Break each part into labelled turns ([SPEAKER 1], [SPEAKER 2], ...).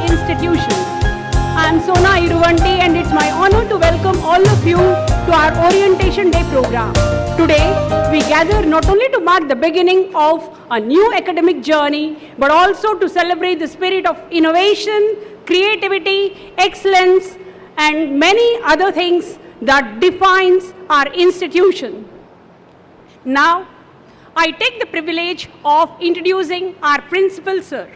[SPEAKER 1] Institution. I am Sona Iruvanti and it's my honor to welcome all of you to our Orientation Day program. Today, we gather not only to mark the beginning of a new academic journey, but also to celebrate the spirit of innovation, creativity, excellence, and many other things that defines our institution. Now, I take the privilege of introducing our principal, sir.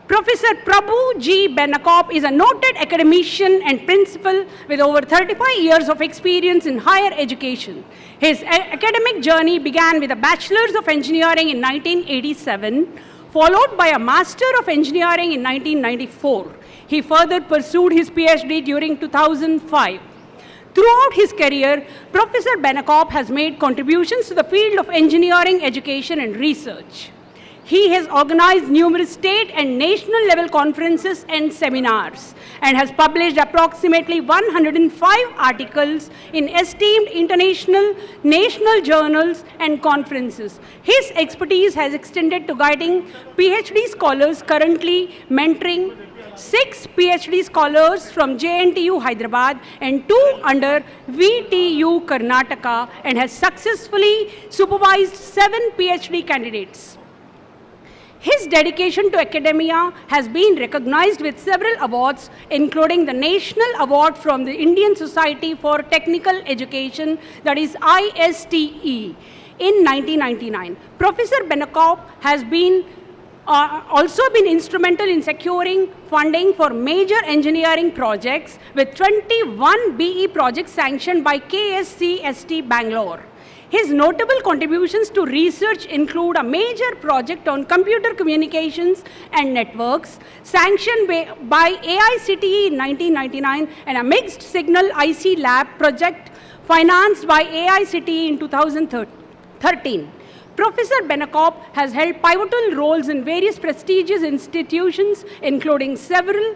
[SPEAKER 1] Professor Prabhu G. Benakop is a noted academician and principal with over 35 years of experience in higher education. His academic journey began with a Bachelor's of Engineering in 1987, followed by a Master of Engineering in 1994. He further pursued his PhD during 2005. Throughout his career, Professor Benakop has made contributions to the field of engineering, education, and research. He has organized numerous state and national level conferences and seminars and has published approximately 105 articles in esteemed international, national journals and conferences. His expertise has extended to guiding PhD scholars, currently mentoring 6 PhD scholars from JNTU Hyderabad and 2 under VTU Karnataka, and has successfully supervised 7 PhD candidates. His dedication to academia has been recognized with several awards, including the National Award from the Indian Society for Technical Education, that is ISTE, in 1999. Professor Benakop has also been instrumental in securing funding for major engineering projects, with 21 BE projects sanctioned by KSCST Bangalore. His notable contributions to research include a major project on computer communications and networks, sanctioned by AICTE in 1999, and a mixed signal IC lab project financed by AICTE in 2013. Professor Benakop has held pivotal roles in various prestigious institutions, including serving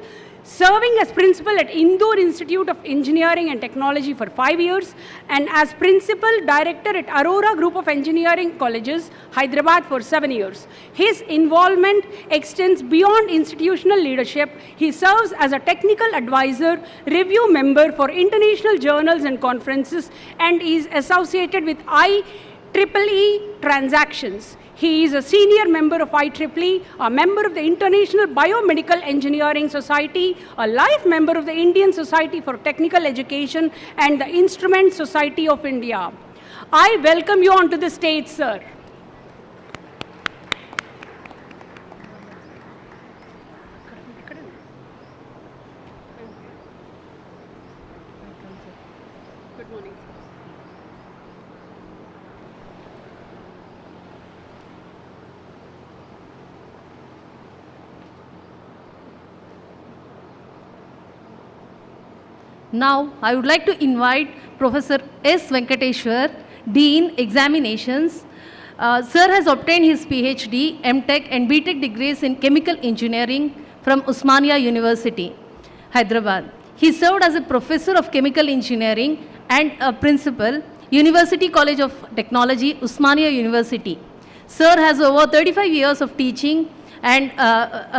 [SPEAKER 1] as principal at Indore Institute of Engineering and Technology for 5 years, and as principal director at Aurora Group of Engineering Colleges, Hyderabad, for 7 years. His involvement extends beyond institutional leadership. He serves as a technical advisor, review member for international journals and conferences, and is associated with IEEE Transactions. He is a senior member of IEEE, a member of the International Biomedical Engineering Society, a life member of the Indian Society for Technical Education, and the Instrument Society of India. I welcome you onto the stage, sir. Good morning, sir.
[SPEAKER 2] Now, I would like to invite Professor S. Venkateshwar, Dean Examinations. Sir has obtained his PhD, MTech and BTech degrees in Chemical Engineering from Osmania University, Hyderabad. He served as a Professor of Chemical Engineering and a Principal, University College of Technology, Osmania University. Sir has over 35 years of teaching and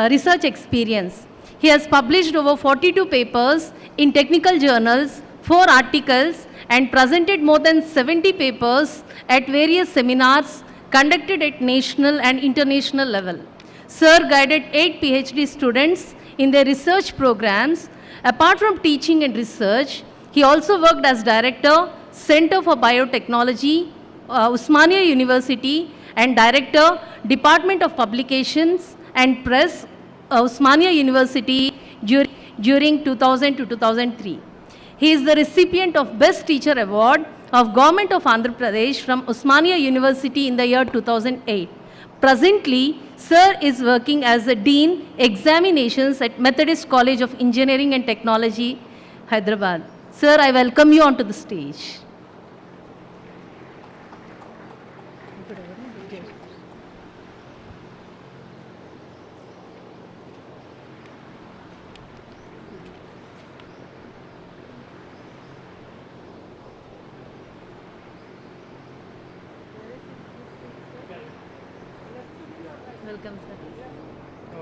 [SPEAKER 2] research experience. He has published over 42 papers in technical journals, 4 articles, and presented more than 70 papers at various seminars conducted at national and international level. Sir guided 8 PhD students in their research programs. Apart from teaching and research, he also worked as Director, Center for Biotechnology, Osmania University, and Director, Department of Publications and Press, Osmania University during 2000 to 2003. He is the recipient of Best Teacher Award of Government of Andhra Pradesh from Osmania University in the year 2008. Presently, Sir is working as a Dean Examinations at Methodist College of Engineering and Technology, Hyderabad. Sir, I welcome you onto the stage. Welcome, sir.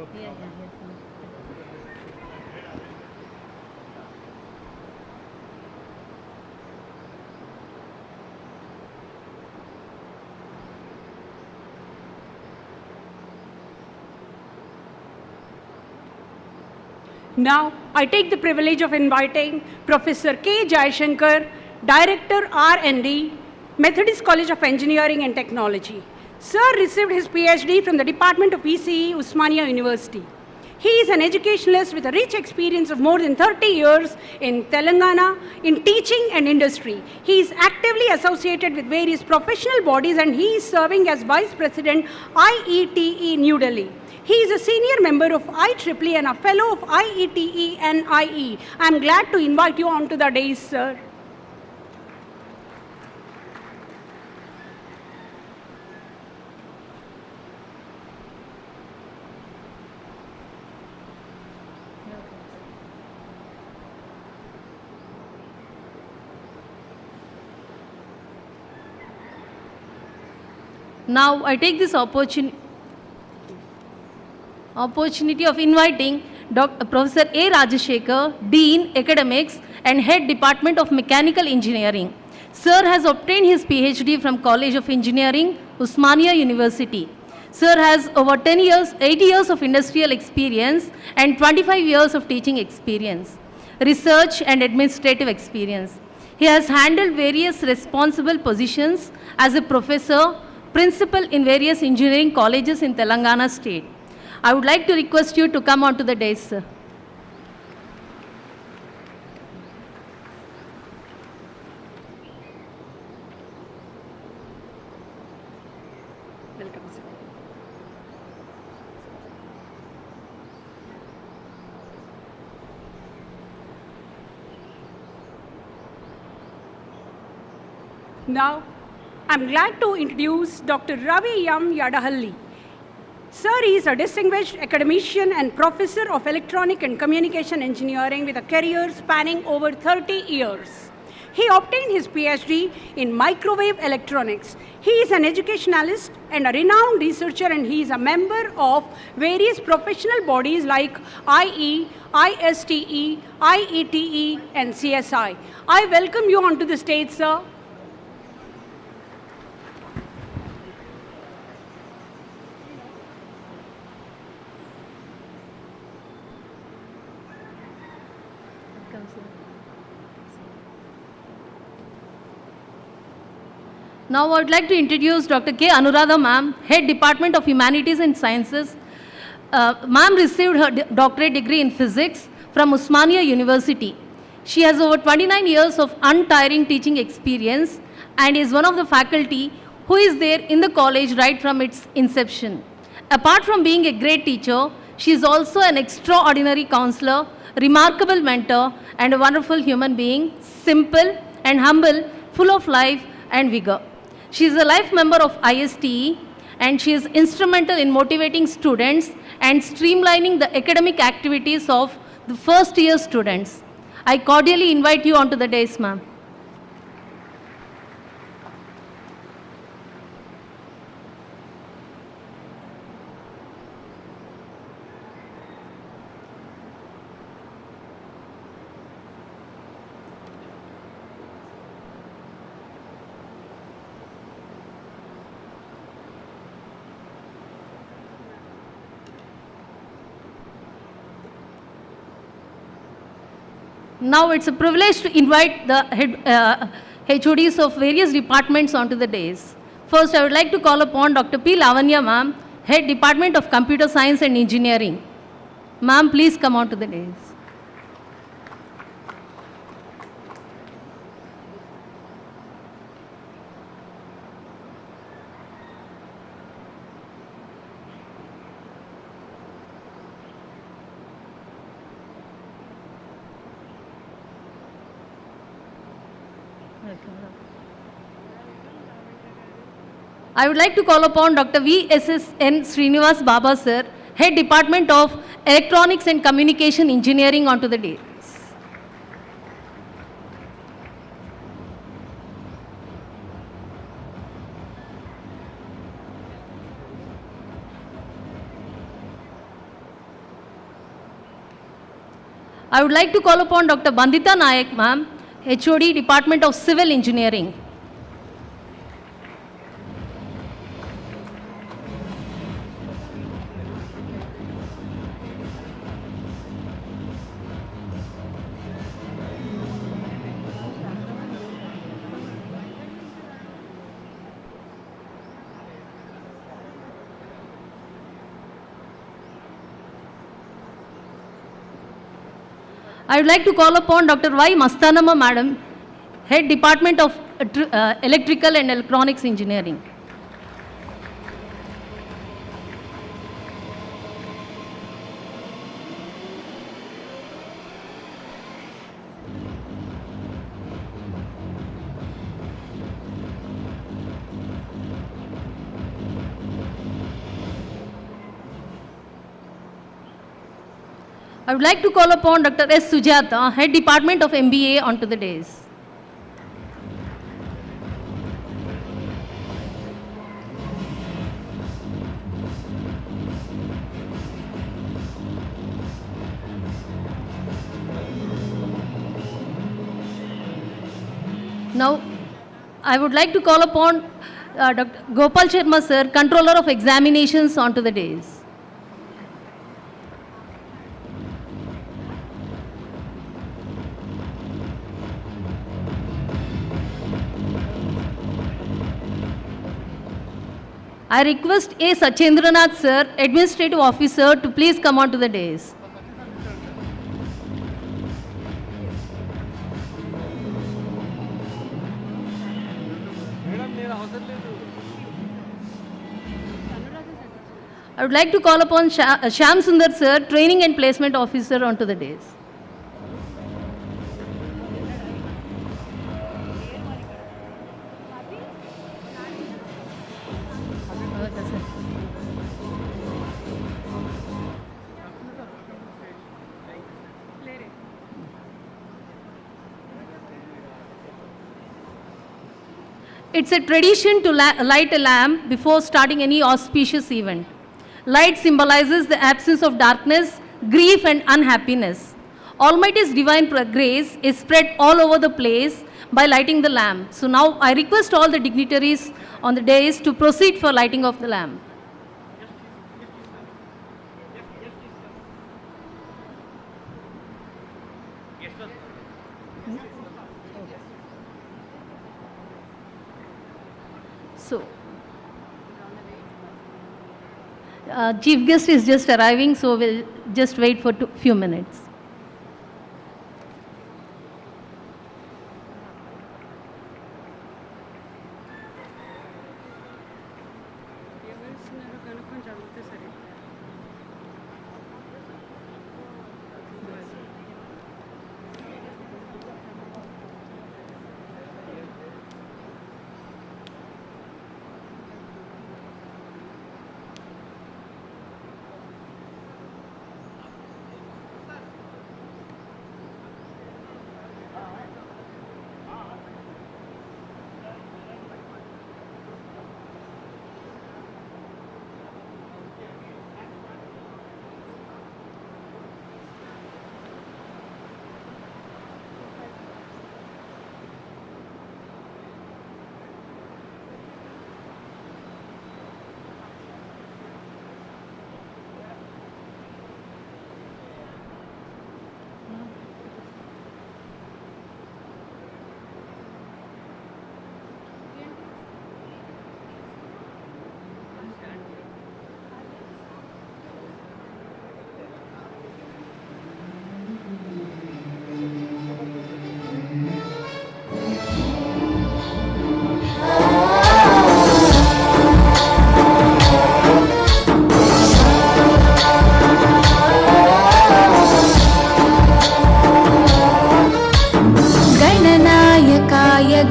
[SPEAKER 1] Now, I take the privilege of inviting Professor K. Jayashankar, Director R&D, Methodist College of Engineering and Technology. Sir received his PhD from the Department of ECE, Usmania University. He is an educationalist with a rich experience of more than 30 years in Telangana in teaching and industry. He is actively associated with various professional bodies and he is serving as Vice President IETE New Delhi. He is a senior member of IEEE and a fellow of IETE and IE. I am glad to invite you onto the dais, sir.
[SPEAKER 2] Now, I take this opportunity of inviting Professor A. Rajashekar, Dean, Academics and Head Department of Mechanical Engineering. Sir has obtained his PhD from College of Engineering, Usmania University. Sir has over 8 years of industrial experience and 25 years of teaching experience, research and administrative experience. He has handled various responsible positions as a professor, principal in various engineering colleges in Telangana state. I would like to request you to come onto the dais, sir.
[SPEAKER 1] Welcome, sir. Now, I'm glad to introduce Dr. Ravi M. Yadahalli. Sir is a distinguished academician and professor of electronic and communication engineering with a career spanning over 30 years. He obtained his PhD in microwave electronics. He is an educationalist and a renowned researcher, and he is a member of various professional bodies like IE, ISTE, IETE, and CSI. I welcome you onto the stage, sir.
[SPEAKER 2] Now I would like to introduce Dr. K. Anuradha ma'am, Head Department of Humanities and Sciences. Ma'am received her doctorate degree in physics from Usmania University. She has over 29 years of untiring teaching experience and is one of the faculty who is there in the college right from its inception. Apart from being a great teacher, she is also an extraordinary counselor, remarkable mentor, and a wonderful human being, simple and humble, full of life and vigor. She is a life member of ISTE and she is instrumental in motivating students and streamlining the academic activities of the first year students. I cordially invite you onto the dais, ma'am. Now it's a privilege to invite the HODs of various departments onto the dais. First, I would like to call upon Dr. P. Lavanya ma'am, Head Department of Computer Science and Engineering. Ma'am, please come onto the dais. I would like to call upon Dr. V.S.S.N. Srinivas Baba sir, Head Department of Electronics and Communication Engineering onto the dais. I would like to call upon Dr. Bandita Nayak, ma'am, HOD, Department of Civil Engineering. I would like to call upon Dr. Y. Mastanama, madam, Head Department of Electrical and Electronics Engineering. I would like to call upon Dr. S. Sujata, Head Department of MBA, onto the dais. Now, I would like to call upon Dr. Gopal Sharma, sir, Controller of Examinations, onto the dais. I request A. Sachendranath, sir, Administrative Officer, to please come on to the dais. I would like to call upon Sham Sundar, sir, Training and Placement Officer, onto the dais. It's a tradition to light a lamp before starting any auspicious event. Light symbolizes the absence of darkness, grief, and unhappiness. Almighty's divine grace is spread all over the place by lighting the lamp. So now I request all the dignitaries on the dais to proceed for lighting of the lamp. So, chief guest is just arriving, so we'll just wait for a few minutes.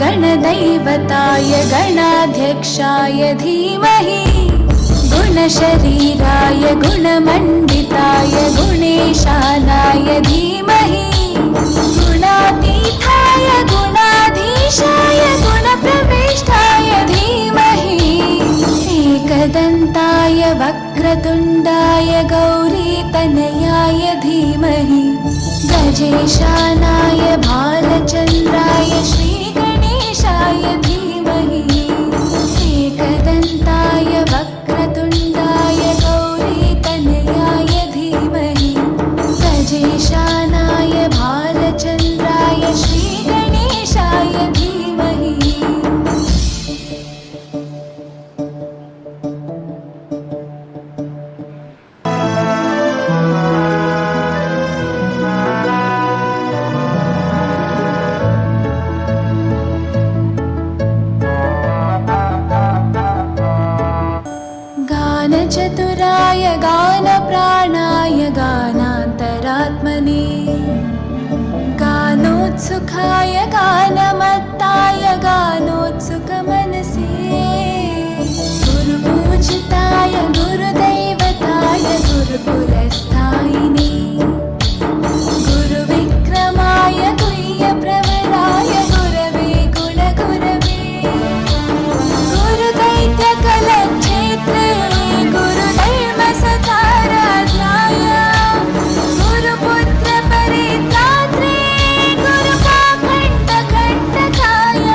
[SPEAKER 3] गणदैवताय गणाध्यक्षाय धीमहि गुणशरीराय गुणमण्डिताय गुणेशानाय धीमहि गुणातीताय गुणाधीशाय गुणप्रविष्टाय धीमहि एकदन्ताय वक्रतुण्डाय गौरीतनयाय धीमहि गजेशानाय भालचन्द्राय श्रीगणेशाय धीमहि एकदन्ताय वक्रतुण्डाय गौरीतनयाय धीमहि गजेशानाय भालचन्द्राय श्रीगणेशाय धीमहि गानचतुराय गानप्राणाय गानान्तरात्मने गानोत्सुकाय गानमत्ताय गानोत्सुकमनसे गुरुपूजिताय गुरुदैवताय गुरुकुलस्थायिने गुरुविक्रमाय गुह्यप्रवराय गुरवे गुणगुरवे गुरुदैत्यकलक्षेत्रे गुरुधर्मसकाराध्याय गुरुपुत्रपरित्रात्रे गुरुपाखण्डखण्डकाय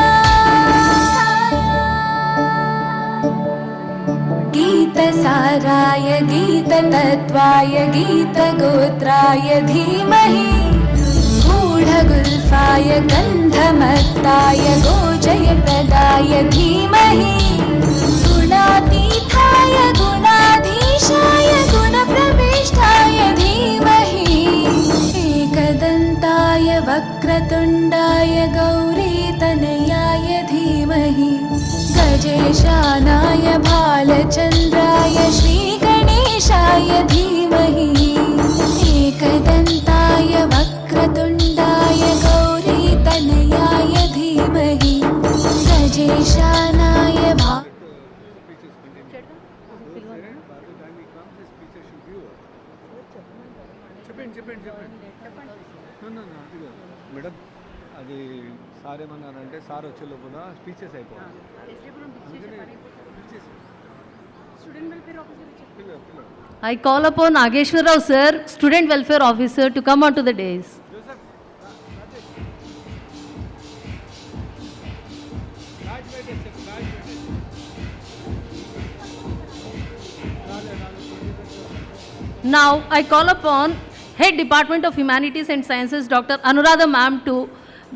[SPEAKER 3] गीतसाराय गीततत्त्वाय गीतगोत्राय धीमहि गूढगुल्फाय गन्धमत्ताय गोजयप्रदाय धीमहि गुणातीताय गुणाधीशाय गुणप्रविष्टाय धीमहि एकदन्ताय वक्रतुण्डाय गौरीतनयाय धीमहि गजेशानाय भालचन्द्राय श्रीगणेशाय धीमहि एकदन्ताय वक्रतुण्डाय गौरीतनयाय धीमहि गजेशानाय
[SPEAKER 4] మేడం అది సార్ ఏమన్నారంటే సార్ వచ్చే లోపల స్పీచెస్ అయిపోవాలి
[SPEAKER 2] I call upon Nageshwar Rao sir, Student Welfare Officer, to come onto the dais. Now I call upon Head Department of Humanities and Sciences, Dr. Anuradha ma'am, to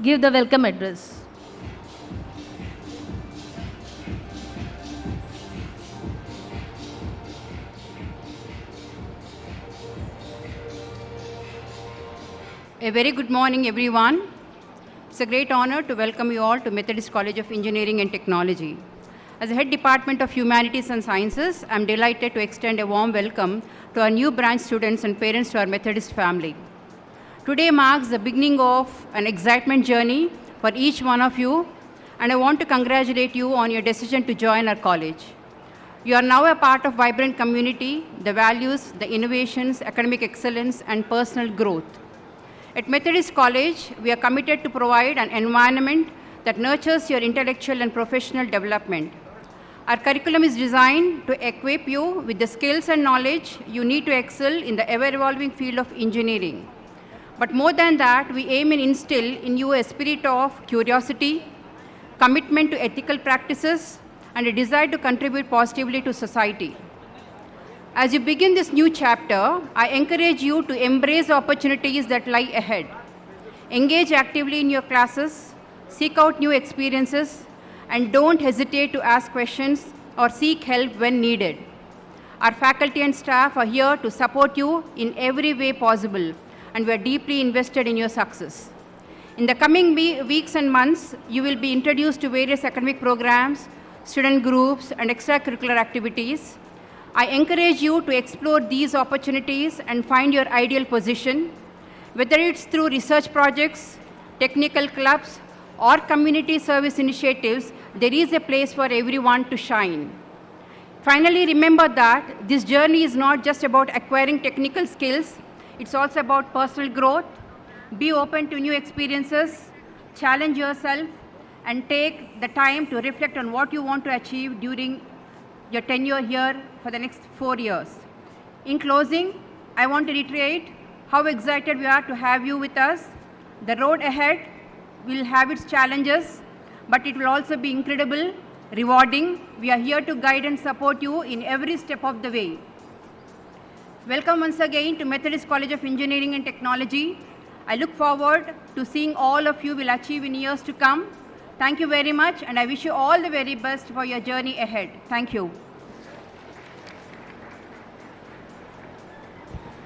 [SPEAKER 2] give the welcome address.
[SPEAKER 5] A very good morning, everyone. It's a great honor to welcome you all to Methodist College of Engineering and Technology. As the Head Department of Humanities and Sciences, I'm delighted to extend a warm welcome to our new branch students and parents to our Methodist family. Today marks the beginning of an excitement journey for each one of you, and I want to congratulate you on your decision to join our college. You are now a part of vibrant community, the values, the innovations, academic excellence, and personal growth. At Methodist College, we are committed to provide an environment that nurtures your intellectual and professional development. Our curriculum is designed to equip you with the skills and knowledge you need to excel in the ever-evolving field of engineering. But more than that, we aim and instill in you a spirit of curiosity, commitment to ethical practices, and a desire to contribute positively to society. As you begin this new chapter, I encourage you to embrace the opportunities that lie ahead. Engage actively in your classes, seek out new experiences, and don't hesitate to ask questions or seek help when needed. Our faculty and staff are here to support you in every way possible, and we are deeply invested in your success. In the coming weeks and months, you will be introduced to various academic programs, student groups, and extracurricular activities. I encourage you to explore these opportunities and find your ideal position, whether it's through research projects, technical clubs, or community service initiatives. There is a place for everyone to shine. Finally, remember that this journey is not just about acquiring technical skills, it's also about personal growth. Be open to new experiences, challenge yourself, and take the time to reflect on what you want to achieve during your tenure here for the next 4 years. In closing, I want to reiterate how excited we are to have you with us. The road ahead will have its challenges, but it will also be incredible, rewarding. We are here to guide and support you in every step of the way. Welcome once again to Methodist College of Engineering and Technology. I look forward to seeing all of you will achieve in years to come. Thank you very much, and I wish you all the very best for your journey ahead. Thank you.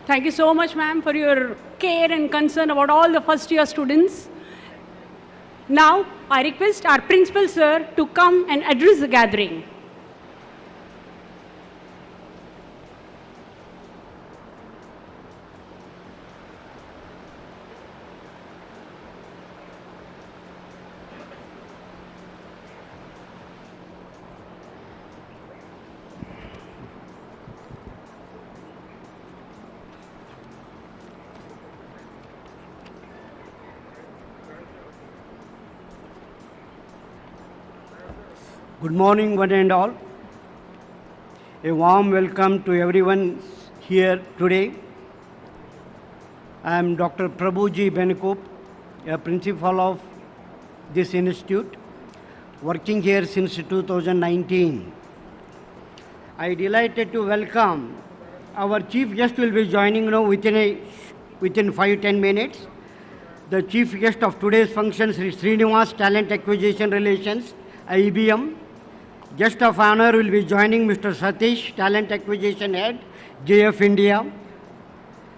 [SPEAKER 1] Thank you so much, ma'am, for your care and concern about all the first-year students. Now, I request our principal, sir, to come and address the gathering.
[SPEAKER 6] Good morning, one and all. A warm welcome to everyone here today. I am Dr. Prabhu G. Benakop, a principal of this institute, working here since 2019. I am delighted to welcome our chief guest will be joining now within 5-10 minutes. The chief guest of today's function, Sri Srinivas, Talent Acquisition Relations, IBM. Guest of honor will be joining Mr. Satish, Talent Acquisition Head, JF India.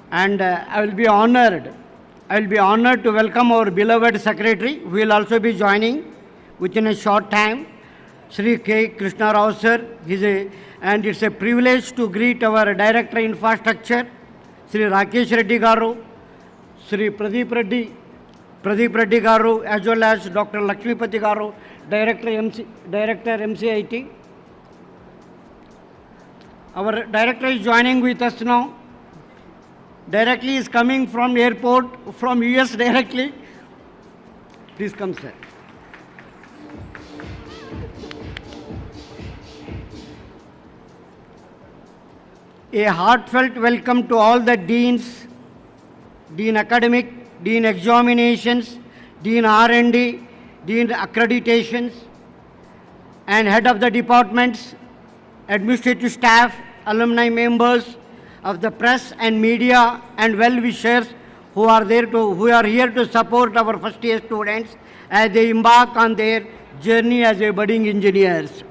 [SPEAKER 6] And I will be honored to welcome our beloved secretary, who will also be joining within a short time, Sri K. Krishna Rao sir. And it's a privilege to greet our Director Infrastructure, Sri Rakesh Reddy Garu, Sri Pradeep Reddy Garu, as well as Dr. Lakshmipati Garu, Director MCIT. Our director is joining with us now. Directly is coming from airport, from US directly. Please come, sir. A heartfelt welcome to all the deans, Dean Academic, Dean Examinations, Dean R&D, Dean Accreditations, and head of the departments, administrative staff, alumni members of the press and media, and well-wishers who are here to support our first-year students as they embark on their journey as a budding engineers.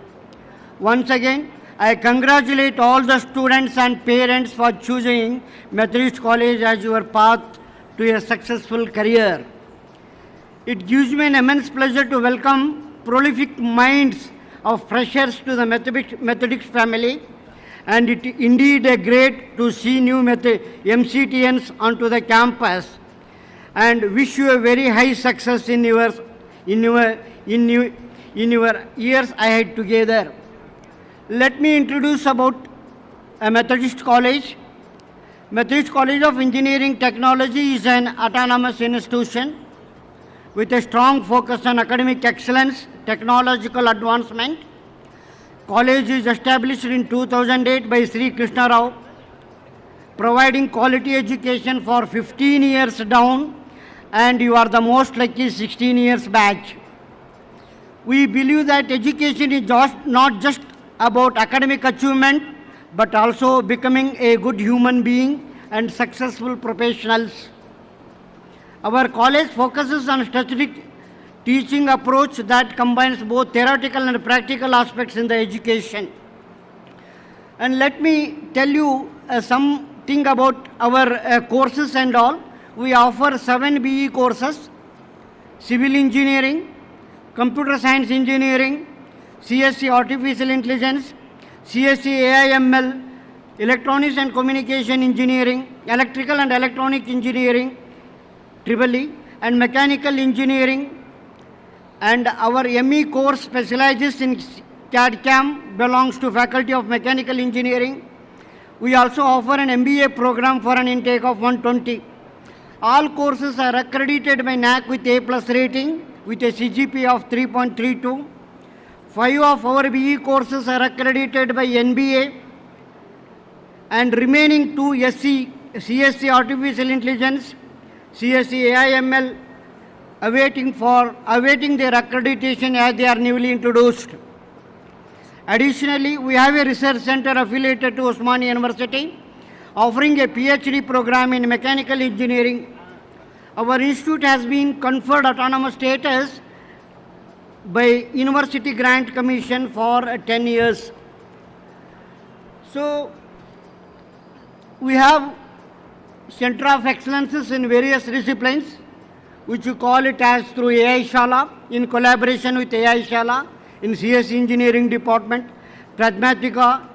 [SPEAKER 6] Once again, I congratulate all the students and parents for choosing Methodist College as your path to a successful career. It gives me an immense pleasure to welcome prolific minds of freshers to the Methodist family, and it indeed a great to see new MCTNs onto the campus, and wish you a very high success in your years ahead together. Let me introduce about a Methodist College. Methodist College of Engineering Technology is an autonomous institution with a strong focus on academic excellence, technological advancement. College is established in 2008 by Sri Krishna Rao, providing quality education for 15 years down, and you are the most lucky 16 years batch. We believe that education is not just about academic achievement, but also becoming a good human being and successful professionals. Our college focuses on strategic teaching approach that combines both theoretical and practical aspects in the education. And let me tell you something about our courses and all. We offer 7 BE courses: Civil Engineering, Computer Science Engineering, CSC Artificial Intelligence, CSC AI/ML, Electronics and Communication Engineering, Electrical and Electronic Engineering, EEE, and Mechanical Engineering. And our ME course specializes in CAD/CAM, belongs to Faculty of Mechanical Engineering. We also offer an MBA program for an intake of 120. All courses are accredited by NAAC with A+ rating with a CGPA of 3.32. 5 of our BE courses are accredited by NBA, and remaining 2 SC CSC Artificial Intelligence, CSC AI/ML, awaiting their accreditation as they are newly introduced. Additionally, we have a research center affiliated to Osmania University, offering a PhD program in mechanical engineering. Our institute has been conferred autonomous status by University Grant Commission for 10 years. So, we have Center of Excellences in various disciplines, which we call it as through AI Shala, in collaboration with AI Shala in CSE Engineering Department, Pragmatica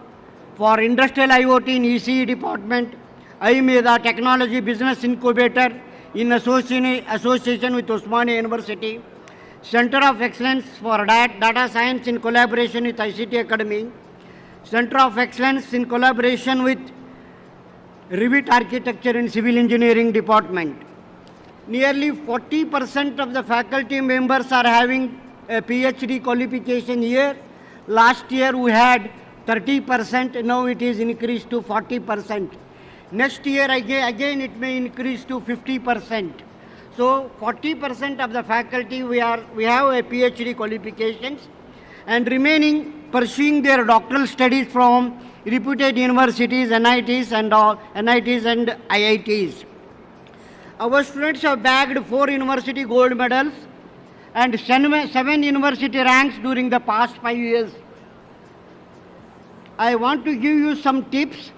[SPEAKER 6] for Industrial IoT in ECE Department, iMeda Technology Business Incubator in association with Osmania University, Center of Excellence for Data Science in collaboration with ICT Academy, Center of Excellence in collaboration with Revit Architecture in Civil Engineering Department. Nearly 40% of the faculty members are having a PhD qualification here. Last year we had 30%, now it is increased to 40%. Next year again it may increase to 50%. So 40% of the faculty we have a PhD qualifications, and remaining pursuing their doctoral studies from reputed universities, NITs and IITs. Our students have bagged 4 university gold medals and 7 university ranks during the past 5 years. I want to give you some tips.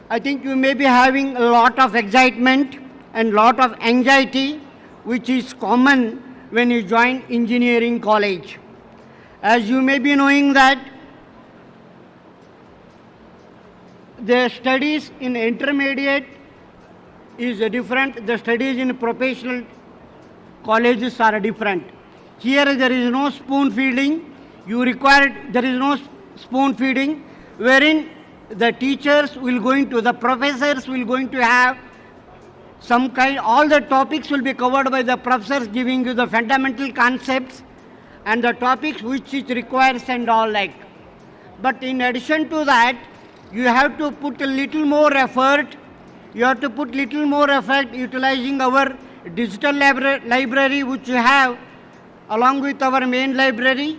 [SPEAKER 6] I think you may be having a lot of excitement and lot of anxiety, which is common when you join engineering college. As you may be knowing that the studies in intermediate is different, the studies in professional colleges are different. Here there is no spoon feeding, there is no spoon feeding, wherein the teachers will the professors will going to have some kind, all the topics will be covered by the professors, giving you the fundamental concepts and the topics which it requires and all like. But in addition to that, you have to put a little more effort. You have to put little more effort utilizing our digital library which we have along with our main library.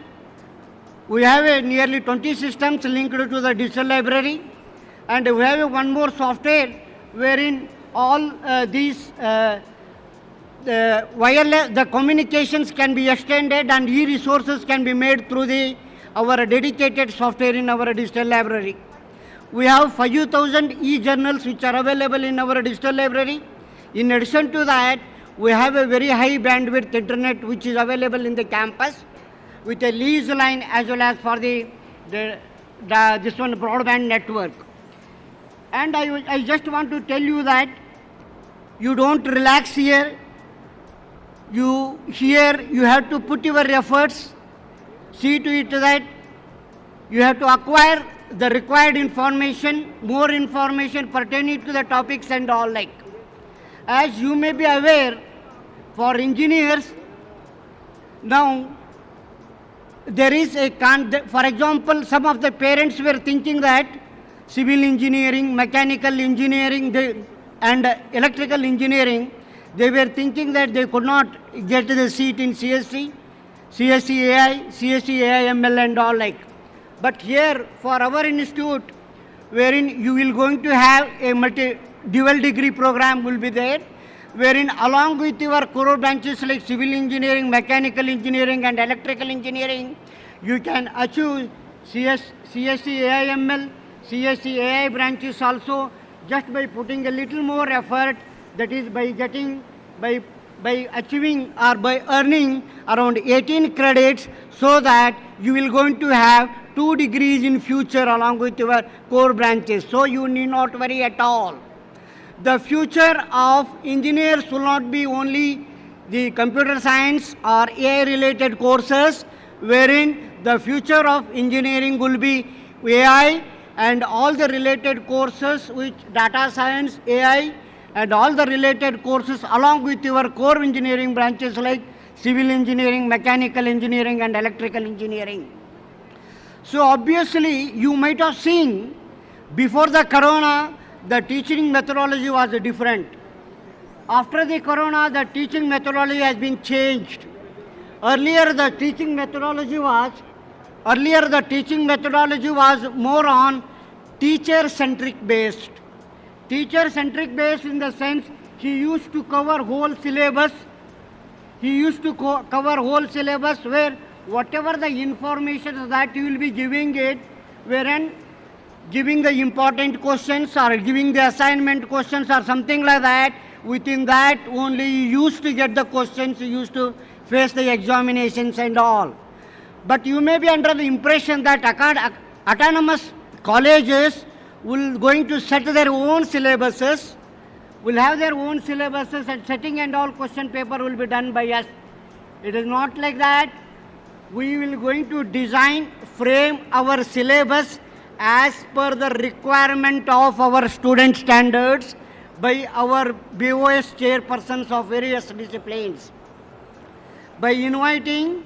[SPEAKER 6] We have nearly 20 systems linked to the digital library, and we have one more software wherein all these the communications can be extended and e-resources can be made through our dedicated software in our digital library. We have 5,000 e-journals which are available in our digital library. In addition to that, we have a very high bandwidth internet which is available in the campus with a lease line as well as for this one broadband network. And I just want to tell you that you don't relax here. You have to put your efforts, see to it that you have to acquire the required information, more information pertaining to the topics and all like. As you may be aware, for engineers, now there is for example, some of the parents were thinking that civil engineering, mechanical engineering and electrical engineering, they were thinking that they could not get the seat in CSC, CSC AI, CSC AI/ML and all like. But here for our institute, wherein you will going to have a dual degree program will be there, wherein along with your core branches like civil engineering, mechanical engineering and electrical engineering, you can achieve CSC AI/ML, CSC AI branches also, just by putting a little more effort, that is by achieving or by earning around 18 credits, so that you will going to have 2 degrees in future along with your core branches. So you need not worry at all. The future of engineers will not be only the computer science or AI related courses, wherein the future of engineering will be AI and all the related courses which data science, AI and all the related courses along with your core engineering branches like civil engineering, mechanical engineering and electrical engineering. So obviously you might have seen before the corona the teaching methodology was different. After the corona, the teaching methodology has been changed. Earlier the teaching methodology was more on teacher-centric based. Teacher-centric based in the sense he used to cover whole syllabus. He used to cover whole syllabus where whatever the information that you will be giving it, wherein giving the important questions or giving the assignment questions or something like that, within that only you used to get the questions, you used to face the examinations and all. But you may be under the impression that autonomous colleges will going to set their own syllabuses, will have their own syllabuses, and setting and all question paper will be done by us. It is not like that. We will going to design, frame our syllabus as per the requirement of our student standards by our BOS chairpersons of various disciplines. By inviting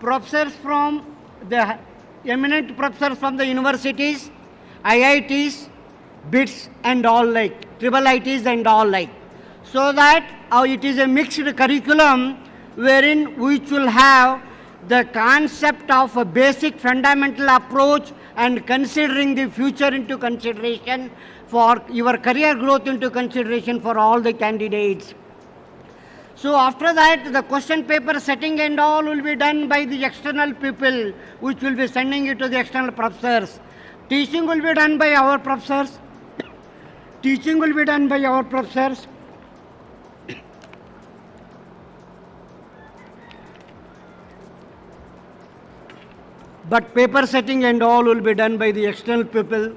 [SPEAKER 6] professors from the eminent professors from the universities, IITs, BITS and all like, triple ITs and all like, so that it is a mixed curriculum wherein which will have the concept of a basic fundamental approach and considering the future into consideration, for your career growth into consideration for all the candidates. So after that, the question paper setting and all will be done by the external people, which will be sending it to the external professors. Teaching will be done by our professors. Teaching will be done by our professors. But paper setting and all will be done by the external people.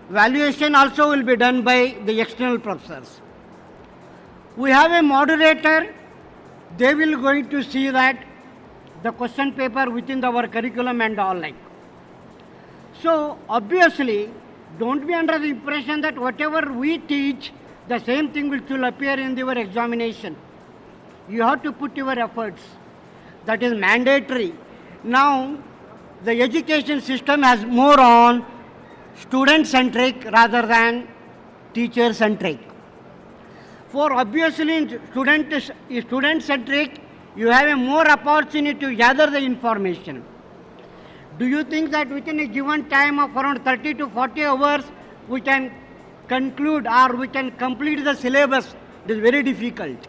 [SPEAKER 6] Valuation also will be done by the external professors. We have a moderator. They will going to see that the question paper within our curriculum and all like. So obviously, don't be under the impression that whatever we teach, the same thing will appear in your examination. You have to put your efforts. That is mandatory. Now, the education system has more on student-centric rather than teacher-centric. For obviously student-centric, you have a more opportunity to gather the information. Do you think that within a given time of around 30 to 40 hours, we can conclude or we can complete the syllabus? It is very difficult.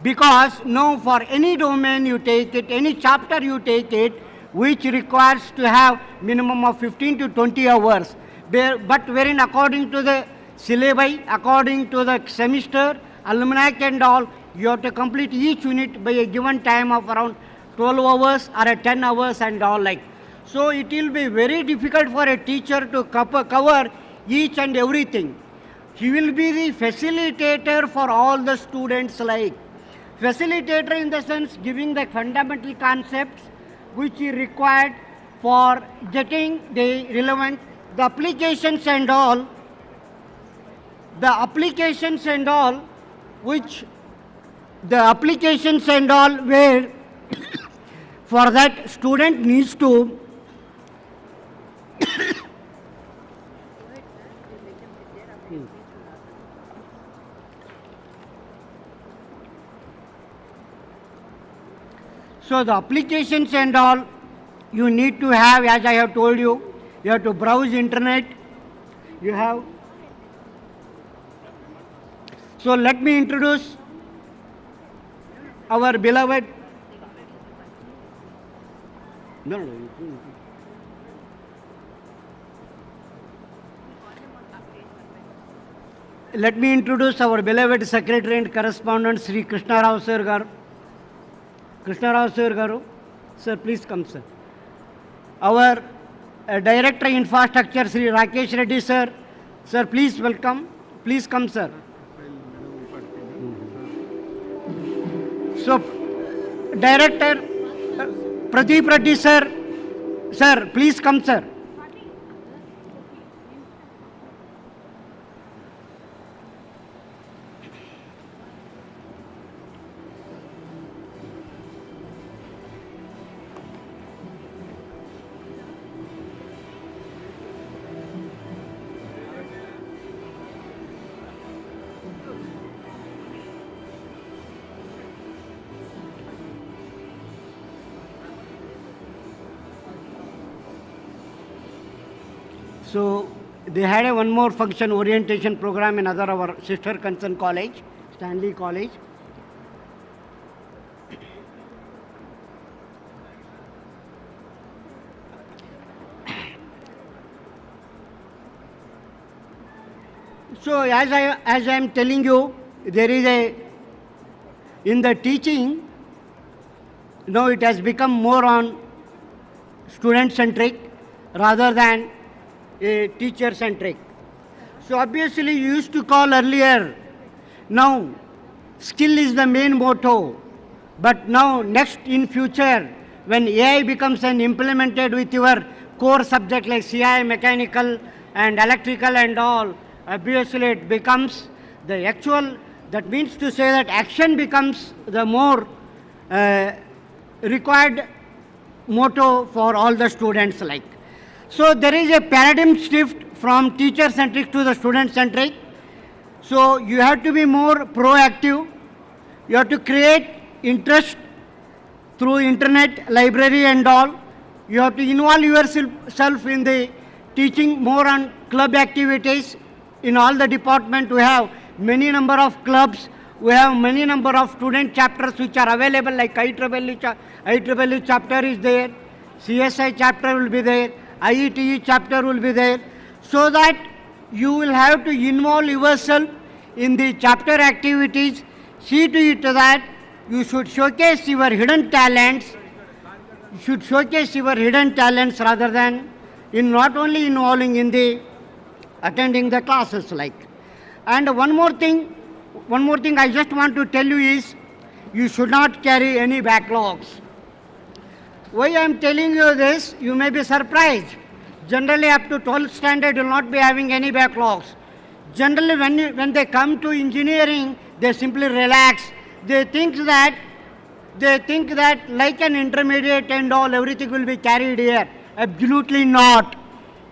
[SPEAKER 6] Because now for any domain you take it, any chapter you take it, which requires to have minimum of 15 to 20 hours. But wherein according to the syllabi, according to the semester, almanac and all, you have to complete each unit by a given time of around 12 hours or 10 hours and all like. So it will be very difficult for a teacher to cover each and everything. He will be the facilitator for all the students like. Facilitator in the sense giving the fundamental concepts which is required for getting the relevant, the applications and all, where for that student needs to so the applications and all you need to have, as I have told you, you have to browse internet, you have. So let me introduce our beloved. Let me introduce our beloved secretary and correspondent, Sri Krishna Rao Sir Garu. Krishna Rao Sir Garu. Sir, please come, sir. Our Director Infrastructure, Sri Rakesh Reddy Sir. Sir, please welcome. Please come, sir. So, Director Pradeep Reddy Sir. Sir, please come, sir. So they had a one more function orientation program in other our sister concern college, Stanley College. So as I am telling you, there is a, in the teaching, now it has become more on student centric rather than a teacher centric. So obviously you used to call earlier, now skill is the main motto, but now next in future when AI becomes an implemented with your core subject like CI, mechanical and electrical and all, obviously it becomes the actual, that means to say that action becomes the more required motto for all the students like. So there is a paradigm shift from teacher centric to the student centric. So you have to be more proactive. You have to create interest through internet, library and all. You have to involve yourself in the teaching more on club activities. In all the department we have many number of clubs. We have many number of student chapters which are available like IEEE chapter is there, CSI chapter will be there, IETE chapter will be there, so that you will have to involve yourself in the chapter activities. See to it that you should showcase your hidden talents. You should showcase your hidden talents rather than in not only involving in the attending the classes like. And one more thing I just want to tell you is you should not carry any backlogs. Why I am telling you this, you may be surprised. Generally up to 12th standard you will not be having any backlogs. Generally when they come to engineering, they simply relax. They think that like an intermediate and all, everything will be carried here. Absolutely not.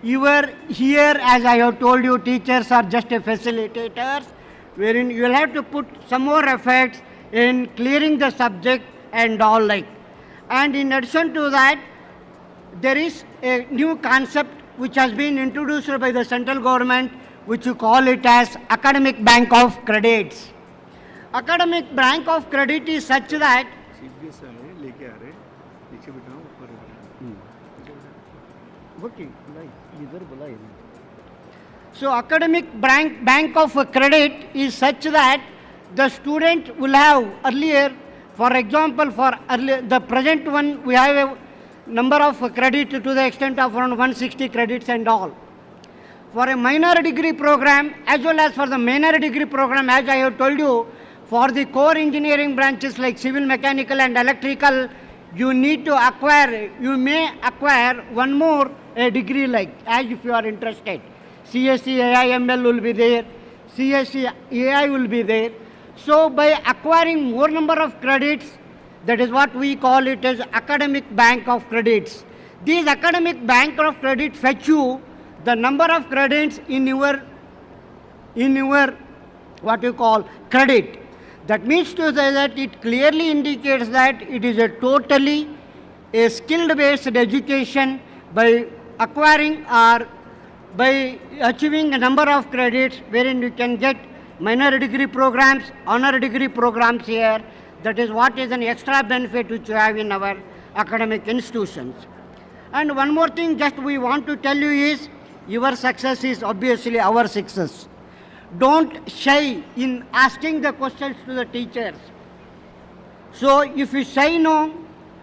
[SPEAKER 6] You are here, as I have told you, teachers are just a facilitators, wherein you will have to put some more efforts in clearing the subject and all like. And in addition to that, there is a new concept which has been introduced by the central government, which you call it as academic bank of credits. Academic bank of credit is such that so academic bank of credit is such that the student will have earlier, for example, the present one we have a number of credit to the extent of around 160 credits and all. For a minor degree program as well as for the minor degree program, as I have told you, for the core engineering branches like civil, mechanical and electrical, you need to acquire, you may acquire one more degree like, as if you are interested. CSE, AIML will be there, CSE, AI will be there. So by acquiring more number of credits, that is what we call it as academic bank of credits. These academic bank of credit fetch you the number of credits in your what you call credit. That means to say that it clearly indicates that it is a totally a skill based education by acquiring or by achieving a number of credits wherein you can get minor degree programs, honor degree programs here. That is what is an extra benefit which you have in our academic institutions. And one more thing just we want to tell you is your success is obviously our success. Don't shy in asking the questions to the teachers. So if you say no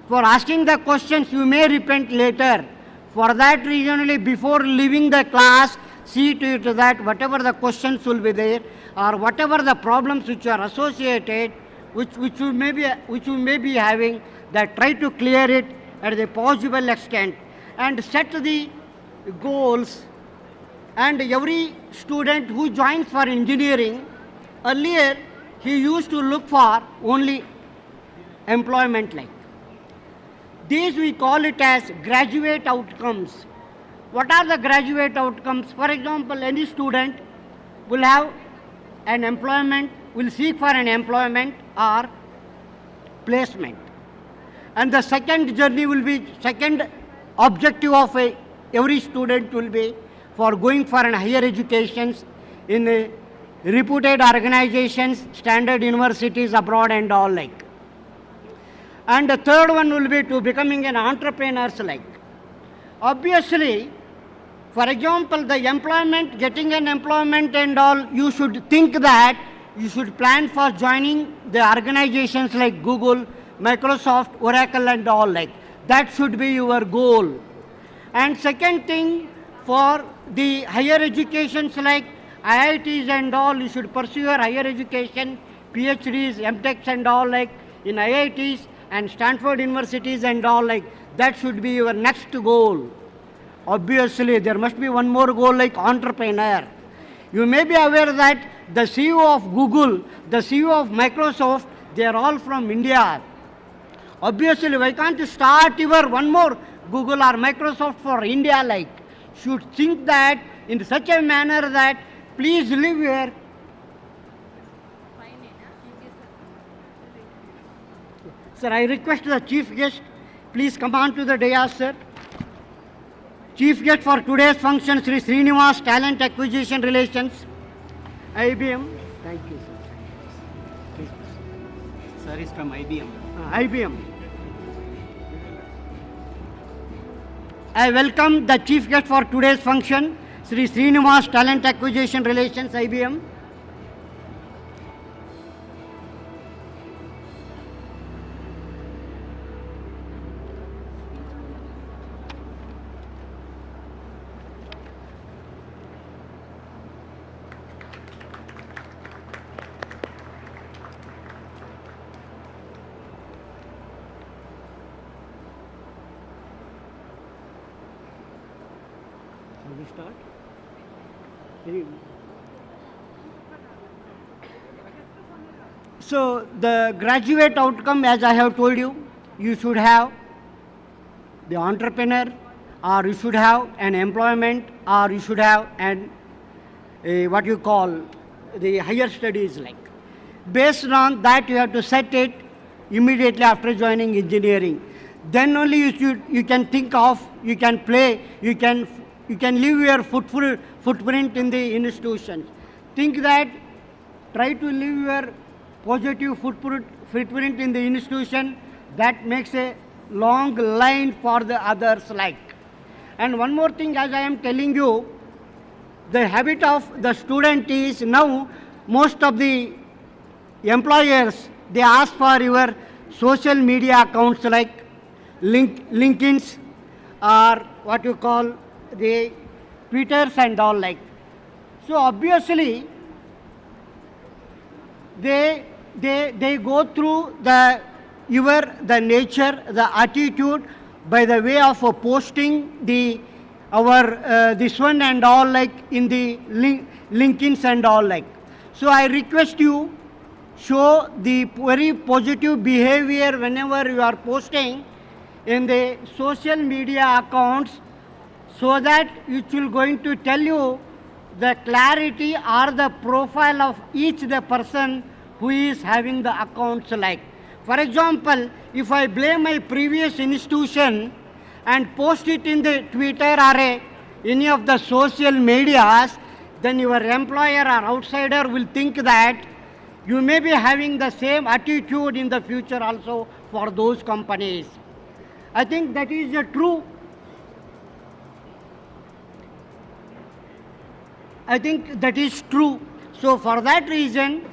[SPEAKER 6] for asking the questions, you may repent later. For that reason only, before leaving the class, see to it that whatever the questions will be there or whatever the problems which are associated, which you may be having, that try to clear it at the possible extent and set the goals. And every student who joins for engineering, earlier he used to look for only employment like. These we call it as graduate outcomes. What are the graduate outcomes? For example, any student will have an employment, will seek for an employment or placement. And the second journey will be, second objective of every student will be for going for an higher education in reputed organizations, standard universities abroad and all like. And the third one will be to becoming an entrepreneur like. Obviously, for example, the employment, getting an employment and all, you should think that you should plan for joining the organizations like Google, Microsoft, Oracle and all like. That should be your goal. And second thing, for the higher educations like IITs and all, you should pursue your higher education, PhDs, MTechs and all like in IITs and Stanford universities and all like. That should be your next goal. Obviously, there must be one more goal like entrepreneur. You may be aware that the CEO of Google, the CEO of Microsoft, they are all from India. Obviously, why can't you start your one more Google or Microsoft for India like? Should think that in such a manner that please live here. Sir, I request the chief guest, please come on to the dais, sir. Chief guest for today's function, Sri Srinivas, Talent Acquisition Relations, IBM. Thank you, sir. Please.
[SPEAKER 7] Sir is from IBM.
[SPEAKER 6] IBM. I welcome the chief guest for today's function, Sri Srinivas, Talent Acquisition Relations, IBM. Shall we start? So the graduate outcome, as I have told you, you should have the entrepreneur, or you should have an employment, or you should have an what you call the higher studies like. Based on that, you have to set it immediately after joining engineering. Then only you can think of, you can play, you can leave your footprint in the institutions. Think that, try to leave your positive footprint in the institution. That makes a long line for the others like. And one more thing, as I am telling you, the habit of the student is now most of the employers, they ask for your social media accounts like LinkedIn's or what you call the Twitters and all like. So obviously they go through the nature, the attitude by the way of posting this one and all like in the LinkedIn's and all like. So I request you, show the very positive behavior whenever you are posting in the social media accounts, so that it will going to tell you the clarity or the profile of each the person who is having the accounts like. For example, if I blame my previous institution and post it in the Twitter or any of the social medias, then your employer or outsider will think that you may be having the same attitude in the future also for those companies. I think that is true. I think that is true. So for that reason,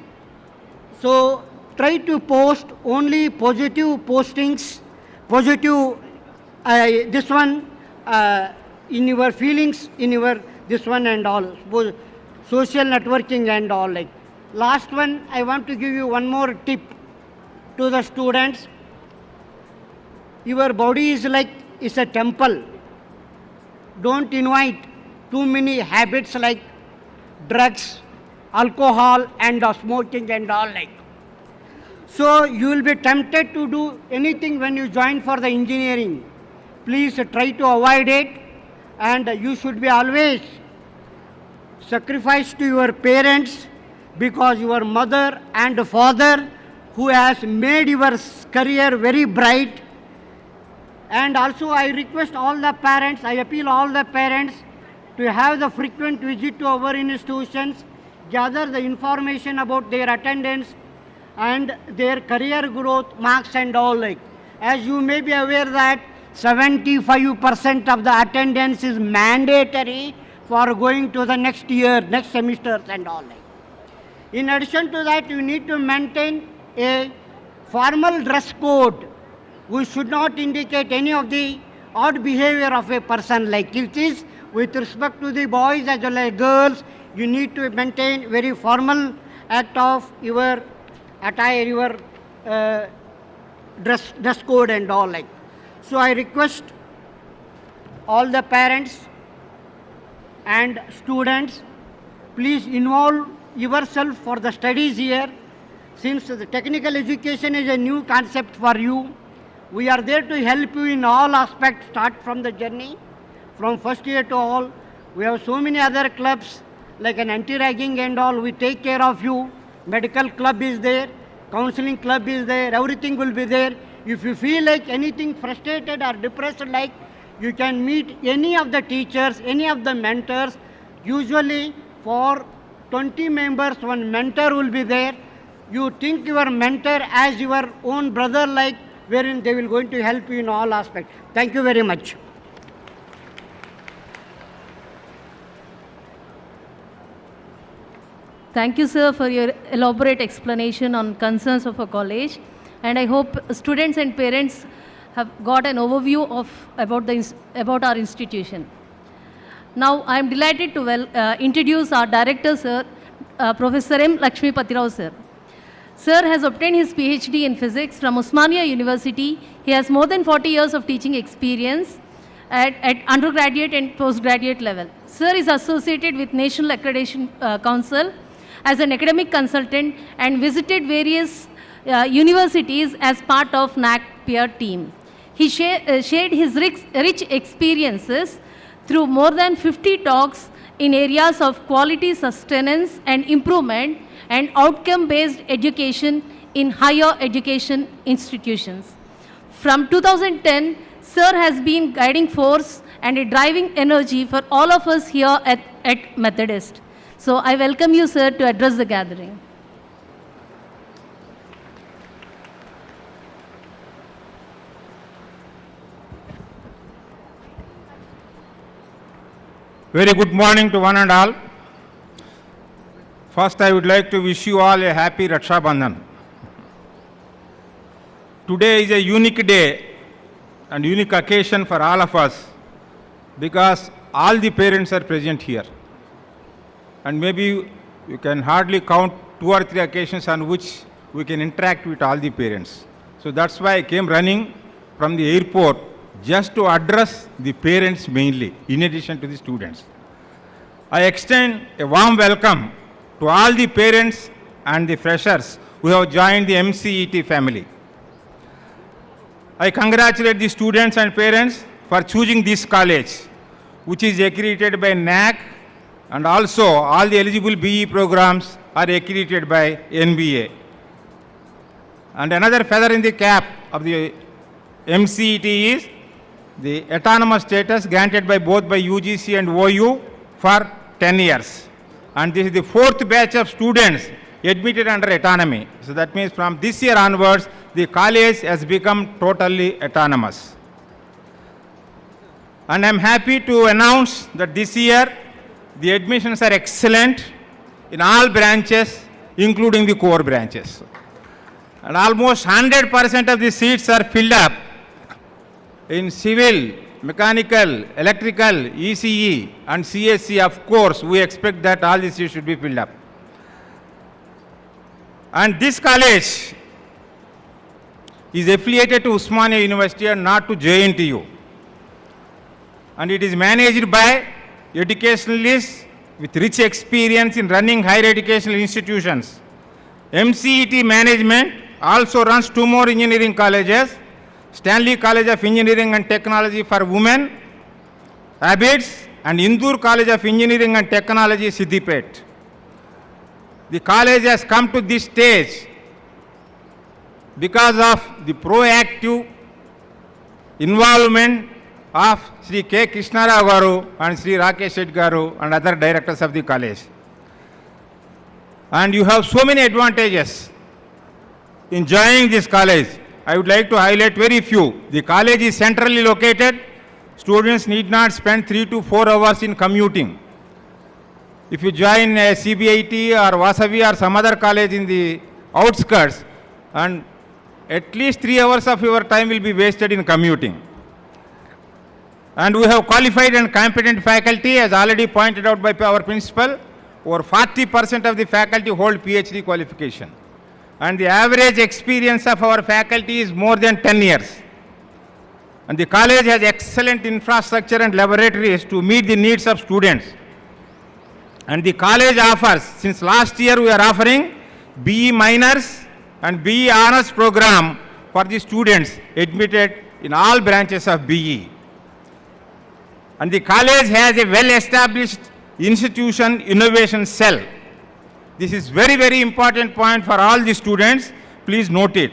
[SPEAKER 6] so try to post only positive postings, positive this one in your feelings, in your this one and all, social networking and all like. Last one, I want to give you one more tip to the students. Your body is like it's a temple. Don't invite too many habits like drugs, alcohol and smoking and all like. So you will be tempted to do anything when you join for the engineering. Please try to avoid it, and you should be always sacrifice to your parents, because your mother and father who has made your career very bright. And also I request all the parents, I appeal all the parents to have the frequent visit to our institutions, gather the information about their attendance and their career growth, marks and all like. As you may be aware that 75% of the attendance is mandatory for going to the next year, next semesters and all like. In addition to that, you need to maintain a formal dress code. We should not indicate any of the odd behavior of a person, like it is with respect to the boys as well as girls. You need to maintain very formal act of your attire, your dress code and all like. So I request all the parents and students, please involve yourself for the studies here. Since the technical education is a new concept for you, we are there to help you in all aspects, start from the journey, from first year to all. We have so many other clubs like an anti-ragging and all, we take care of you. Medical club is there, counseling club is there, everything will be there. If you feel like anything frustrated or depressed, like, you can meet any of the teachers, any of the mentors. Usually for 20 members, one mentor will be there. You think your mentor as your own brother, like, wherein they will going to help you in all aspects. Thank you very much.
[SPEAKER 2] Thank you, sir, for your elaborate explanation on concerns of a college. And I hope students and parents have got an overview about our institution. Now, I am delighted to introduce our director, sir, Professor M. Lakshmi Patirao, sir. Sir has obtained his PhD in physics from Osmania University. He has more than 40 years of teaching experience at undergraduate and postgraduate level. Sir is associated with National Accreditation Council as an academic consultant and visited various universities as part of NAC peer team. He shared his rich experiences through more than 50 talks in areas of quality sustenance and improvement and outcome-based education in higher education institutions. From 2010, Sir has been guiding force and a driving energy for all of us here at Methodist. So I welcome you, sir, to address the gathering.
[SPEAKER 8] Very good morning to one and all. First, I would like to wish you all a happy Raksha Bandhan. Today is a unique day and unique occasion for all of us because all the parents are present here. And maybe you can hardly count 2 or 3 occasions on which we can interact with all the parents. So that's why I came running from the airport just to address the parents mainly, in addition to the students. I extend a warm welcome to all the parents and the freshers who have joined the MCET family. I congratulate the students and parents for choosing this college, which is accredited by NAC, and also all the eligible BE programs are accredited by NBA. And another feather in the cap of the MCET is the autonomous status granted by both by UGC and OU for 10 years. And this is the 4th batch of students admitted under autonomy. So that means from this year onwards, the college has become totally autonomous. And I'm happy to announce that this year, the admissions are excellent in all branches, including the core branches. And almost 100% of the seats are filled up in civil, mechanical, electrical, ECE and CSE. Of course, we expect that all the seats should be filled up. And this college is affiliated to Osmania University and not to JNTU. And it is managed by educationalists with rich experience in running higher educational institutions. MCET management also runs 2 more engineering colleges, Stanley College of Engineering and Technology for Women, ABITS, and Indoor College of Engineering and Technology, Siddipet. The college has come to this stage because of the proactive involvement of Sri K. Krishnarao Garu and Sri Rakesh Shet Garu and other directors of the college. And you have so many advantages in joining this college. I would like to highlight very few. The college is centrally located. Students need not spend 3 to 4 hours in commuting. If you join a CBIT or Vasavi or some other college in the outskirts, and at least 3 hours of your time will be wasted in commuting. And we have qualified and competent faculty, as already pointed out by our principal. Over 40% of the faculty hold PhD qualification. And the average experience of our faculty is more than 10 years. And the college has excellent infrastructure and laboratories to meet the needs of students. And the college offers, since last year we are offering BE minors and BE honors program for the students admitted in all branches of BE. And the college has a well-established institution innovation cell. This is very, very important point for all the students. Please note it.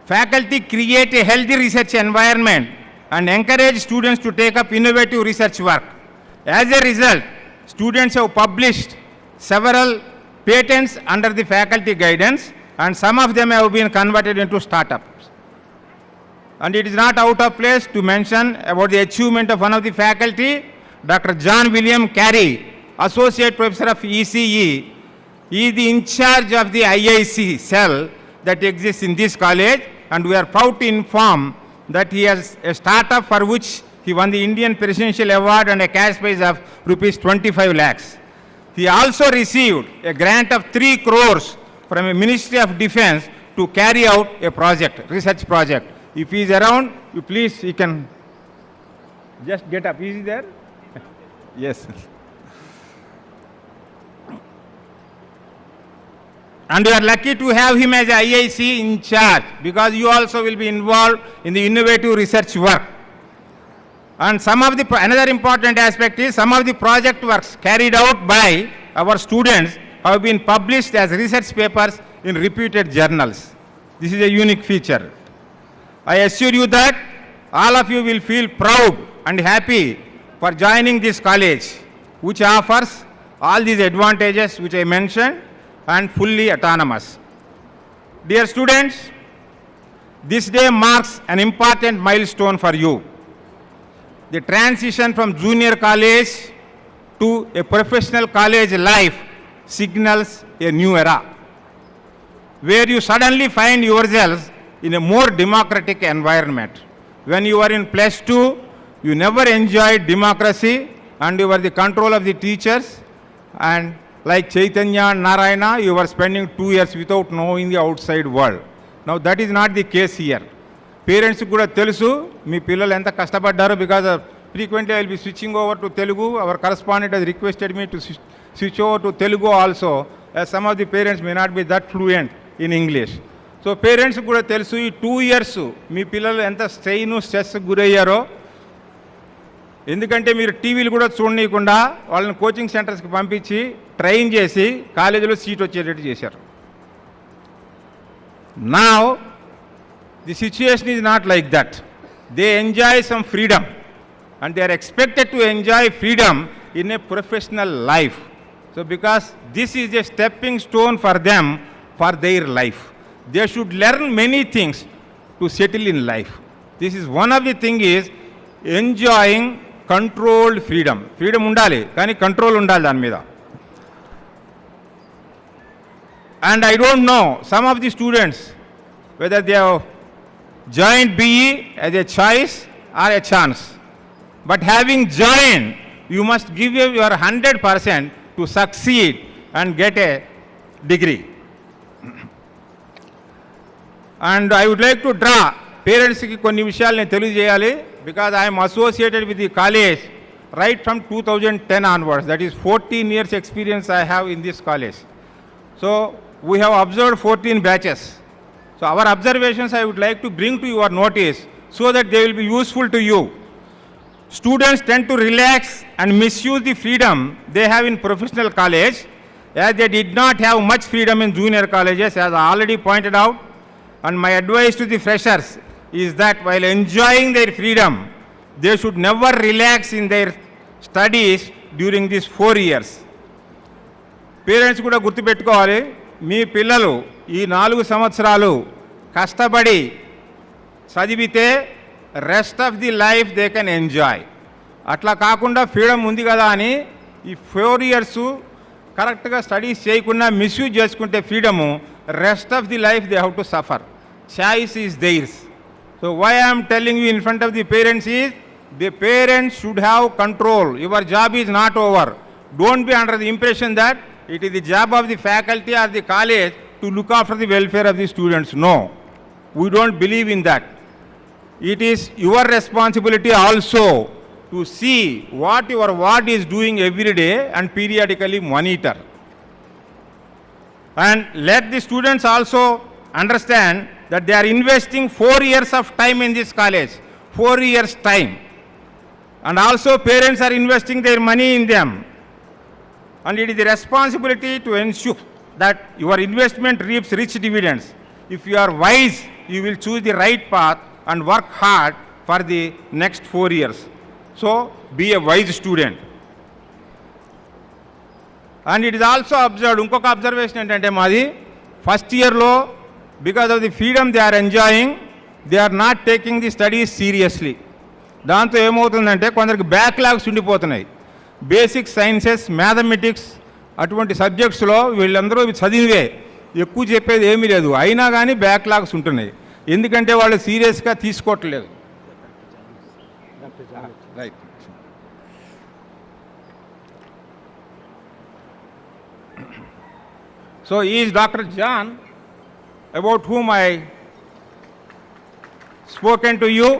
[SPEAKER 8] Faculty create a healthy research environment and encourage students to take up innovative research work. As a result, students have published several patents under the faculty guidance, and some of them have been converted into startups. And it is not out of place to mention about the achievement of one of the faculty, Dr. John William Carey, Associate Professor of ECE. He is the in charge of the IIC cell that exists in this college, and we are proud to inform that he has a startup for which he won the Indian Presidential Award and a cash prize of rupees 25 lakhs. He also received a grant of 3 crores from a Ministry of Defense to carry out a project, research project. If he is around, you please, he can just get up. Is he there? Yes. And we are lucky to have him as IIC in charge, because you also will be involved in the innovative research work. And another important aspect is some of the project works carried out by our students have been published as research papers in reputed journals. This is a unique feature. I assure you that all of you will feel proud and happy for joining this college, which offers all these advantages which I mentioned and fully autonomous. Dear students, this day marks an important milestone for you. The transition from junior college to a professional college life signals a new era, where you suddenly find yourselves in a more democratic environment. When you are in +2, you never enjoyed democracy and you were the control of the teachers, and like Chaitanya and Narayana, you were spending 2 years without knowing the outside world. Now that is not the case here. Parents kuda telusu మీ పిల్లలు ఎంత కష్టపడ్డారు, because frequently I will be switching over to Telugu. Our correspondent has requested me to switch over to Telugu also, as some of the parents may not be that fluent in English. So parents kuda telusu ఈ 2 years మీ పిల్లలు ఎంత strain stress గురయ్యారో. ఎందుకంటే మీరు టీవీలు కూడా చూడనీయకుండా వాళ్ళని coaching సెంటర్స్కి పంపించి train చేసి కాలేజీలో సీట్ వచ్చేటట్టు చేశారు. Now the situation is not like that. They enjoy some freedom, and they are expected to enjoy freedom in a professional life. So because this is a stepping stone for them for their life, they should learn many things to settle in life. This is one of the thing is enjoying controlled freedom. Freedom undali కానీ control undali దాని మీద. And I don't know some of the students whether they have joined BE as a choice or a chance. But having joined, you must give your 100% to succeed and get a degree. And I would like to draw parents ki konni vishayalu nenu teliyajeyali, because I am associated with the college right from 2010 onwards. That is 14 years experience I have in this college. So we have observed 14 batches. So our observations I would like to bring to your notice so that they will be useful to you. Students tend to relax and misuse the freedom they have in professional college, as they did not have much freedom in junior colleges, as I already pointed out. And my advice to the freshers is that while enjoying their freedom, they should never relax in their studies during these 4 years. Parents కూడా గుర్తుపెట్టుకోవాలి, మీ పిల్లలు ఈ 4 సంవత్సరాలు కష్టపడి చదివితే rest of the life they can enjoy. అట్లా కాకుండా freedom ఉంది కదా అని ఈ 4 ఇయర్స్ కరెక్ట్గా స్టడీస్ చేయకుండా మిస్యూజ్ చేసుకుంటే freedom, rest of the life they have to suffer. Choice is theirs. So why I'm telling you in front of the parents is, the parents should have control. Your job is not over. Don't be under the impression that it is the job of the faculty or the college to look after the welfare of the students. No, we don't believe in that. It is your responsibility also to see what your ward is doing every day and periodically monitor. And let the students also understand that they are investing 4 years of time in this college, 4 years time. And also parents are investing their money in them. And it is the responsibility to ensure that your investment reaps rich dividends. If you are wise, you will choose the right path and work hard for the next 4 years. So, be a wise student. And it is also observed, ఇంకొక observation ఏంటంటే మాది, first ఇయర్లో because of the freedom they are enjoying, they are not taking the studies seriously. దాంతో ఏమవుతుందంటే కొందరికి బ్యాక్లాగ్స్ ఉండిపోతున్నాయి. Basic sciences, mathematics అటువంటి సబ్జెక్ట్స్లో వీళ్ళందరూ చదివే, ఎక్కువ చెప్పేది ఏమీ లేదు, అయినా కానీ బ్యాక్లాగ్స్ ఉంటున్నాయి. ఎందుకంటే వాళ్ళు సీరియస్గా తీసుకోవట్లేదు. Right. So is doctor John, about whom I spoken to you.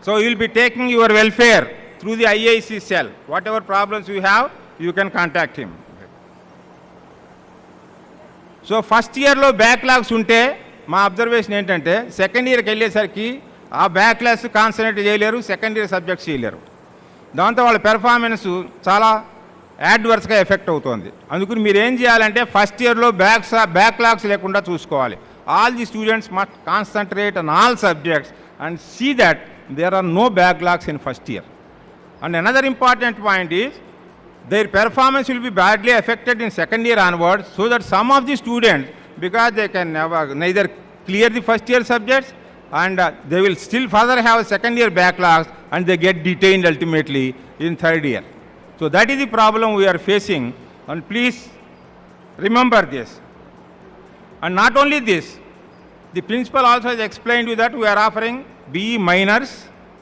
[SPEAKER 8] So you will be taking your welfare through the IIC cell. Whatever problems you have, you can contact him. So first ఇయర్లో backlogs ఉంటే మా observation ఏంటంటే second ఇయర్కి వెళ్ళేసరికి ఆ backlogs concentrate చేయలేరు, second year subjects చేయలేరు. దాంతో వాళ్ళ పెర్ఫార్మెన్స్ చాలా యాడ్వర్స్గా ఎఫెక్ట్ అవుతుంది. అందుకని మీరు ఏం చేయాలంటే ఫస్ట్ ఇయర్లో బ్యాక్లాగ్స్ లేకుండా చూసుకోవాలి. All the students must concentrate on all subjects and see that there are no backlogs in first year. And another important point is their performance will be badly affected in second year onwards, so that some of the students, because they can neither clear the first year subjects and they will still further have second year backlogs and they get detained ultimately in third year. So that is the problem we are facing, and please remember this. And not only this, the principal also has explained to you that we are offering BE minors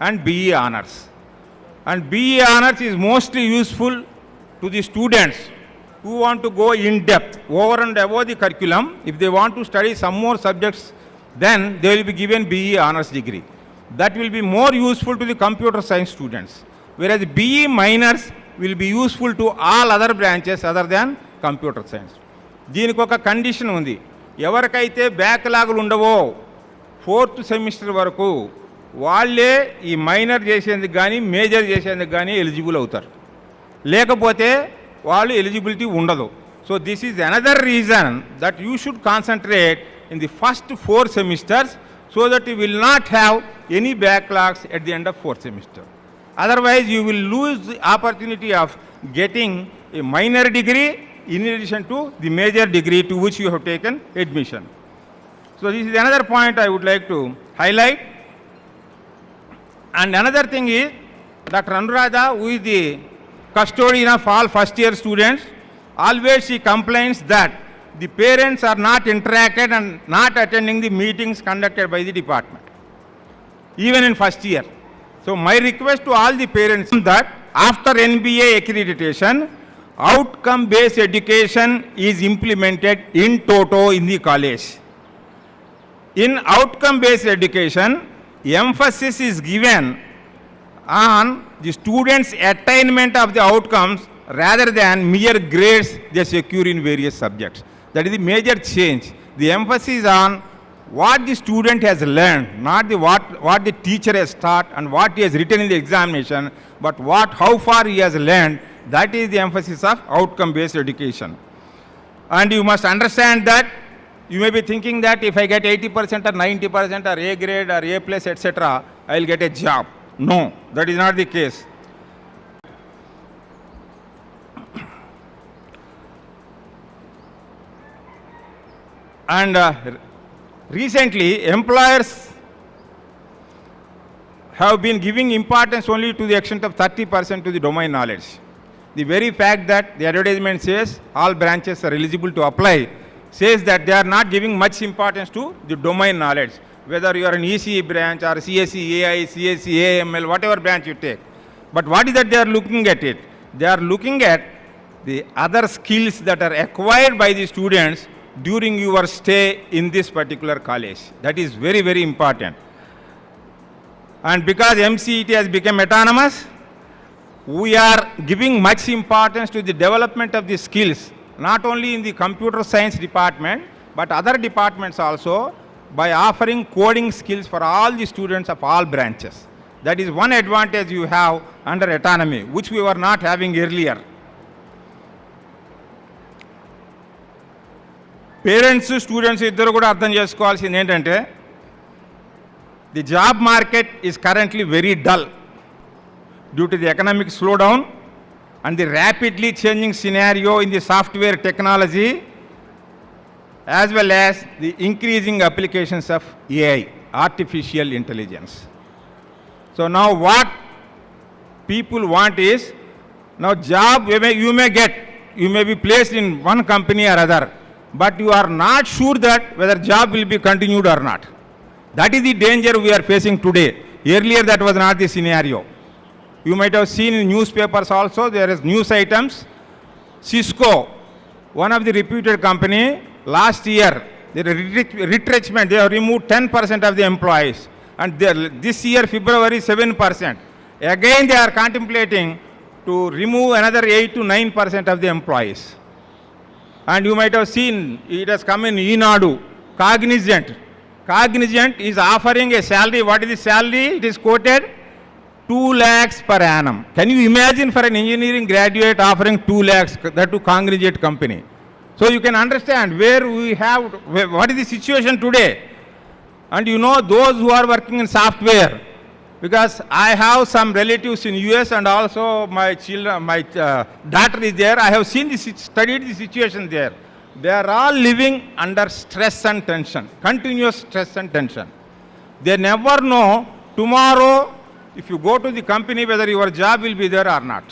[SPEAKER 8] and BE honors. And BE honors is mostly useful to the students who want to go in depth over and above the curriculum. If they want to study some more subjects, then they will be given BE honors degree. That will be more useful to the computer science students. Whereas BE minors will be useful to all other branches other than computer science. దీనికి ఒక condition ఉంది. ఎవరికైతే బ్యాక్లాగులు ఉండవో 4th semester వరకు వాళ్ళే ఈ minor చేసేందుకు కానీ major చేసేందుకు కానీ ఎలిజిబుల్ అవుతారు, లేకపోతే వాళ్ళు ఎలిజిబిలిటీ ఉండదు. So this is another reason that you should concentrate in the first 4 semesters so that you will not have any backlogs at the end of 4th semester. Otherwise you will lose the opportunity of getting a minor degree in addition to the major degree to which you have taken admission. So this is another point I would like to highlight. And another thing is Dr. Anuradha, who is the custodian of all first year students, always she complains that the parents are not interacted and not attending the meetings conducted by the department, even in first year. So my request to all the parents that after NBA accreditation, outcome-based education is implemented in toto in the college. In outcome-based education, emphasis is given on the students' attainment of the outcomes rather than mere grades they secure in various subjects. That is the major change. The emphasis is on what the student has learned, not the what the teacher has taught and what he has written in the examination, but how far he has learned. That is the emphasis of outcome-based education. And you must understand that You may be thinking that if I get 80% or 90% or A grade or A plus, etc., I will get a job. No, that is not the case. And recently, employers have been giving importance only to the extent of 30% to the domain knowledge. The very fact that the advertisement says all branches are eligible to apply says that they are not giving much importance to the domain knowledge, whether you are an ECE branch or CSE, AI, CSE, AML, whatever branch you take. But what is that they are looking at it? They are looking at the other skills that are acquired by the students during your stay in this particular college. That is very, very important. And because MCET has become autonomous, we are giving much importance to the development of the skills, not only in the computer science department, but other departments also, by offering coding skills for all the students of all branches. That is one advantage you have under autonomy, which we were not having earlier. Parents students ఇద్దరు కూడా అర్థం చేసుకోవాల్సింది ఏంటంటే the job market is currently very dull due to the economic slow down and the rapidly changing scenario in the software technology as well as the increasing applications of AI artificial intelligence. So now what people want is now job you may be placed in one company or other, but you are not sure that whether job will be continued or not. That is the danger we are facing today. Earlier that was not the scenario. You might have seen in newspapers also, there is news items. Cisco, one of the reputed company, last year, the retrenchment, they have removed 10% of the employees. And this year, February, 7%. Again, they are contemplating to remove another 8 to 9% of the employees. And you might have seen, it has come in Enadu, Cognizant. Cognizant is offering a salary. What is the salary? It is quoted 2 lakhs per annum. Can you imagine for an engineering graduate offering 2 lakhs, that to Cognizant company? So you can understand what is the situation today. And you know those who are working in software, because I have some relatives in US and also my daughter is there. I have studied the situation there. They are all living under stress and tension, continuous stress and tension. They never know tomorrow if you go to the company whether your job will be there or not.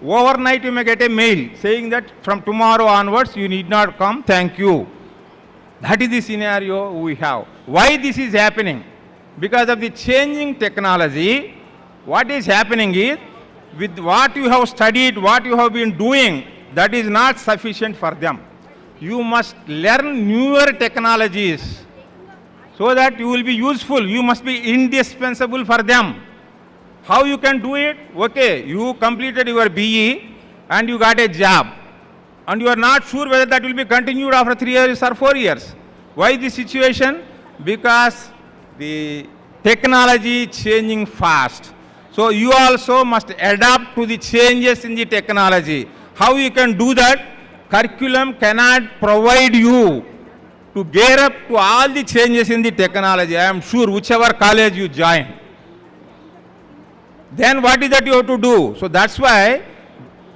[SPEAKER 8] Overnight you may get a mail saying that from tomorrow onwards you need not come, thank you. That is the scenario we have. Why this is happening? Because of the changing technology, what is happening is, with what you have studied, what you have been doing, that is not sufficient for them. You must learn newer technologies so that you will be useful. You must be indispensable for them. How you can do it? Okay, you completed your BE and you got a job. And you are not sure whether that will be continued after 3 years or 4 years. Why this situation? Because the technology changing fast. So you also must adapt to the changes in the technology. How you can do that? Curriculum cannot provide you to gear up to all the changes in the technology. I am sure whichever college you join. Then what is that you have to do? So that's why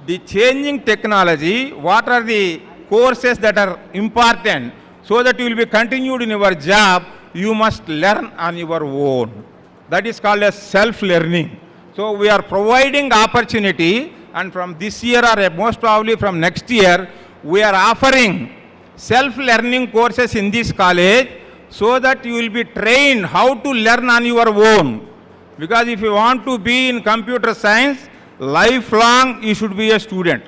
[SPEAKER 8] the changing technology, what are the courses that are important so that you will be continued in your job, you must learn on your own. That is called as self-learning. So we are providing opportunity, and from this year or most probably from next year, we are offering self-learning courses in this college so that you will be trained how to learn on your own. Because if you want to be in computer science, lifelong you should be a student.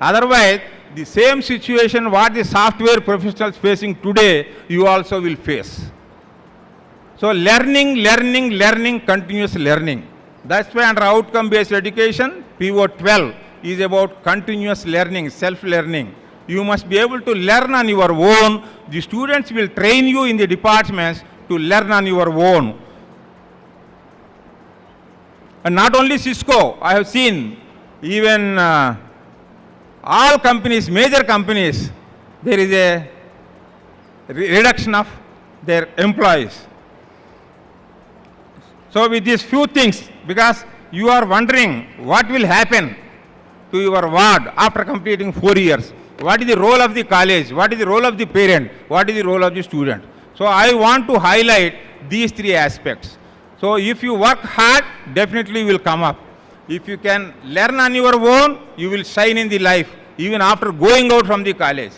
[SPEAKER 8] Otherwise, the same situation what the software professionals facing today, you also will face. So learning, continuous learning. That's why under outcome-based education, PO12 is about continuous learning, self-learning. You must be able to learn on your own. The students will train you in the departments to learn on your own. And not only Cisco, I have seen even all companies, major companies, there is a reduction of their employees. So with these few things, because you are wondering what will happen to your ward after completing 4 years. What is the role of the college? What is the role of the parent? What is the role of the student? So I want to highlight these 3 aspects. So if you work hard, definitely you will come up. If you can learn on your own, you will shine in the life, even after going out from the college.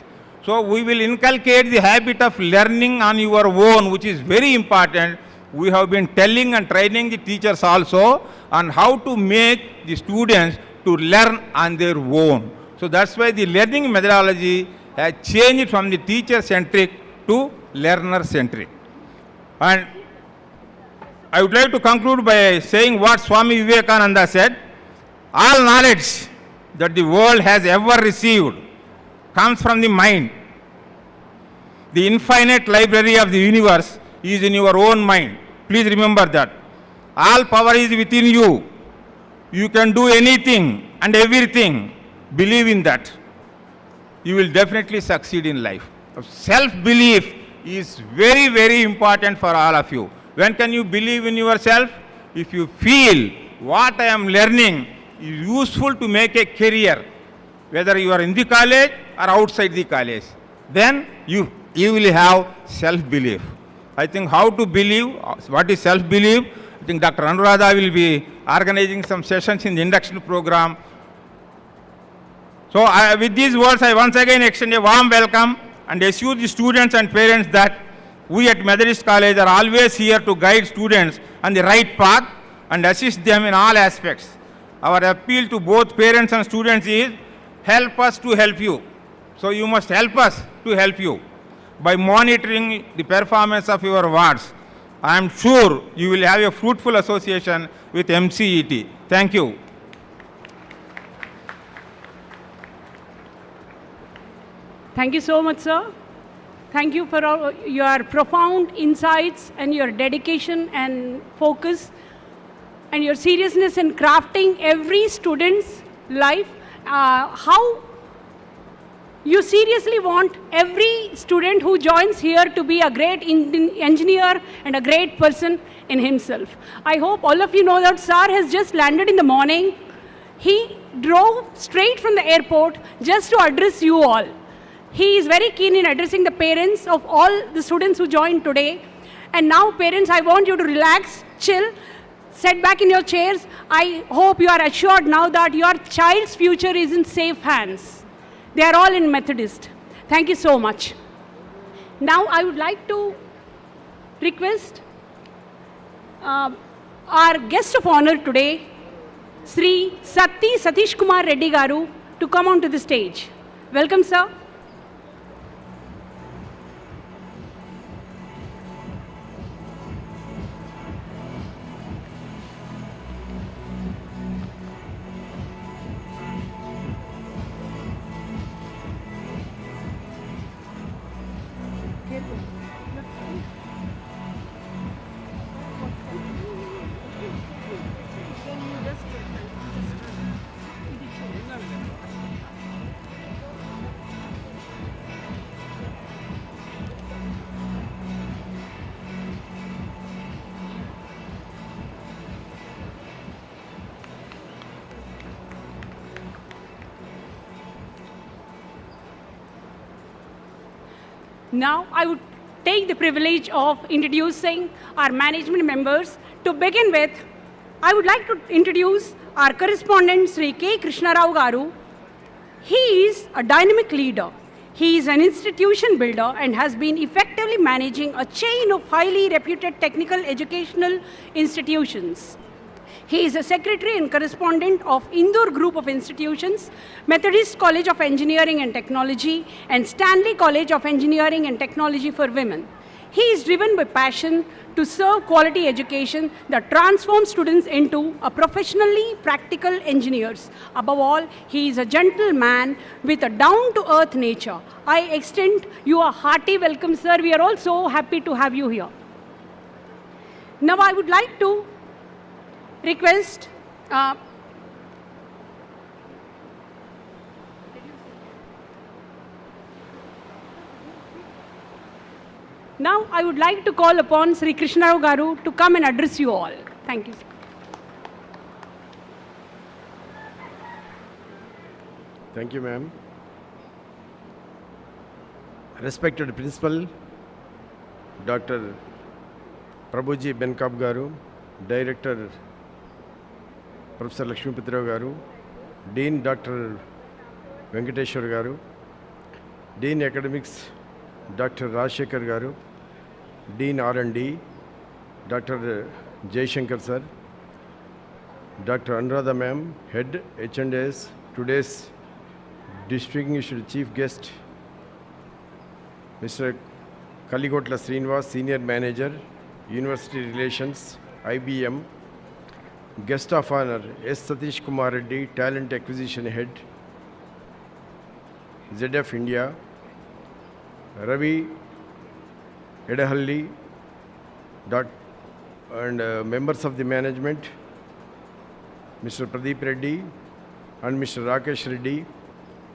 [SPEAKER 8] So we will inculcate the habit of learning on your own, which is very important. We have been telling and training the teachers also on how to make the students to learn on their own. So that's why the learning methodology has changed from the teacher-centric to learner-centric. And I would like to conclude by saying what Swami Vivekananda said: all knowledge that the world has ever received comes from the mind. The infinite library of the universe is in your own mind. Please remember that. All power is within you. You can do anything and everything. Believe in that. You will definitely succeed in life. Self-belief is very, very important for all of you. When can you believe in yourself? If you feel what I am learning is useful to make a career, whether you are in the college or outside the college, then you will have self-belief. I think how to believe, what is self-belief, I think Dr. Anuradha will be organizing some sessions in the induction program. So with these words, I once again extend a warm welcome and assure the students and parents that we at Methodist College are always here to guide students on the right path and assist them in all aspects. Our appeal to both parents and students is, help us to help you. So you must help us to help you by monitoring the performance of your wards. I am sure you will have a fruitful association with MCET. Thank you.
[SPEAKER 1] Thank you so much, sir. Thank you for all your profound insights and your dedication and focus and your seriousness in crafting every student's life. How you seriously want every student who joins here to be a great engineer and a great person in himself. I hope all of you know that sir has just landed in the morning. He drove straight from the airport just to address you all. He is very keen in addressing the parents of all the students who joined today. And now parents, I want you to relax, chill, sit back in your chairs. I hope you are assured now that your child's future is in safe hands. They are all in Methodist. Thank you so much. Now I would like to request our guest of honor today, Sri Satish Kumar Reddy Garu, to come onto the stage. Welcome, sir. Now, I would take the privilege of introducing our management members. To begin with, I would like to introduce our correspondent, Sri K. Krishna Rao Garu. He is a dynamic leader. He is an institution builder and has been effectively managing a chain of highly reputed technical educational institutions. He is a secretary and correspondent of Indore Group of Institutions, Methodist College of Engineering and Technology, and Stanley College of Engineering and Technology for Women. He is driven by passion to serve quality education that transforms students into a professionally practical engineers. Above all, he is a gentle man with a down-to-earth nature. I extend you a hearty welcome, sir. We are all so happy to have you here. Now, I would like to request Now I would like to call upon Sri Krishnarao Garu to come and address you all. Thank you.
[SPEAKER 9] Thank you, ma'am. Respected Principal, Dr. Prabhuji Benkap Garu, Director Professor Lakshmipatra Garu, Dean Dr. Venkateshwar Garu, Dean Academics Dr. Rajshekhar Garu, Dean R&D Dr. Jaishankar Sir, Dr. Anuradha Ma'am, Head H&S, today's distinguished Chief Guest, Mr. Kaligotla Srinivas, Senior Manager, University Relations, IBM, Guest of Honor, S. Satish Kumar Reddy, Talent Acquisition Head, ZF India, Ravi Edahalli, and members of the management, Mr. Pradeep Reddy and Mr. Rakesh Reddy,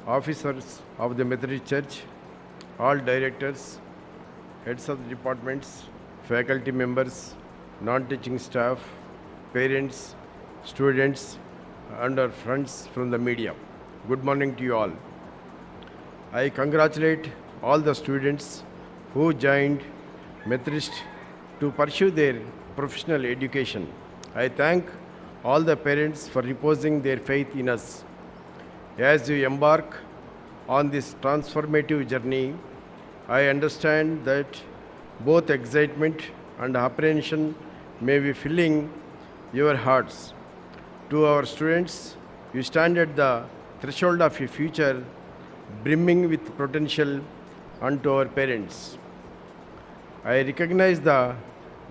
[SPEAKER 9] officers of the Methodist Church, all directors, heads of the departments, faculty members, non-teaching staff, parents, students, and our friends from the media. Good morning to you all. I congratulate all the students who joined Methodist to pursue their professional education. I thank all the parents for reposing their faith in us. As you embark on this transformative journey, I understand that both excitement and apprehension may be filling your hearts. To our students, you stand at the threshold of a future brimming with potential, and to our parents, I recognize the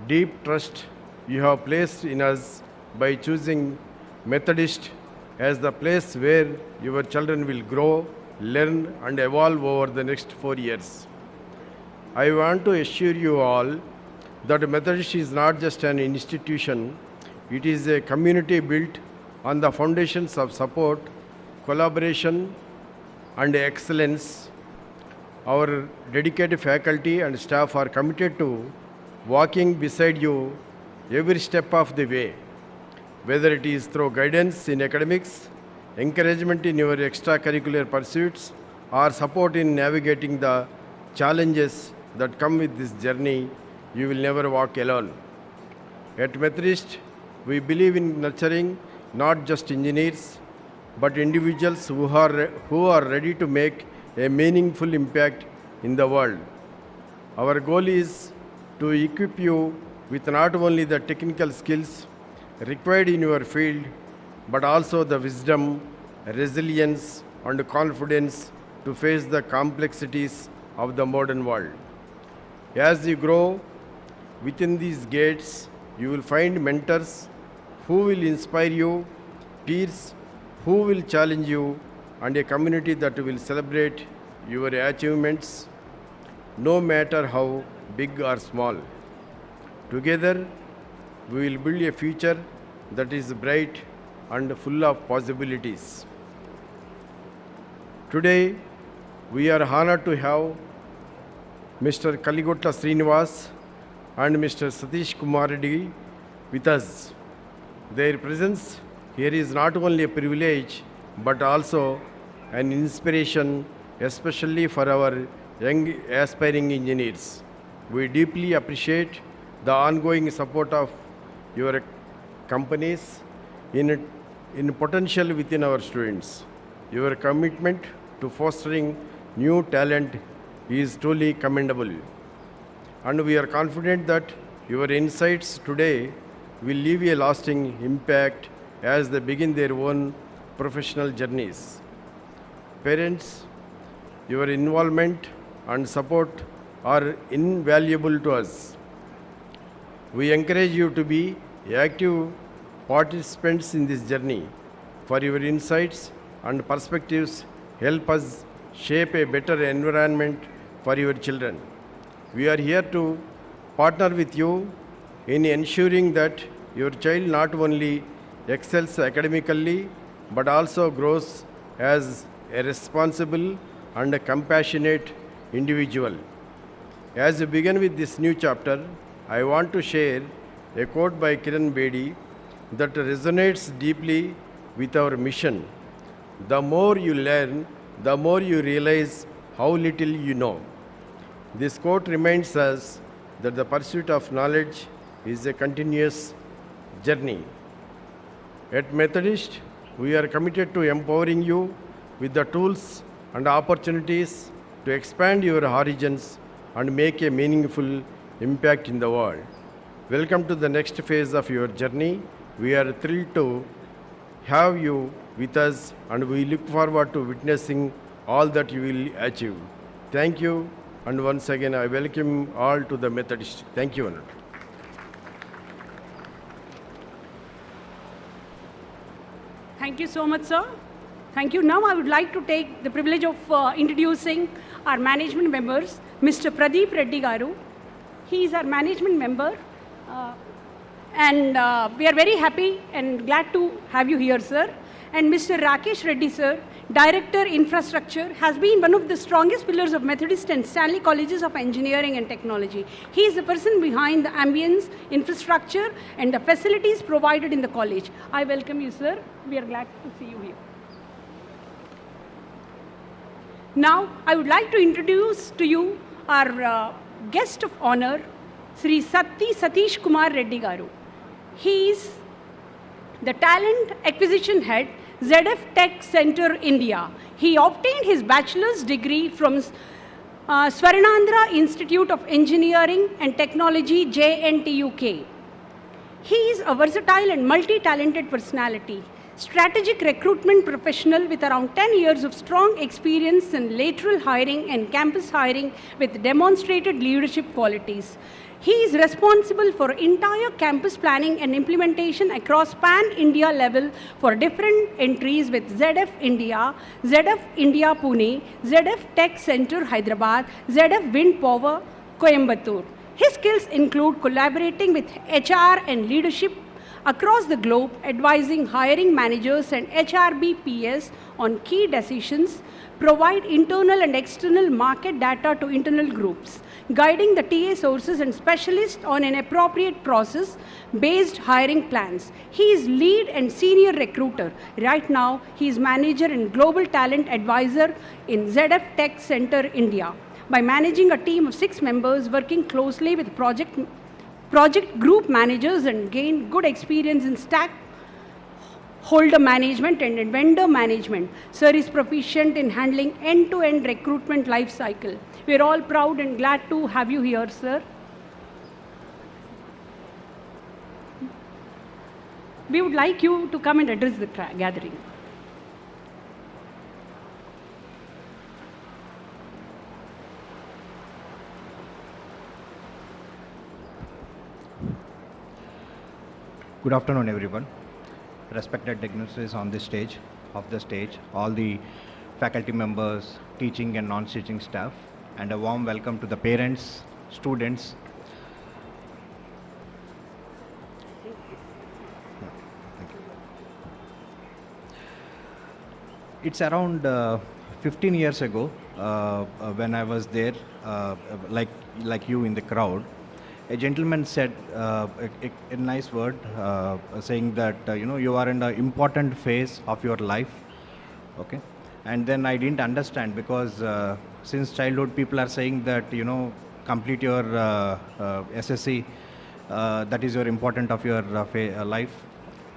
[SPEAKER 9] deep trust you have placed in us by choosing Methodist as the place where your children will grow, learn, and evolve over the next 4 years. I want to assure you all that Methodist is not just an institution, it is a community built on the foundations of support, collaboration, and excellence. Our dedicated faculty and staff are committed to walking beside you every step of the way, whether it is through guidance in academics, encouragement in your extracurricular pursuits, or support in navigating the challenges that come with this journey. You will never walk alone. At Methodist, we believe in nurturing not just engineers, but individuals who are ready to make a meaningful impact in the world. Our goal is to equip you with not only the technical skills required in your field, but also the wisdom, resilience, and confidence to face the complexities of the modern world. As you grow within these gates, you will find mentors who will inspire you, peers who will challenge you, and a community that will celebrate your achievements, no matter how big or small. Together, we will build a future that is bright and full of possibilities. Today, we are honored to have Mr. Kaligotla Srinivas and Mr. Satish Kumar Reddy with us. Their presence here is not only a privilege, but also an inspiration, especially for our young aspiring engineers. We deeply appreciate the ongoing support of your companies in potential within our students. Your commitment to fostering new talent is truly commendable. And we are confident that your insights today will leave a lasting impact as they begin their own professional journeys. Parents, your involvement and support are invaluable to us. We encourage you to be active participants in this journey, for your insights and perspectives help us shape a better environment for your children. We are here to partner with you in ensuring that your child not only excels academically, but also grows as a responsible and a compassionate individual. As we begin with this new chapter, I want to share a quote by Kiran Bedi that resonates deeply with our mission. The more you learn, the more you realize how little you know. This quote reminds us that the pursuit of knowledge is a continuous journey. At Methodist, we are committed to empowering you with the tools and opportunities to expand your horizons and make a meaningful impact in the world. Welcome to the next phase of your journey. We are thrilled to have you with us and we look forward to witnessing all that you will achieve. Thank you, and once again I welcome all to the Methodist. Thank you, Anand.
[SPEAKER 1] Thank you so much, sir. Thank you. Now I would like to take the privilege of introducing our management members, Mr. Pradeep Reddy Garu. He is our management member, and we are very happy and glad to have you here, sir. And Mr. Rakesh Reddy, sir, Director Infrastructure, has been one of the strongest pillars of Methodist and Stanley Colleges of Engineering and Technology. He is the person behind the ambience, infrastructure, and the facilities provided in the college. I welcome you, sir. We are glad to see you here. Now, I would like to introduce to you our guest of honor, Sri Satish Kumar Reddy Garu. He is the Talent Acquisition Head, ZF Tech Center, India. He obtained his bachelor's degree from Swarnandhra Institute of Engineering and Technology, JNTUK. He is a versatile and multi-talented personality, strategic recruitment professional with around 10 years of strong experience in lateral hiring and campus hiring with demonstrated leadership qualities. He is responsible for entire campus planning and implementation across pan-India level for different entries with ZF India Pune, ZF Tech Center Hyderabad, ZF Wind Power Coimbatore. His skills include collaborating with HR and leadership across the globe, advising hiring managers and HRBPs on key decisions, provide internal and external market data to internal groups, guiding the TA sources and specialists on an appropriate process-based hiring plans. He is lead and senior recruiter. Right now, he is manager and global talent advisor in ZF Tech Center, India. By managing a team of 6 members, working closely with project group managers and gain good experience in stakeholder management and vendor management. Sir is proficient in handling end-to-end recruitment life cycle. We are all proud and glad to have you here, sir. We would like you to come and address the gathering.
[SPEAKER 10] Good afternoon, everyone. Respected dignitaries on this stage, all the faculty members, teaching and non-teaching staff, and a warm welcome to the parents, students. Thank you. It's around 15 years ago when I was there, like you in the crowd. A gentleman said a nice word, saying that you are in an important phase of your life, okay? And then I didn't understand, because since childhood people are saying that complete your SSC, that is your important of your life,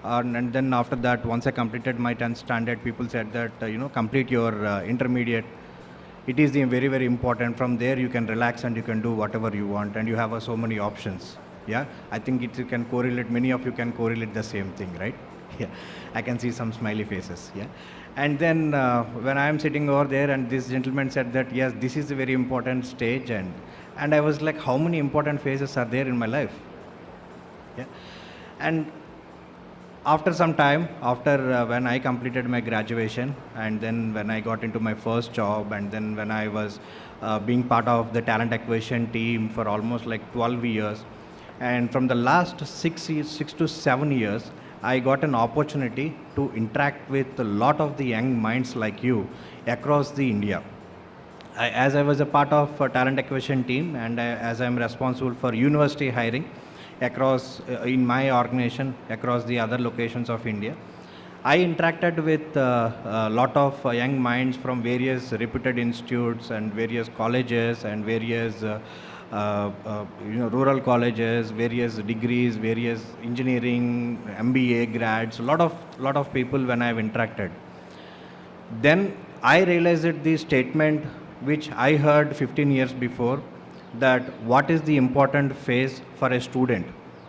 [SPEAKER 10] and then after that, once I completed my 10th standard, people said that complete your intermediate. It is very, very important. From there you can relax and you can do whatever you want, and you have so many options. Yeah, I think you can correlate, many of you can correlate the same thing, right? Yeah, I can see some smiley faces. Yeah, and then when I am sitting over there and this gentleman said that yes, this is a very important stage, and I was like, how many important phases are there in my life? Yeah, and after some time, when I completed my graduation, and then when I got into my first job, and then when I was being part of the talent acquisition team for almost like 12 years, and from the last 6 to 7 years, I got an opportunity to interact with a lot of the young minds like you across the India. as I was a part of a talent acquisition team, and as I'm responsible for university hiring across in my organization across the other locations of India, I interacted with a lot of young minds from various reputed institutes and various colleges and various rural colleges, various degrees, various engineering, MBA grads, a lot of people when I've interacted. Then I realized that the statement which I heard 15 years before, that what is the important phase for a student,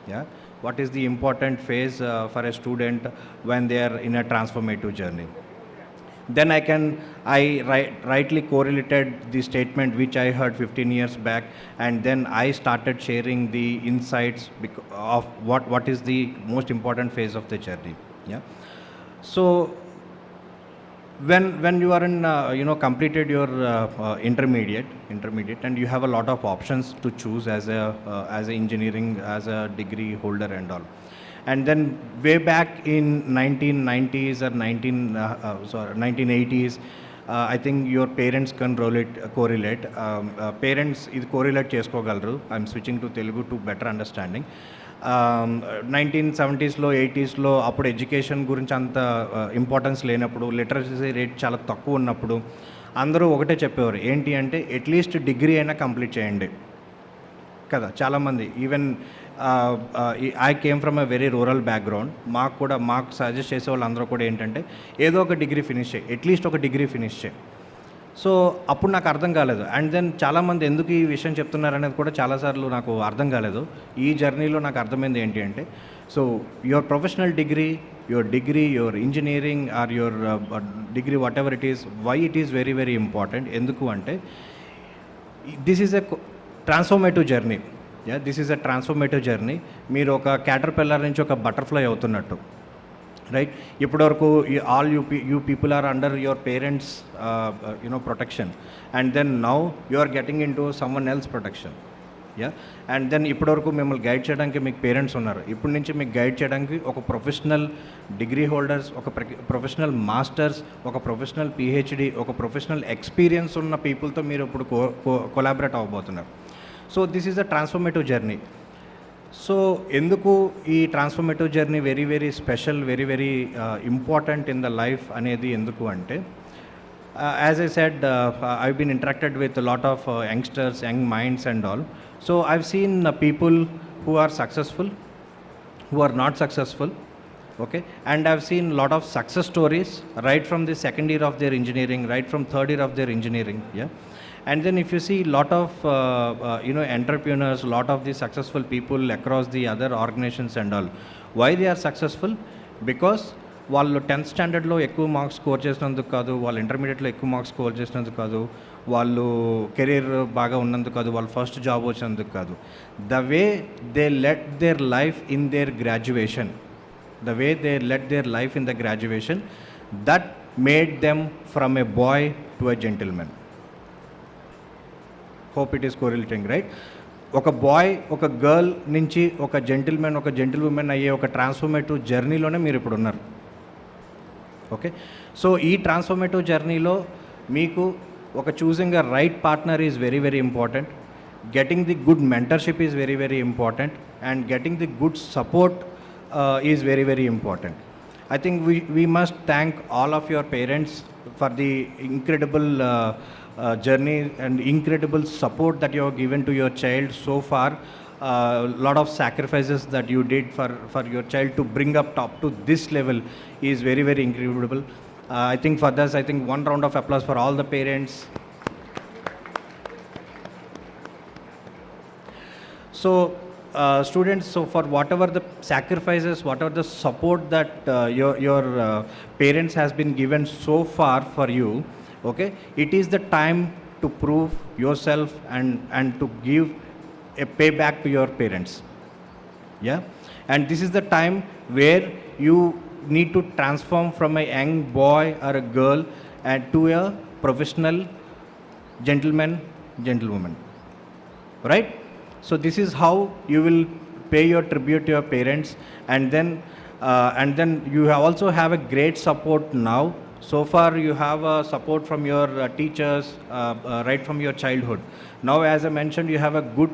[SPEAKER 10] yeah, what is the important phase for a student when they are in a transformative journey. Then I rightly correlated the statement which I heard 15 years back, and then I started sharing the insights of what is the most important phase of the journey. Yeah. So when you are in completed your intermediate, and you have a lot of options to choose as a engineering, as a degree holder and all, and then way back in 1990s or 1980s, I think your parents can correlate. Parents ఇది correlate చేసుకోగలరు. I'm switching to Telugu to better understanding. 1970s, 80s అప్పుడు education గురించి అంత importance లేనప్పుడు, literacy rate చాలా తక్కువ ఉన్నప్పుడు అందరూ ఒకటే చెప్పేవారు, ఏంటి అంటే అట్లీస్ట్ డిగ్రీ అయినా కంప్లీట్ చేయండి కదా. చాలామంది even I came from a very rural background, మాకు సజెస్ట్ చేసే వాళ్ళు అందరూ కూడా ఏంటంటే ఏదో ఒక డిగ్రీ ఫినిష్ చేయి, అట్లీస్ట్ ఒక డిగ్రీ ఫినిష్ చేయి. సో అప్పుడు నాకు అర్థం కాలేదు. అండ్ దెన్ చాలామంది ఎందుకు ఈ విషయం చెప్తున్నారనేది కూడా చాలాసార్లు నాకు అర్థం కాలేదు. ఈ జర్నీలో నాకు అర్థమైంది ఏంటి అంటే, so your professional degree, your engineering or your degree whatever it is, why it is very very important. ఎందుకు అంటే this is a transformative journey. This is a transformative journey. మీరు ఒక క్యాటర్పిల్లర్ నుంచి ఒక బటర్ఫ్లై అవుతున్నట్టు, right? ఇప్పటివరకు all you people are under your parents protection, and then now you are getting into someone else protection. And then ఇప్పటివరకు మిమ్మల్ని guide చేయడానికి మీకు పేరెంట్స్ ఉన్నారు. ఇప్పటి నుంచి మీకు గైడ్ చేయడానికి ఒక ప్రొఫెషనల్ డిగ్రీ హోల్డర్స్, ఒక ప్రొఫెషనల్ మాస్టర్స్, ఒక ప్రొఫెషనల్ పిహెచ్డి, ఒక ప్రొఫెషనల్ ఎక్స్పీరియన్స్ ఉన్న పీపుల్తో మీరు ఇప్పుడు కొలాబరేట్ అవ్వబోతున్నారు. So this is a transformative journey. So ఎందుకు ఈ transformative journey very very special, very very important in the life అనేది ఎందుకు అంటే, as I said, I've been interacted with lot of youngsters, young minds and all. So I've seen people who are successful, who are not successful, okay, and I've seen lot of success stories right from the second year of their engineering, right from third year of their engineering. And then if you see lot of entrepreneurs, lot of the successful people across the other organizations and all, why they are successful? Because వాళ్ళు 10th స్టాండర్డ్లో ఎక్కువ marks score చేసినందుకు కాదు, వాళ్ళు ఇంటర్మీడియట్లో ఎక్కువ marks score చేసినందుకు కాదు, వాళ్ళు కెరీర్ బాగా ఉన్నందుకు కాదు, వాళ్ళు ఫస్ట్ జాబ్ వచ్చినందుకు కాదు. The way they let their life in their graduation, that made them from a boy to a gentlemen. Hope it is correlating, right? ఒక బాయ్, ఒక గర్ల్ నుంచి ఒక జెంటిల్మెన్, ఒక జెంటిల్ ఉమెన్ అయ్యే ఒక ట్రాన్స్ఫార్మేటివ్ జర్నీలోనే మీరు ఇప్పుడు ఉన్నారు. ఓకే, సో ఈ ట్రాన్స్ఫార్మేటివ్ జర్నీలో మీకు ఒక choosing a right partner is very very important, getting the good mentorship is very very important, and getting the good support is very very important. I think we must thank all of your parents for the incredible journey and incredible support that you have given to your child so far. Lot of sacrifices that you did for your child to bring up to this level is very very incredible. I think for this, I think one round of applause for all the parents. So students, so for whatever the sacrifices, whatever the support that your parents has been given so far for you, okay, it is the time to prove yourself and to give a payback to your parents. And this is the time where you need to transform from a young boy or a girl and to a professional gentlewoman, right? So this is how you will pay your tribute to your parents, and then you also have a great support now. So far, you have support from your teachers right from your childhood. Now, as I mentioned, you have a good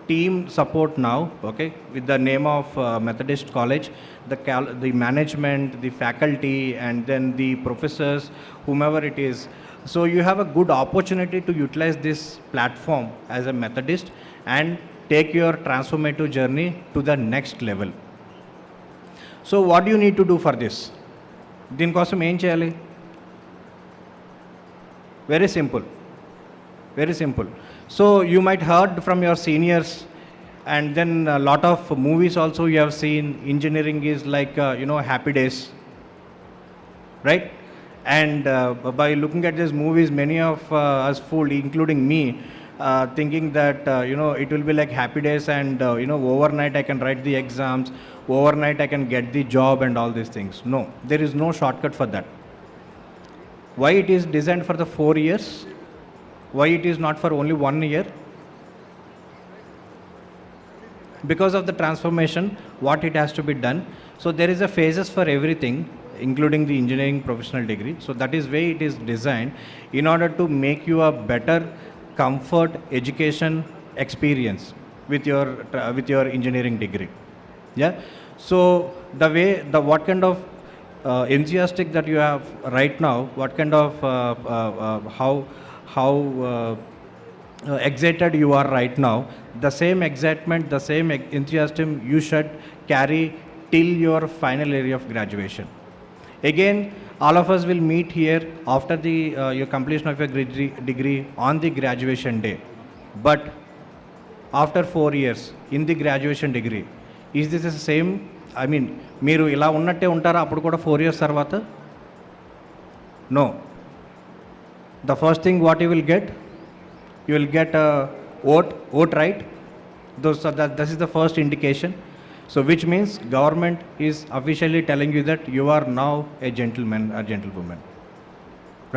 [SPEAKER 10] team support now, okay, with the name of Methodist College, the management, the faculty, and then the professors, whomever it is. So you have a good opportunity to utilize this platform as a Methodist and take your transformative journey to the next level. So what do you need to do for this? దీనికోసం ఏం చేయాలి? Very simple. Very simple. So you might heard from your seniors, and then a lot of movies also you have seen. Engineering is like happy days, right? And by looking at these movies, many of us fooled, including me, thinking that it will be like happy days, and overnight I can write the exams, overnight I can get the job and all these things. No, there is no shortcut for that. Why it is designed for the 4 years? Why it is not for only 1 year? Because of the transformation, what it has to be done. So there is a phases for everything, including the engineering professional degree. So that is why it is designed in order to make you a better comfort education experience with your engineering degree. Yeah. So what kind of enthusiastic that you have right now, what kind of how excited you are right now, the same excitement, the same enthusiasm you should carry till your final year of graduation. Again, all of us will meet here after your completion of your degree on the graduation day. But after 4 years in the graduation degree, is this the same? I mean, మీరు ఇలా ఉన్నట్టే ఉంటారా అప్పుడు కూడా 4 years తర్వాత? No. The first thing what you will get a vote right. This is the first indication. So which means government is officially telling you that you are now a gentleman or gentlewoman,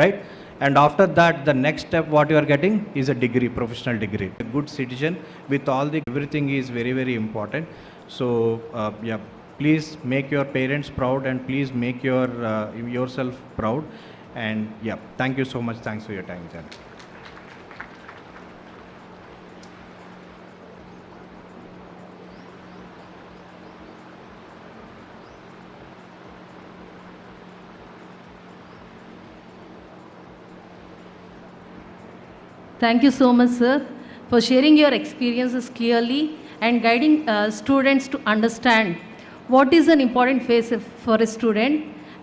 [SPEAKER 10] right? And after that, the next step what you are getting is a degree, professional degree. A good citizen with everything is very, very important. So please make your parents proud, and please make yourself proud. And thank you so much. Thanks for your time, Jan.
[SPEAKER 2] Thank you so much, sir, for sharing your experiences clearly and guiding students to understand what is an important phase for a student.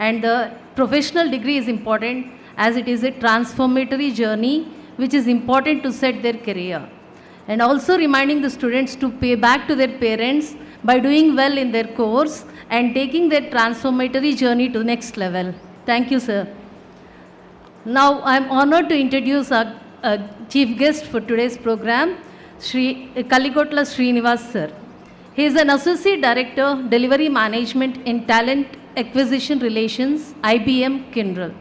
[SPEAKER 2] And the professional degree is important as it is a transformatory journey which is important to set their career. And also reminding the students to pay back to their parents by doing well in their course and taking their transformatory journey to the next level. Thank you, sir. Now I am honored to introduce our chief guest for today's program, Shri Kaligotla Srinivas sir. He is an Associate Director, Delivery Management in Talent Acquisition Relations, IBM Kyndryl.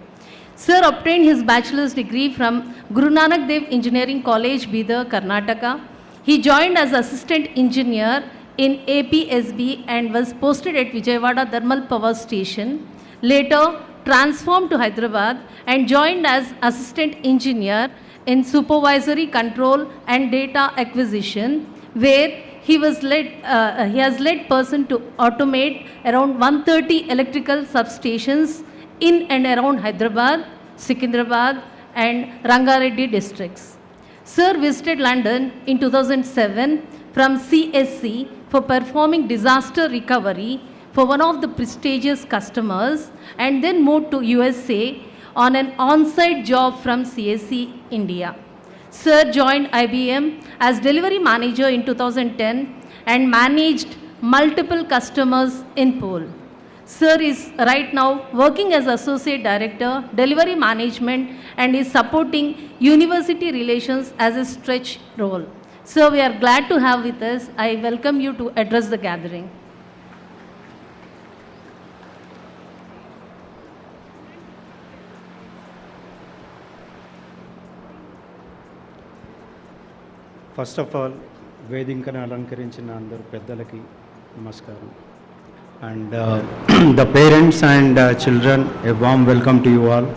[SPEAKER 2] Sir obtained his bachelor's degree from Guru Nanak Dev Engineering College, Bidar, Karnataka. He joined as Assistant Engineer in APSB and was posted at Vijayawada Thermal Power Station. Later transformed to Hyderabad and joined as Assistant Engineer in Supervisory Control and Data Acquisition, where he has led person to automate around 130 electrical substations in and around Hyderabad, Secunderabad and Rangareddy districts. Sir visited London in 2007 from CSC for performing disaster recovery for one of the prestigious customers, and then moved to USA on an on-site job from CSC, India. Sir joined IBM as delivery manager in 2010 and managed multiple customers in Pole. Sir is right now working as Associate Director, Delivery Management, and is supporting university relations as a stretch role. Sir, we are glad to have with us. I welcome you to address the gathering.
[SPEAKER 11] First of all వేదికను అలంకరించిన అందరు పెద్దలకి నమస్కారం. and the parents and children, a warm welcome to you all.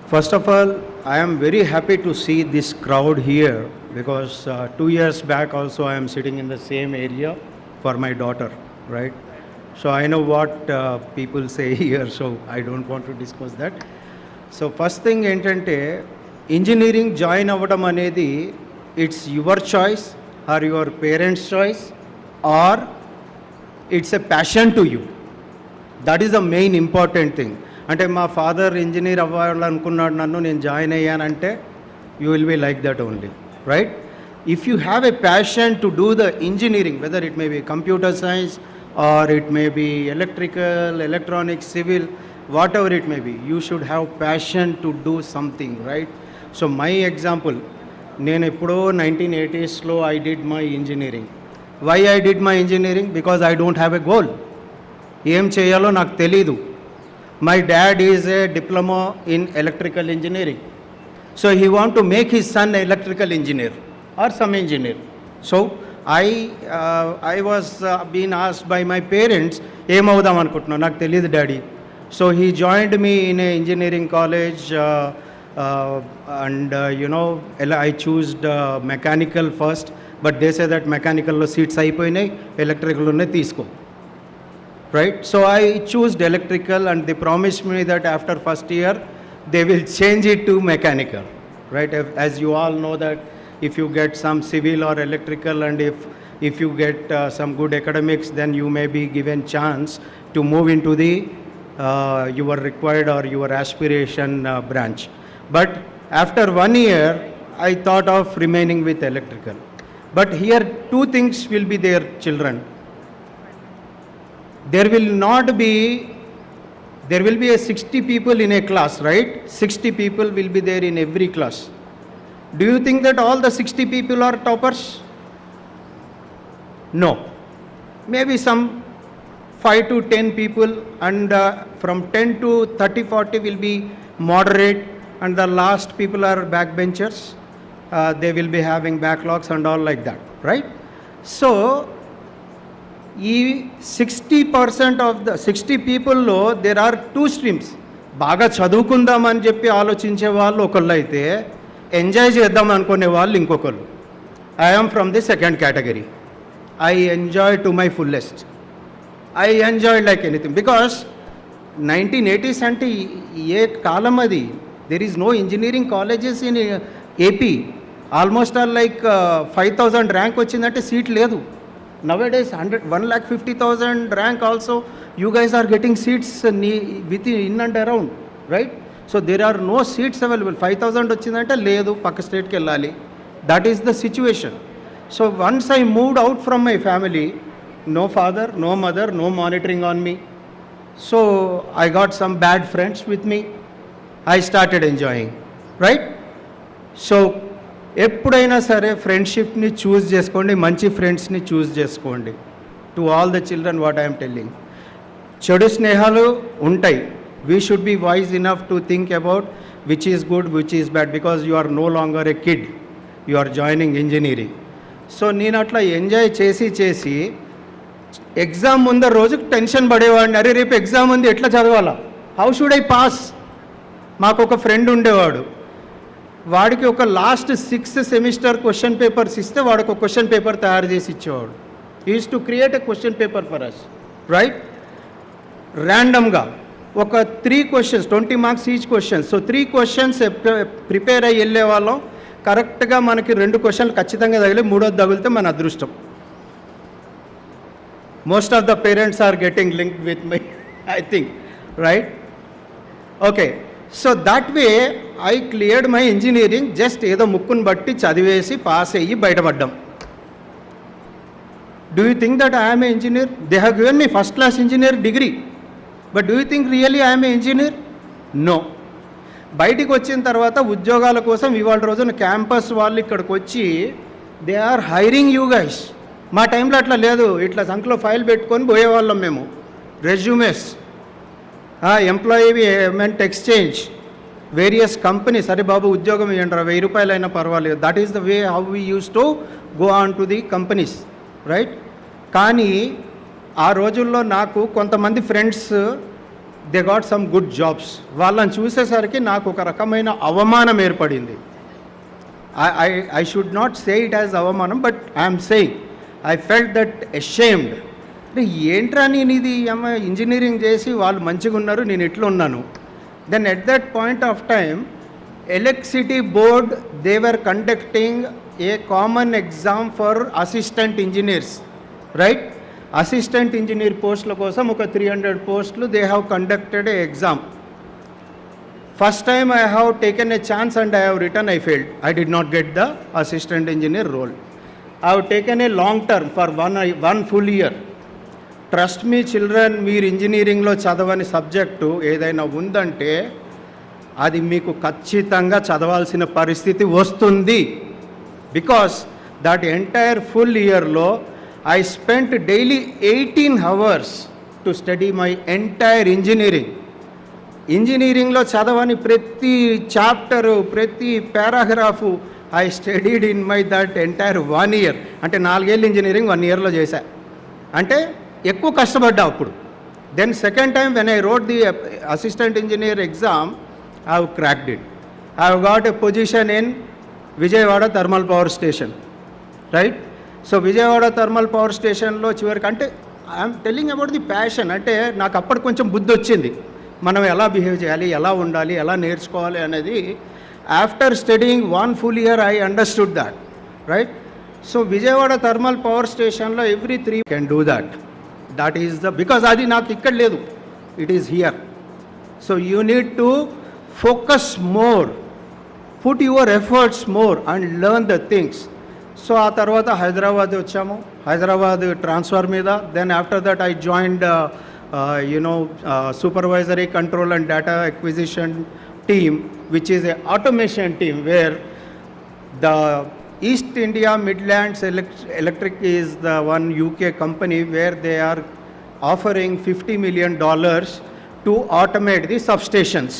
[SPEAKER 11] First of all, I am very happy to see this crowd here because 2 years back also I am sitting in the same area for my daughter, right? So I know what people say here, so I don't want to discuss that. So first thing ఏంటంటే engineering join అవ్వడం అనేది it's your choice or your parents choice or it's a passion to you. That is the main important thing. అంటే మా father engineer అవ్వాలనుకున్నాడు, నన్ను నేను జాయిన్ అయ్యానంటే you will be like that only, right? If you have a passion to do the engineering, whether it may be computer science or it may be electrical, electronics, civil, whatever it may be, you should have passion to do something, right? So my example, నేను ఎప్పుడో 1980s I did my engineering. Why I did my engineering? Because I don't have a goal. ఏం చేయాలో నాకు తెలీదు. My dad is a diploma in electrical engineering. So he want to make his son an electrical engineer or some engineer. So I was being asked by my parents, ఏమవుదాం అనుకుంటున్నావు, నాకు తెలియదు daddy. So he joined me in a engineering college and I choosed mechanical first, but they say that మెకానికల్లో seats అయిపోయినాయి, ఎలక్ట్రికల్లోనే తీసుకో, right? So I chose electrical and they promised me that after first year they will change it to mechanical, right? As you all know that if you get some civil or electrical and if you get some good academics, then you may be given chance to move into the your required or your aspiration branch. But after 1 year I thought of remaining with electrical. But here two things will be there, children. There will be a 60 people in a class, right? 60 people will be there in every class. Do you think that all the 60 people are toppers? No. Maybe some 5 to 10 people, and from 10 to 30-40 will be moderate, and the last people are backbenchers. They will be having backlogs and all like that, right? So, 60% of the 60 people lo there are two streams. బాగా చదువుకుందామని చెప్పి ఆలోచించే వాళ్ళు ఒకళ్ళు అయితే enjoy చేద్దాం అనుకునే వాళ్ళు ఇంకొకరు. I am from the second category. I enjoy to my fullest. I enjoy like anything because 1980s అంటే ఏ కాలం అది. There is no engineering colleges in AP. Almost all like 5,000 rank వచ్చిందంటే సీట్ లేదు. Nowadays 1,50,000 rank also you guys are getting seats within and around, right? So there are no seats available. 5,000 వచ్చిందంటే లేదు, పక్క స్టేట్కి వెళ్ళాలి. That is the situation. So once I moved out from my family, no father, no mother, no monitoring on me. So I got some bad friends with me. I started enjoying, right? So ఎప్పుడైనా సరే ఫ్రెండ్షిప్ని చూస్ చేసుకోండి, మంచి ఫ్రెండ్స్ని choose చేసుకోండి. To all the children what I'm telling, చెడు స్నేహాలు ఉంటాయి. We should be wise enough to think about which is good, which is bad, because you are no longer a kid, you are joining engineering. So నేను అట్లా enjoy చేసి exam ముందర రోజుకి tension పడేవాడిని. అరే రేపు ఎగ్జామ్ ఉంది, ఎట్లా చదవాలా, హౌ షుడ్ ఐ పాస్. మాకు ఒక ఫ్రెండ్ ఉండేవాడు, వాడికి ఒక last 6th semester question papers ఇస్తే వాడికి ఒక క్వశ్చన్ పేపర్ తయారు చేసి ఇచ్చేవాడు. Is to create a question paper for us, right? ర్యాండమ్గా ఒక 3 questions, 20 marks each question. So 3 questions prepare అయ్యి వెళ్ళే వాళ్ళం. కరెక్ట్గా మనకి 2 questions ఖచ్చితంగా తగిలి, 3వది తగిలితే మన అదృష్టం. Most of the parents are getting linked with me, I think, right? Okay, so that way I cleared my engineering, just ఏదో ముక్కును బట్టి చదివేసి పాస్ అయ్యి బయటపడ్డాం. Do you think that I am an engineer? They have given me first class engineer degree, but do you think really I am an engineer? No. బయటికి వచ్చిన తర్వాత ఉద్యోగాల కోసం ఇవాళ రోజున క్యాంపస్ వాళ్ళు ఇక్కడికి వచ్చి they are hiring you guys. మా టైంలో అట్లా లేదు. ఇట్లా సంఖ్యలో ఫైల్ పెట్టుకొని పోయేవాళ్ళం మేము. Resumes, employment exchange, various companies. అరే బాబు ఉద్యోగం ఇవ్వండి, 1000 రూపాయలు అయినా పర్వాలేదు. That is the way how we use to go on to the companies, right? కానీ ఆ రోజుల్లో నాకు కొంతమంది friends they got some good jobs. వాళ్ళని చూసేసరికి నాకు ఒక రకమైన అవమానం ఏర్పడింది. I should not say it as అవమానం, but I'm saying I felt that ashamed. ఏంట్రా నేను ఇది ఇంజనీరింగ్ చేసి వాళ్ళు మంచిగా ఉన్నారు, నేను ఇట్లా ఉన్నాను. Then at that point of time electricity board they were conducting a common exam for assistant engineers, right? Assistant engineer పోస్టుల కోసం ఒక 300 పోస్టులు they have conducted a exam. First time I have taken a chance and I have written, I failed. I did not get the assistant engineer role. I have taken a long term for one full year. Trust me children, మీరు ఇంజనీరింగ్లో చదవని subject ఏదైనా ఉందంటే అది మీకు ఖచ్చితంగా చదవాల్సిన పరిస్థితి వస్తుంది. బికాస్ దట్ ఎంటైర్ ఫుల్ ఇయర్లో I spent daily 18 hours to study my entire engineering. ఇంజనీరింగ్లో చదవని ప్రతి చాప్టరు, ప్రతి paragraph I studied in my that entire 1 year. అంటే 4 ఏళ్ళు ఇంజనీరింగ్ 1 yearలో చేశా. అంటే ఎక్కువ కష్టపడ్డా అప్పుడు. Then second time when I wrote the assistant engineer exam, I have cracked it. I have got a position in Vijayawada thermal power station, right? So Vijayawada thermal power స్టేషన్లో చివరికి, అంటే I'm telling about the passion. అంటే నాకు అప్పటి కొంచెం బుద్ధి వచ్చింది, మనం ఎలా బిహేవ్ చేయాలి, ఎలా ఉండాలి, ఎలా నేర్చుకోవాలి అనేది. After studying 1 full year I understood that, right? So Vijayawada thermal power స్టేషన్లో every 3 can do that. That is the, because అది నాకు ఇక్కడ లేదు, it is here. So you need to focus more, put your efforts more and learn the things. So ఆ తర్వాత హైదరాబాద్ వచ్చాము, Hyderabad transfer మీద. Then after that I joined supervisory control and data acquisition team, which is a automation team where the East India Midlands Electric is the one UK company where they are offering $50 million to automate the substations,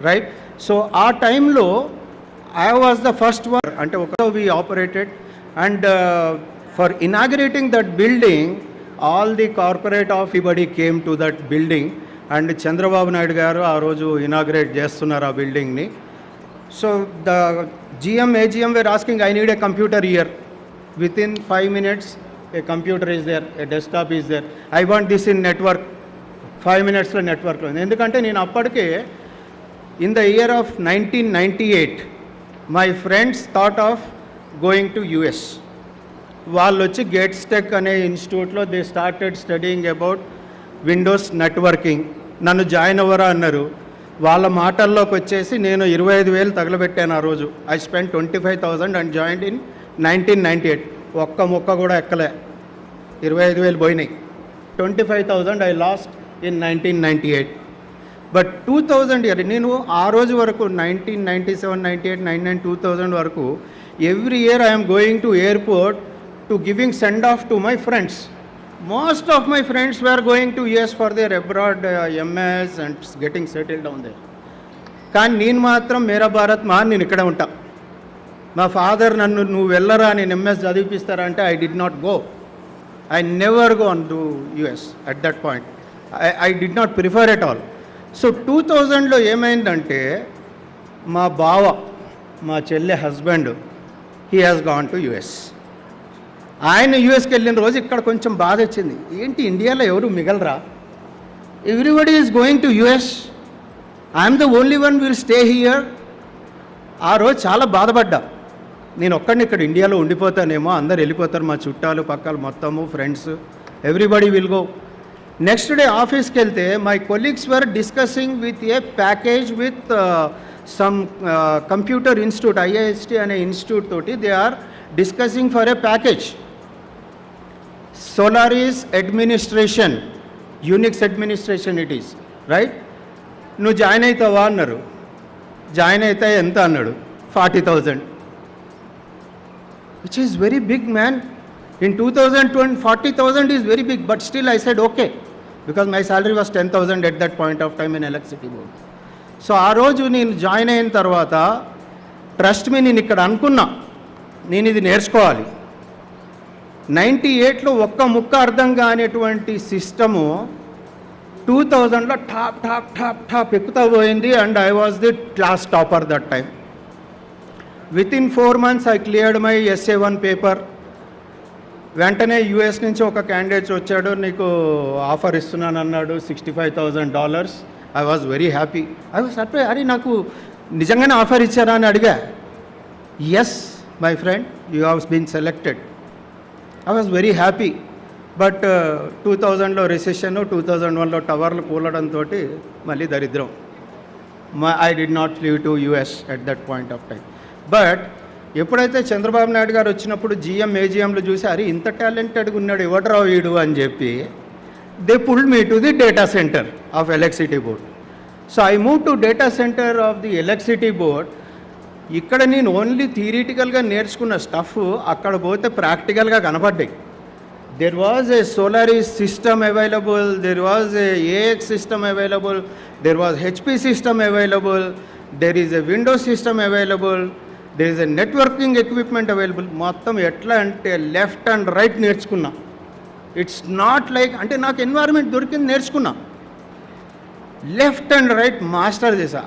[SPEAKER 11] right? So our time lo I was the first one, ante we operated, and for inaugurating that building, all the corporate of everybody came to that building, and Chandrababu Naidu garu aa roju inaugurate chestunnaru aa building ni. So the AGM were asking, I need a computer here. Within 5 minutes a computer is there, a desktop is there. I want this in network. 5 minutes lo network lo. Endukante nenu appadike in the year of 1998 my friends thought of going to US. వాళ్ళు వచ్చి gates tech అనే ఇన్స్టిట్యూట్లో they started studying about Windows networking. నన్ను join అవ్వరా అన్నారు. వాళ్ళ మాటల్లోకి వచ్చేసి నేను 25,000 తగలబెట్టాను ఆ రోజు. I spend 25,000 and joined in 1998. ఒక్క ముక్క కూడా ఎక్కలే, 25,000 పోయినాయి. 25,000 I last in 1998. But 2000 year నేను ఆ రోజు వరకు 1997, 98, 99, 2000 వరకు every year I'm going to airport to giving send off to my friends. Most of my friends were going to US for their abroad MS and getting settled down there. కానీ నేను మాత్రం మేరా భారత్ మా, నేను ఇక్కడే ఉంటా. మా ఫాదర్ నన్ను నువ్వు వెళ్ళరా, నేను MS చదివిపిస్తారా అంటే I did not go. I never go on to US at that point. I did not prefer at all. So 2000లో ఏమైందంటే మా బావ, మా చెల్లె husband, he has gone to US. ఆయన యూఎస్కి వెళ్ళిన రోజు ఇక్కడ కొంచెం బాధ వచ్చింది. ఏంటి ఇండియాలో ఎవరు మిగలరా, everybody is going to US, I'm the only one will stay here. ఆ రోజు చాలా బాధపడ్డా, నేను ఒక్కడిని ఇక్కడ ఇండియాలో ఉండిపోతానేమో, అందరు వెళ్ళిపోతారు, మా చుట్టాలు పక్కలు మొత్తము friends, everybody will go. Next day ఆఫీస్కి వెళ్తే my colleagues were discussing with a package with some computer institute, IIST అనే ఇన్స్టిట్యూట్ తోటి they are discussing for a package. Solaris administration, Unix administration it is, right? నువ్వు join అవుతావా అన్నారు. Join అయితే ఎంత అన్నాడు, 40,000, which is very big man. In 2020 40,000 is very big, but still I said okay, because my salary was 10,000 at that point of time in electricity board. So ఆ రోజు నేను join అయిన తర్వాత ట్రస్ట్ మీ, నేను ఇక్కడ అనుకున్నా నేను ఇది నేర్చుకోవాలి. 98లో ఒక్క ముక్క అర్థం కానిటువంటి సిస్టము 2000లో టాప్ టాప్ టాప్ టాప్ ఎక్కుతా పోయింది. And I was the class topper that time. Within 4 months I cleared my SA1 paper. వెంటనే యూఎస్ నుంచి ఒక క్యాండిడేట్ వచ్చాడు, నీకు ఆఫర్ ఇస్తున్నాను అన్నాడు, $65,000. I was very happy. I was surprise, అరే నాకు నిజంగానే ఆఫర్ ఇచ్చారా అని అడిగా. Yes my friend, you have been selected. I was very happy. But 2000లో రిసెషన్, 2001లో టవర్లు కూలడంతో మళ్ళీ దరిద్రం. I did not leave to US at that point of time. But ఎప్పుడైతే చంద్రబాబు నాయుడు గారు వచ్చినప్పుడు ఏజీఎంలు చూసి, అరే ఇంత టాలెంటెడ్గా ఉన్నాడు ఎవడరా వీడు అని చెప్పి, they pulled me to the data centre of electricity board. So I move to data centre of the electricity board. ఇక్కడ నేను ఓన్లీ థియరిటికల్గా నేర్చుకున్న స్టఫ్ అక్కడ పోతే ప్రాక్టికల్గా కనపడ్డాయి. There was a Solaris system available, there was a AX system available, there was HP system available, there is a Windows system available, there is a networking equipment available. మొత్తం ఎట్లా అంటే left and right నేర్చుకున్నా. It's not like, అంటే నాకు environment దొరికింది నేర్చుకున్నా, left and right master చేసా.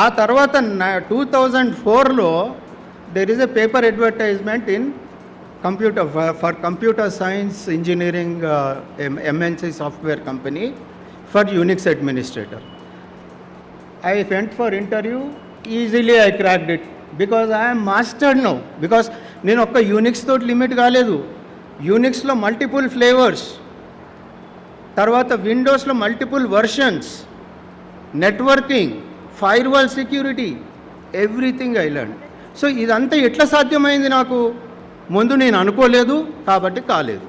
[SPEAKER 11] ఆ తర్వాత 2004లో there is a paper advertisement in computer for computer science engineering MNC software company for Unix administrator. I went for interview, easily I cracked it because I am mastered now. Because నేను ఒక్క Unix తోటి limit కాలేదు, యూనిక్స్లో multiple flavours, తర్వాత విండోస్లో multiple versions, networking, firewall security, everything I learn. So ఇదంతా ఎట్లా సాధ్యమైంది నాకు? ముందు నేను అనుకోలేదు కాబట్టి కాలేదు,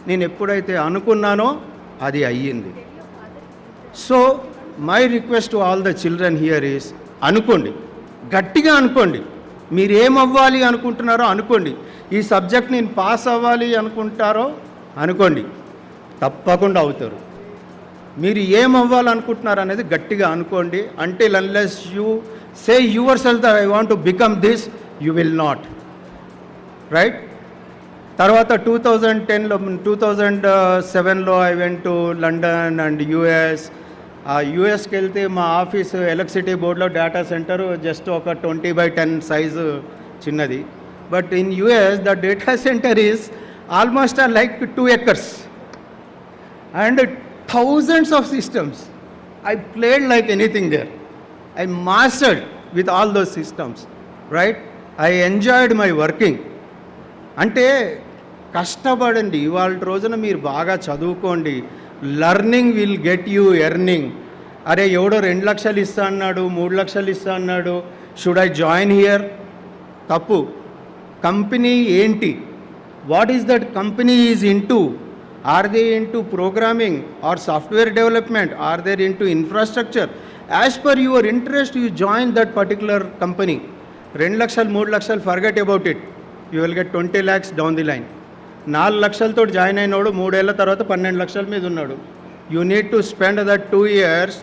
[SPEAKER 11] నేను ఎప్పుడైతే అనుకున్నానో అది అయ్యింది. So my request to all the children here is, అనుకోండి, గట్టిగా అనుకోండి. మీరు ఏమవ్వాలి అనుకుంటున్నారో అనుకోండి. ఈ సబ్జెక్ట్ నేను పాస్ అవ్వాలి అనుకుంటారో అనుకోండి, తప్పకుండా అవుతారు. మీరు ఏమవ్వాలనుకుంటున్నారు అనేది గట్టిగా అనుకోండి. Until unless you say yourself that I want to become this, you will not. Right? తర్వాత 2007లో I went to London and US. యూఎస్కి వెళ్తే మా ఆఫీసు ఎలక్ట్రిసిటీ బోర్డులో డేటా సెంటర్ జస్ట్ ఒక 20x10 సైజు చిన్నది. But in US the data centre is almost like 2 acres and thousands of systems. I played like anything there. I mastered with all those systems. Right? I enjoyed my working. అంటే కష్టపడండి. ఇవాళ రోజున మీరు బాగా చదువుకోండి. Learning will get you earning. అరే ఎవడో 2 లక్షలు ఇస్తా అన్నాడు, 3 లక్షలు ఇస్తా అన్నాడు, షుడ్ ఐ జాయిన్ హియర్? తప్పు. కంపెనీ ఏంటి? What is that company is into? Are they into programming or software development? Or they into infrastructure? As per your interest you join that particular company. 2 లక్షలు 3 లక్షలు forget about it, you will get 20 lakhs down the line. 4 లక్షలతో join అయినోడు 3 ఏళ్ల తర్వాత 12 లక్షల మీద ఉన్నాడు. You need to spend that 2 years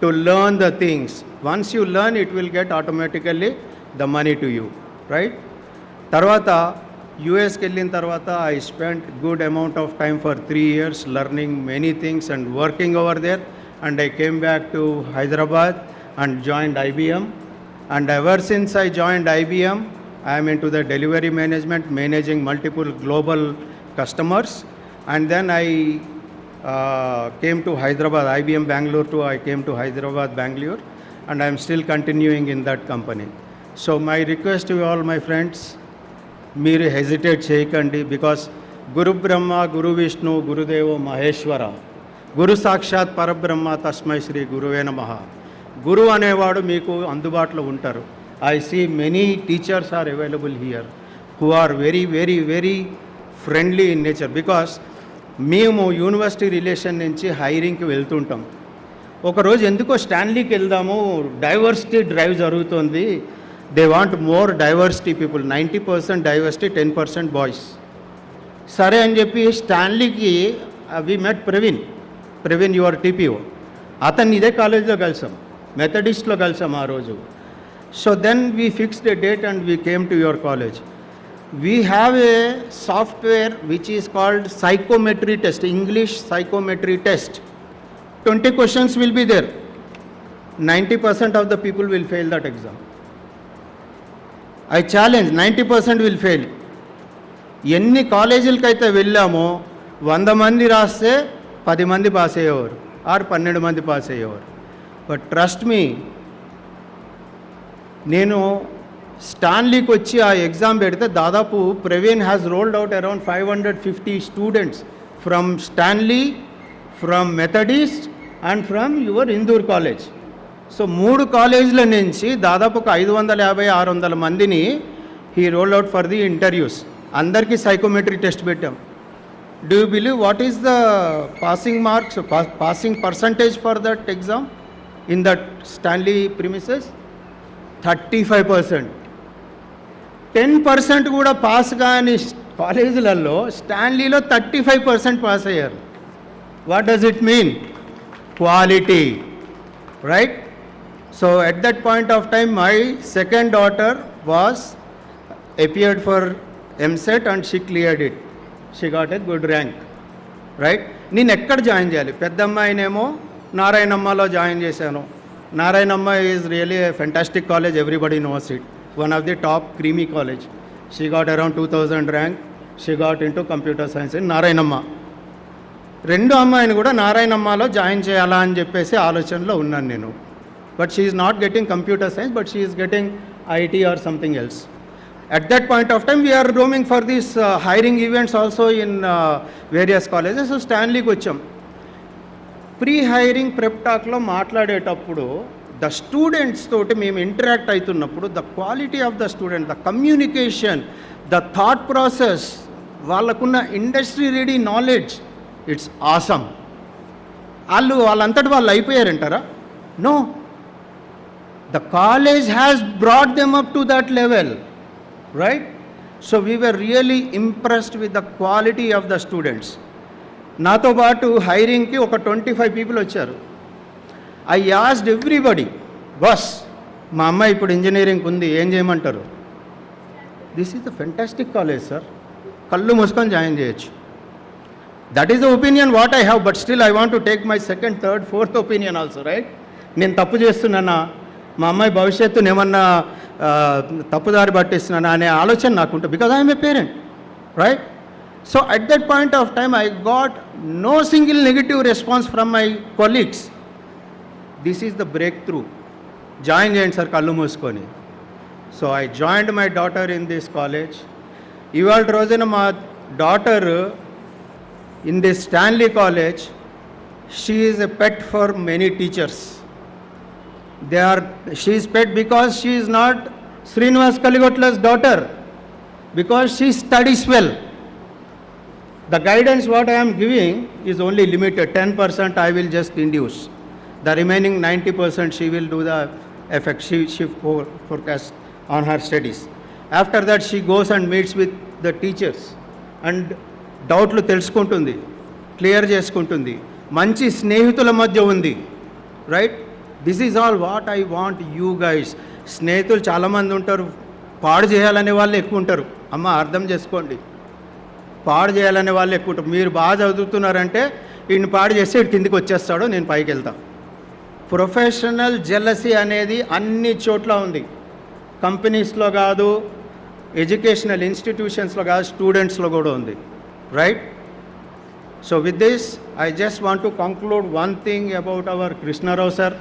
[SPEAKER 11] to learn the things. Once you learn it will get automatically the money to you. Right? తర్వాత యూఎస్కి వెళ్ళిన తర్వాత I spend good amount of time for 3 years learning many things and working over there. And I came back to Hyderabad and joined IBM. And ever since I joined IBM, I am into the delivery management, managing multiple global customers. And then I came to Hyderabad, IBM Bangalore too. I came to Hyderabad, Bangalore, and I am still continuing in that company. So my request to you all, my friends, మీరు hesitate చేయకండి. Because గురు బ్రహ్మ, గురు విష్ణు, గురుదేవో మహేశ్వర, గురు సాక్షాత్ పరబ్రహ్మ, తస్మై శ్రీ గురువే నమః. గురువు అనేవాడు మీకు అందుబాటులో ఉంటారు. I see many teachers are available here who are very, very, very friendly in nature. Because మేము యూనివర్సిటీ రిలేషన్ నుంచి హైరింగ్కి వెళ్తుంటాం. ఒకరోజు ఎందుకో స్టాన్లీకి వెళ్దాము, డైవర్సిటీ డ్రైవ్ జరుగుతుంది, they want more diversity people, 90% diversity, 10% boys. సరే అని చెప్పి స్టాన్లీకి వి మెట్ ప్రవీణ్ యువర్ TPO, అతన్ని ఇదే కాలేజీలో కలిసాం, మెథడిస్ట్లో కలిసాం ఆ రోజు. So then we fixed a date and we came to your college. we have a software which is called psychometry test, English psychometry test. 20 questions will be there. 90% of the people will fail that exam. I challenge, 90% will fail. ఎన్ని కాలేజీలకైతే వెళ్ళామో 100 మంది రాస్తే 10 మంది pass అయ్యేవారు are 12 మంది pass అయ్యేవారు. But trust me, నేను స్టాన్లీకి వచ్చి ఆ ఎగ్జామ్ పెడితే దాదాపు Praveen has rolled out around 550 students from Stanley, from Methodist and from your Indur college. So 3 కాలేజీల నుంచి దాదాపు ఒక 550-600 మందిని he rolled out for the interviews. అందరికీ సైకోమెట్రీ టెస్ట్ పెట్టాం. Do you believe what is the passing marks, passing percentage for that exam in that Stanley premises? 35%. 10% కూడా pass కాని కాలేజీలలో స్టాన్లీలో 35% పాస్ అయ్యారు. What does it mean? Quality, right? So at that point of time, my second daughter appeared for MSET and she cleared it. She got a good rank, right? నేను ఎక్కడ join చేయాలి? పెద్దమ్మాయినేమో నారాయణమ్మలో join చేశాను. Narayanamma is really A fantastic college, everybody knows it. One of the top creamy college. She got around 2000 rank. She got into computer science in Narayanamma. రెండో అమ్మాయిని కూడా నారాయణమ్మలో join చేయాలా అని చెప్పేసి ఆలోచనలో ఉన్నాను నేను. But she is not getting computer science, but she is getting IT or something else. At that point of time, we are roaming for these hiring events also in various colleges. So Stanleyకి వచ్చాం. Pre-hiring prep టాక్లో మాట్లాడేటప్పుడు the students తోటి మేము interact అవుతున్నప్పుడు the quality of the student, the communication, the thought process, వాళ్ళకున్న industry ready knowledge, it's awesome. వాళ్ళంతటి వాళ్ళు అయిపోయారంటారా? No. The college has brought them up to that level, right? So we were really impressed with the quality of the students. నాతో పాటు హైరింగ్కి ఒక 25 people వచ్చారు. I asked everybody, bus మా అమ్మాయి ఇప్పుడు ఇంజనీరింగ్ ఉంది, ఏం చేయమంటారు? This is the fantastic college sir, కళ్ళు మూసుకొని జాయిన్ చేయొచ్చు. That is the opinion what I have, but still I want to take my second, third, fourth opinion also, right? నేను తప్పు చేస్తున్నానా, మా అమ్మాయి భవిష్యత్తుని ఏమన్నా తప్పుదారి పట్టిస్తున్నానా అనే ఆలోచన నాకుంటుంది, because I'm a parent, right? So at that point of time I got no single negative response from my colleagues. This is the breakthrough. Join చేయండి సార్ కళ్ళు మూసుకొని. So I joined my daughter in this college. ఇవాళ రోజున మా daughter in this Stanley college, she is a pet for many teachers. She is pet because she is not Srinivas Kaligotla's daughter, because she studies well. The guidance what I am giving is only limited. 10% I will just induce. The remaining 90% she will do the effect. She forecast on her studies. After that she goes and meets with the teachers and doubtlu telusukuntundi, clear cheskuntundi, manchi స్నేహితుల మధ్య ఉంది, right? This is all what I want you guys. స్నేహితులు చాలామంది ఉంటారు, పాడు చేయాలనే వాళ్ళు ఎక్కువ ఉంటారు. అమ్మ అర్థం చేసుకోండి, పాడు చేయాలనే వాళ్ళు ఎక్కువ ఉంటారు. మీరు బాగా చదువుతున్నారంటే ఈయన పాడు చేస్తే ఇటు కిందికి వచ్చేస్తాడో నేను పైకి వెళ్తా. ప్రొఫెషనల్ జెలసీ అనేది అన్ని చోట్ల ఉంది. కంపెనీస్లో కాదు, ఎడ్యుకేషనల్ ఇన్స్టిట్యూషన్స్లో కాదు, స్టూడెంట్స్లో కూడా ఉంది, right? So with this I just want to conclude one thing about our Krishnarao sir.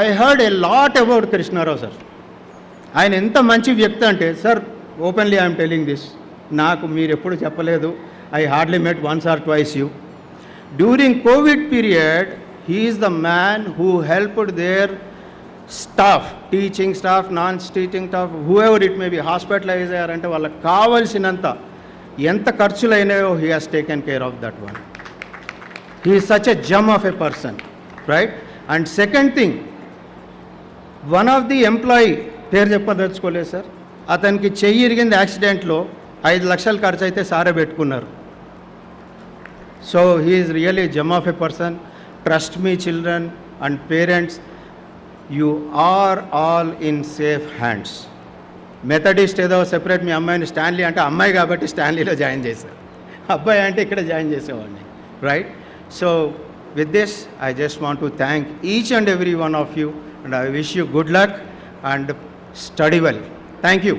[SPEAKER 11] I heard a lot about Krishnarao sir. ఆయన ఎంత మంచి వ్యక్తి అంటే, sir openly I'm telling this, నాకు మీరు ఎప్పుడు చెప్పలేదు, I hardly met once or twice you. During covid period he is the man who helped their staff, teaching staff, non teaching staff, whoever it may be, hospitalize అయ్యారంటే వాళ్ళకి కావాల్సినంత ఎంత ఖర్చులు అయినాయో he has taken care of that one. He is such a gem of a person, right? And second thing, one of the employee, పేరు చెప్పదలుచుకోలేదు sir, అతనికి చెయ్యి ఇరిగింది యాక్సిడెంట్లో, 5 లక్షలు ఖర్చు అయితే సారే పెట్టుకున్నారు. So he is really Jammu of a person. Trust me children and parents, you are all in safe hands. Methodist ఏదో సెపరేట్ మీ అమ్మాయిని స్టాన్లీ అంటే అమ్మాయి కాబట్టి స్టాన్లీలో జాయిన్ చేశారు, అబ్బాయి అంటే ఇక్కడ జాయిన్ చేసేవాడిని, right? So with this I just want to thank each and every one of you and I wish you good luck and study well. Thank you.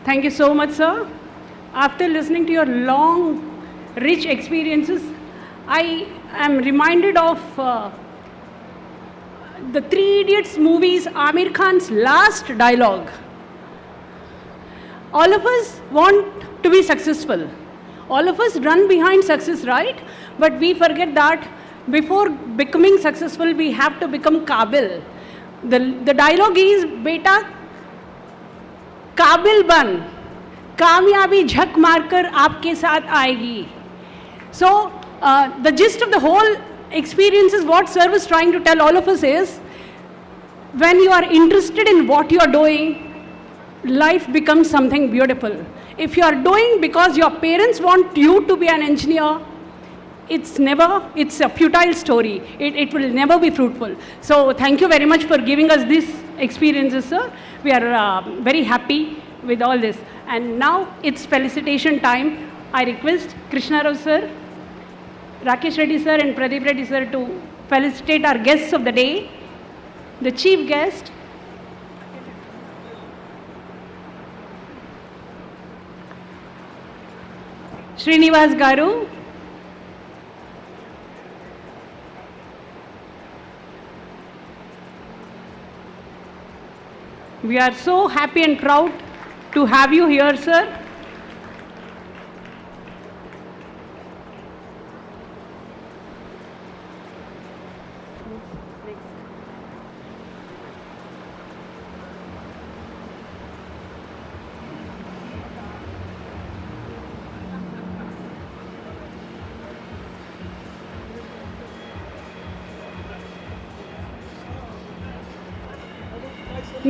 [SPEAKER 1] Thank you so much, sir. After listening to your long, rich experiences, I am reminded of the Three Idiots movies, Amir Khan's last dialogue. All of us want to be successful. All of us run behind success, right? But we forget that before becoming successful, we have to become Kabil. The dialogue is, beta, काबिल बन, कामयाबी झक मारकर आपके साथ आएगी. So the gist of the whole experience is what sir was trying to tell all of us is, when you are interested in what you are doing, life becomes something beautiful. If you are doing because your parents want you to be an engineer, it's a futile story. It will never be fruitful. So thank you very much for giving us these experiences, sir. We are very happy with all this. And now it's felicitation time. I request Krishna Rao sir, Rakesh Reddy sir and Pradeep Reddy sir to felicitate our guests of the day. The chief guest, Srinivas Garu, we are so happy and proud to have you here, sir.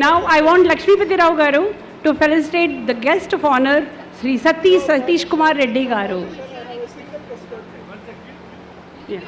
[SPEAKER 1] Now I want Lakshmipati Rao Garu to felicitate the guest of honor, Sri Satish Kumar Reddy Garu. Yeah.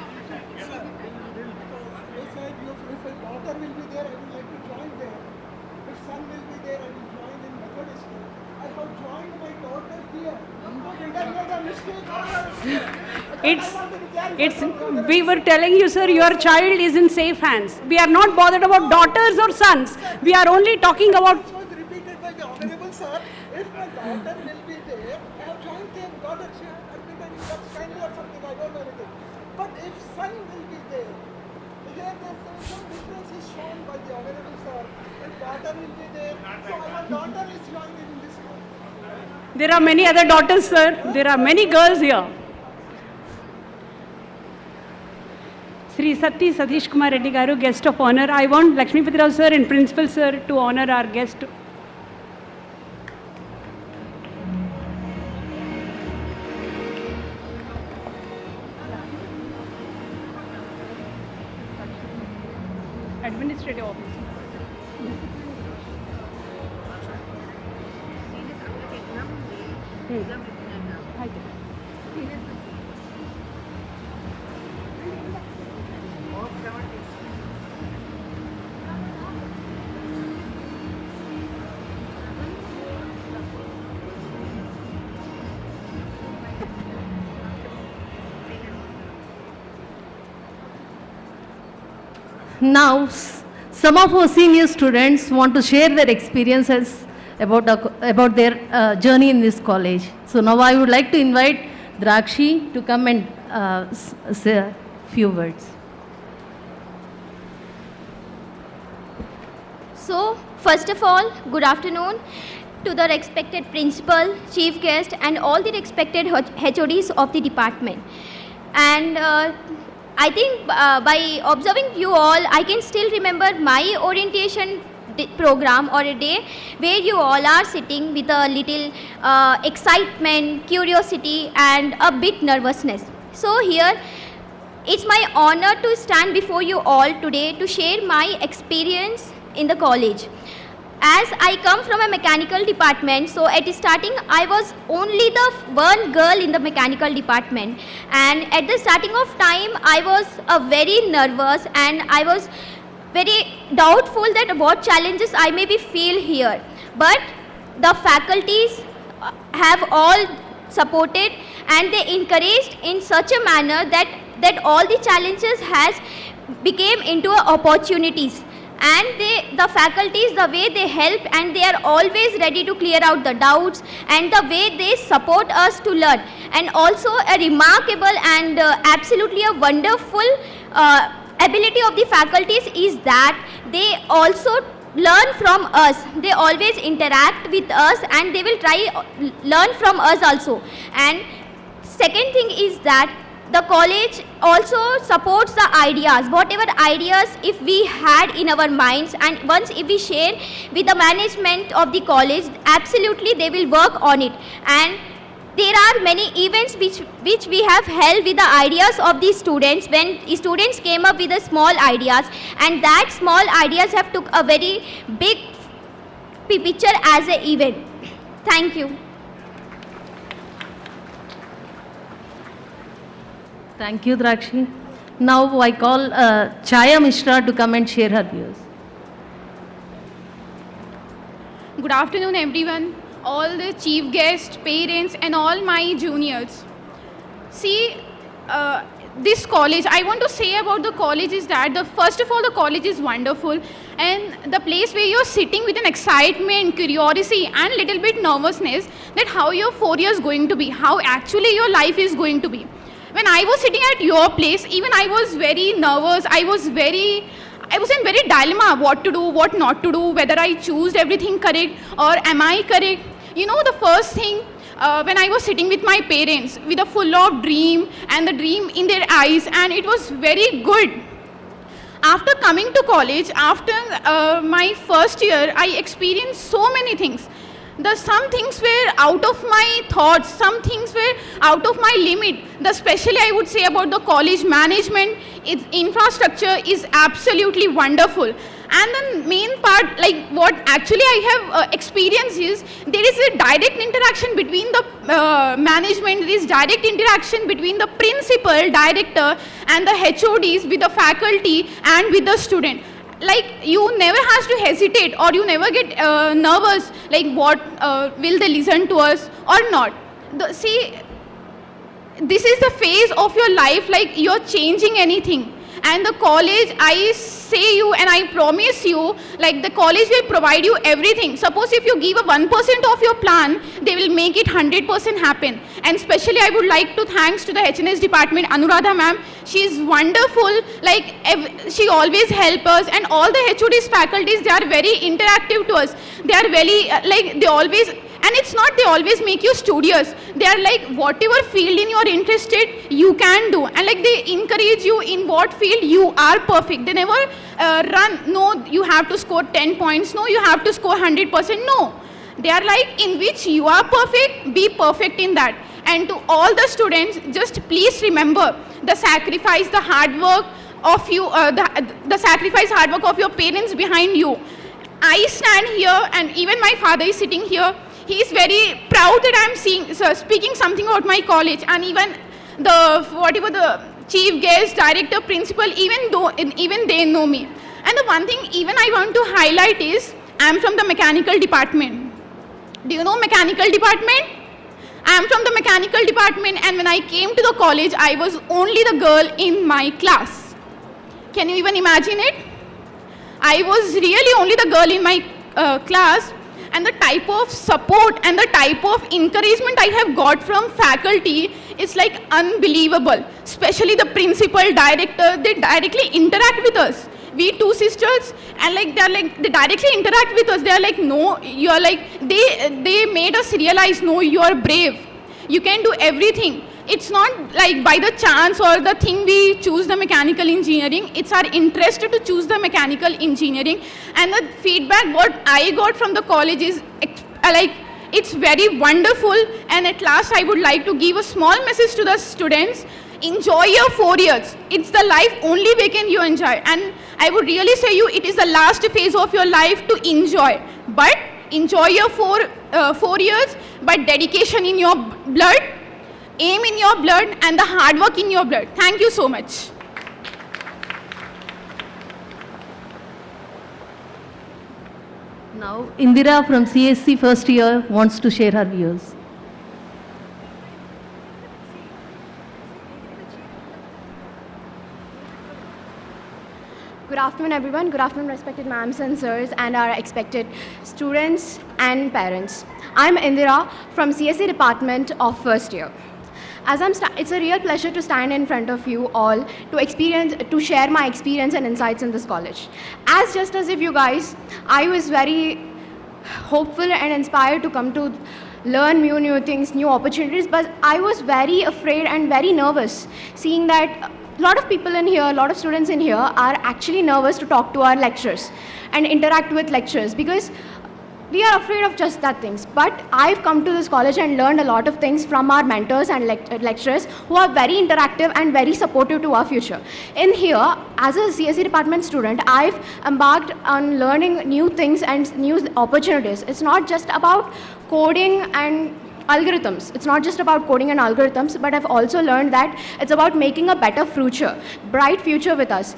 [SPEAKER 1] We were telling you, sir, your child is in safe hands. We are not bothered about daughters or sons. We are only talking about.
[SPEAKER 12] It was repeated by the Honorable Sir. If my daughter will be there, I have joined them, got a chance, and become kindly or something, I don't know anything. But if son will be there, here some difference is shown by the Honorable Sir. If daughter will be there, so our daughter is joined in this one.
[SPEAKER 1] There are many other daughters, sir. There are many girls here. Sri Satish Kumar Reddy Garu, guest of honor. I want Lakshmipati Rao sir and Principal sir to honor our guest. Administrative office.
[SPEAKER 2] Now, some of our senior students want to share their experiences about their journey in this college. So now I would like to invite Drakshi to come and say a few words.
[SPEAKER 13] So, first of all, good afternoon to the respected principal, chief guest and all the respected HODs of the department. And I think by observing you all, I can still remember my orientation program or a day where you all are sitting with a little excitement, curiosity and a bit nervousness. So here, it's my honor to stand before you all today to share my experience in the college. As I come from a mechanical department, so at starting I was only the one girl in the mechanical department, and at the starting of time I was very nervous and I was very doubtful that what challenges I may be feel here. But the faculties have all supported and they encouraged in such a manner that all the challenges has became into opportunities. And the faculties, the way they help and they are always ready to clear out the doubts and the way they support us to learn. And also a remarkable and absolutely a wonderful ability of the faculties is that they also learn from us. They always interact with us and they will try learn from us also. And second thing is that the college also supports the ideas, whatever ideas if we had in our minds, and once if we share with the management of the college, absolutely they will work on it. And there are many events which we have held with the ideas of the students, when students came up with the small ideas, and that small ideas have took a very big picture as an event. Thank you.
[SPEAKER 2] Thank you, Drakshi. Now I call Chaya Mishra to come and share her views.
[SPEAKER 14] Good afternoon, everyone, all the chief guests, parents, and all my juniors. See, this college, I want to say about the college is that, first of all, the college is wonderful, and the place where you're sitting with an excitement, curiosity, and little bit nervousness that how your 4 years going to be, how actually your life is going to be. When I was sitting at your place, even I was very nervous. I was in very dilemma, what to do, what not to do, whether I choose everything correct or am I correct. You know, the first thing, when I was sitting with my parents with a full of dream and the dream in their eyes, and it was very good. After coming to college, after my first year, I experienced so many things. Some things were out of my thoughts, some things were out of my limit. Especially I would say about the college management, its infrastructure is absolutely wonderful. And the main part, like what actually I have experienced is, there is a direct interaction between the management, there is direct interaction between the principal, director and the HODs with the faculty and with the student. Like, you never has to hesitate or you never get nervous, like what will they listen to us or not. See, this is the phase of your life, like you're changing anything. And the college, I say you and I promise you, like the college will provide you everything. Suppose if you give a 1% of your plan, they will make it 100% happen. And especially I would like to thanks to the HNS department, Anuradha ma'am. She is wonderful, like she always help us, and all the HODs faculties, they are very interactive to us. They are very, like they always, and it's not they always make you studious. They are like, whatever field in you're interested, you can do. And like they encourage you in what field you are perfect. They never run, no, you have to score 10 points. No, you have to score 100%. No. They are like, in which you are perfect, be perfect in that. And to all the students, just please remember the sacrifice, the hard work of you, the sacrifice, hard work of your parents behind you. I stand here, and even my father is sitting here. He is very proud that I am speaking something about my college, and even whatever the chief guest, director, principal, even they know me. And the one thing even I want to highlight is, I am from the mechanical department. Do you know mechanical department? I am from the mechanical department, and when I came to the college, I was only the girl in my class. Can you even imagine it? I was really only the girl in my class. And the type of support and the type of encouragement I have got from faculty is like unbelievable. Especially the principal, director, they directly interact with us. We two sisters, and like they directly interact with us. They are like, no, you are like, they made us realize, no, you are brave. You can do everything. It's not like by the chance or the thing we choose the mechanical engineering. It's our interest to choose the mechanical engineering. And the feedback what I got from the college is like, it's very wonderful. And at last I would like to give a small message to the students. Enjoy your 4 years. It's the life only way can you enjoy. And I would really say you, it is the last phase of your life to enjoy. But enjoy your 4 years, but dedication in your blood, aim in your blood, and the hard work in your blood. Thank you so much.
[SPEAKER 2] Now, Indira from CSC first year wants to share her views.
[SPEAKER 15] Good afternoon, everyone. Good afternoon, respected ma'ams and sirs, and our expected students and parents. I'm Indira from CSE Department of first year. It's a real pleasure to stand in front of you all to share my experience and insights in this college. Just as if you guys, I was very hopeful and inspired to come to learn new things, new opportunities, but I was very afraid and very nervous seeing that a lot of people in here, a lot of students in here are actually nervous to talk to our lecturers and interact with lecturers because we are afraid of just that things. But I've come to this college and learned a lot of things from our mentors and lecturers who are very interactive and very supportive to our future. In here, as a CSE department student, I've embarked on learning new things and new opportunities. It's not just about coding and algorithms. It's not just about coding and algorithms, but I've also learned that it's about making a better future, bright future with us,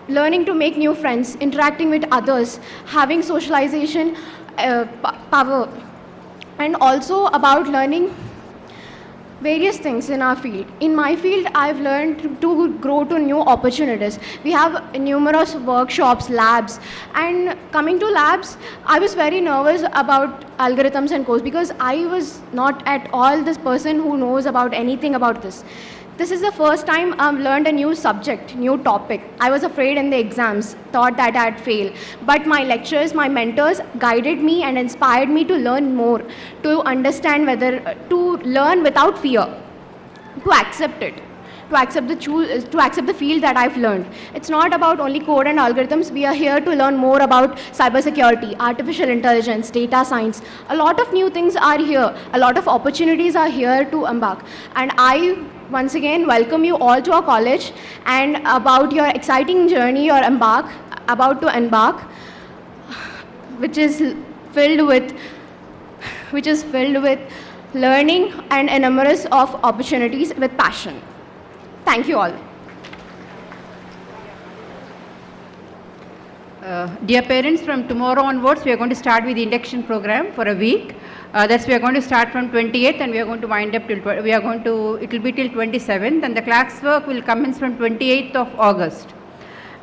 [SPEAKER 15] learning to make new friends, interacting with others, having socialization power, and also about learning various things in our field. In my field, I've learned to grow to new opportunities. We have numerous workshops, labs, and coming to labs, I was very nervous about algorithms and codes because I was not at all this person who knows about anything about this. This is the first time I've learned a new subject, new topic. I was afraid in the exams, thought that I'd fail. But my lecturers, my mentors guided me and inspired me to learn more, to understand to learn without fear, to accept it, to accept the field that I've learned. It's not about only code and algorithms. We are here to learn more about cybersecurity, artificial intelligence, data science. A lot of new things are here. A lot of opportunities are here to embark. And I once again welcome you all to our college and about your exciting journey you're about to embark, which is filled with learning and a numerous of opportunities with passion. Thank you all.
[SPEAKER 5] Dear parents, from tomorrow onwards, we are going to start with the induction program for a week. We are going to start from 28th and we are going to wind up till, it will be till 27th, and the classwork will commence from 28th of August.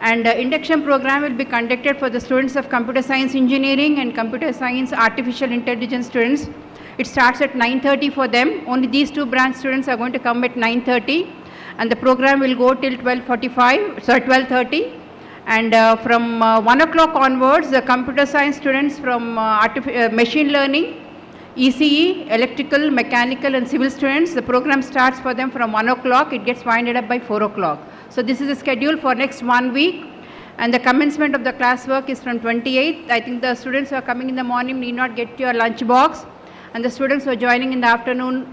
[SPEAKER 5] And induction program will be conducted for the students of computer science engineering and computer science artificial intelligence students. It starts at 9:30 for them. Only these two branch students are going to come at 9:30, and the program will go till 12:30. And from 1 o'clock onwards, the computer science students from machine learning, ECE, electrical, mechanical and civil students, the program starts for them from 1 o'clock. It gets winded up by 4 o'clock. So this is the schedule for next 1 week, and the commencement of the classwork is from 28th. I think the students who are coming in the morning need not get your lunch box, and the students who are joining in the afternoon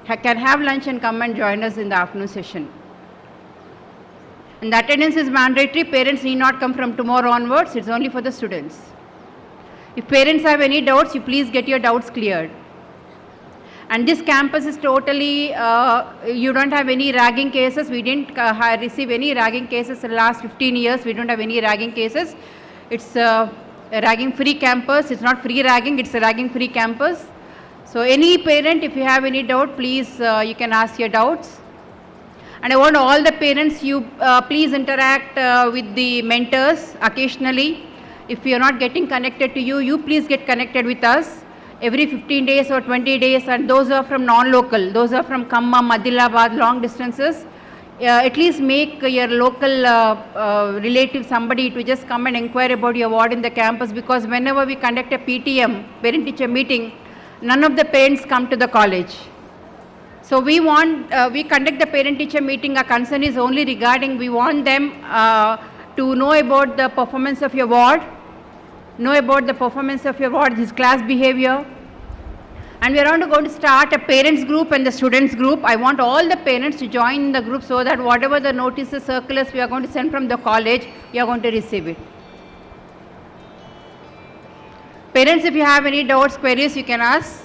[SPEAKER 5] can have lunch and come and join us in the afternoon session. And the attendance is mandatory. Parents need not come from tomorrow onwards. It's only for the students. If parents have any doubts, you please get your doubts cleared. And this campus is totally, you don't have any ragging cases. We didn't receive any ragging cases in the last 15 years. We don't have any ragging cases. It's a ragging-free campus. It's not free ragging, it's a ragging-free campus. So any parent, if you have any doubt, please, you can ask your doubts. And I want all the parents, you please interact with the mentors occasionally. If we are not getting connected to you, you please get connected with us every 15 days or 20 days. And those are from non-local, those are from Khammam, Adilabad, long distances. At least make your local relative somebody to just come and inquire about your ward in the campus, because whenever we conduct a PTM, parent-teacher meeting, none of the parents come to the college. So we conduct the parent-teacher meeting. Our concern is only regarding, we want them to know about the performance of your ward, his class behavior. And we are going to start a parents group and the students group. I want all the parents to join the group so that whatever the notices, circulars we are going to send from the college, you are going to receive it. Parents, if you have any doubts, queries, you can ask.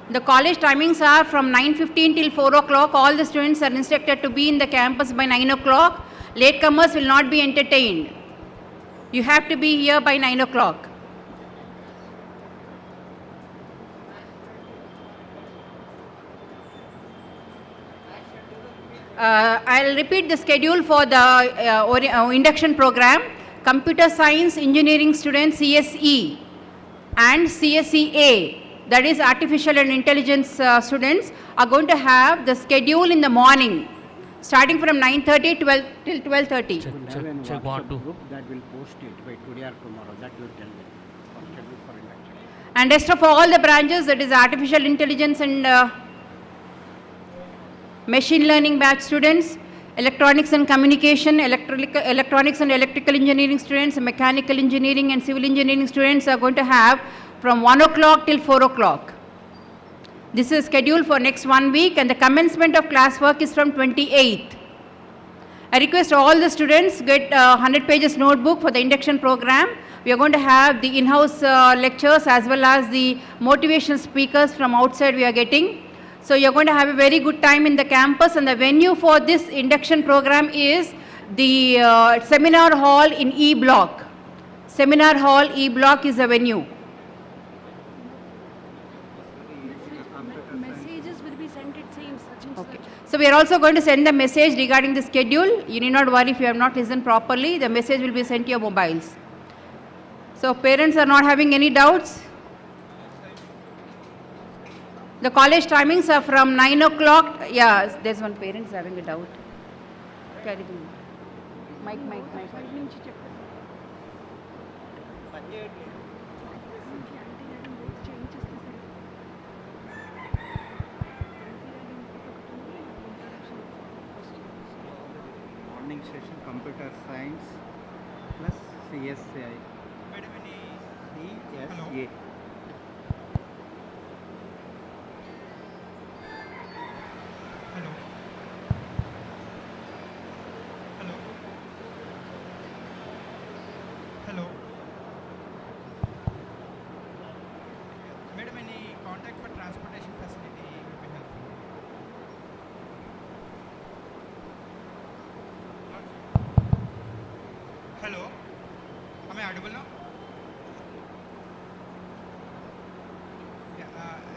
[SPEAKER 5] The college timings are from 9:15 till 4 o'clock. All the students are instructed to be in the campus by 9 o'clock. Latecomers will not be entertained. You have to be here by 9 o'clock. I'll repeat the schedule for the induction program. Computer Science Engineering students CSE and CSEA, that is Artificial and Intelligence students, are going to have the schedule in the morning, starting from 9:30 till 12:30.
[SPEAKER 6] Check what to. That will post it by today or tomorrow. That will tell them. Schedule for induction.
[SPEAKER 5] And rest of all the branches, that is Artificial Intelligence and Machine Learning batch students, Electronics and Communication, Electronics and Electrical Engineering students, Mechanical Engineering and Civil Engineering students are going to have from 1 o'clock till 4 o'clock. This is scheduled for next 1 week, and the commencement of classwork is from 28th. I request all the students get 100 pages notebook for the induction program. We are going to have the in-house lectures as well as the motivational speakers from outside we are getting. So you're going to have a very good time in the campus, and the venue for this induction program is the seminar hall in E block. Seminar hall E block is the venue.
[SPEAKER 1] Messages will be sent, it seems.
[SPEAKER 5] Okay. So we are also going to send the message regarding the schedule. You need not worry if you have not listened properly. The message will be sent to your mobiles. So parents are not having any doubts. The college timings are from 9 o'clock. Yeah, there's one parent is having a doubt. Carry the mic.
[SPEAKER 7] Morning session, computer science plus CSA. CSA.
[SPEAKER 16] Hello, am I audible now? Yeah,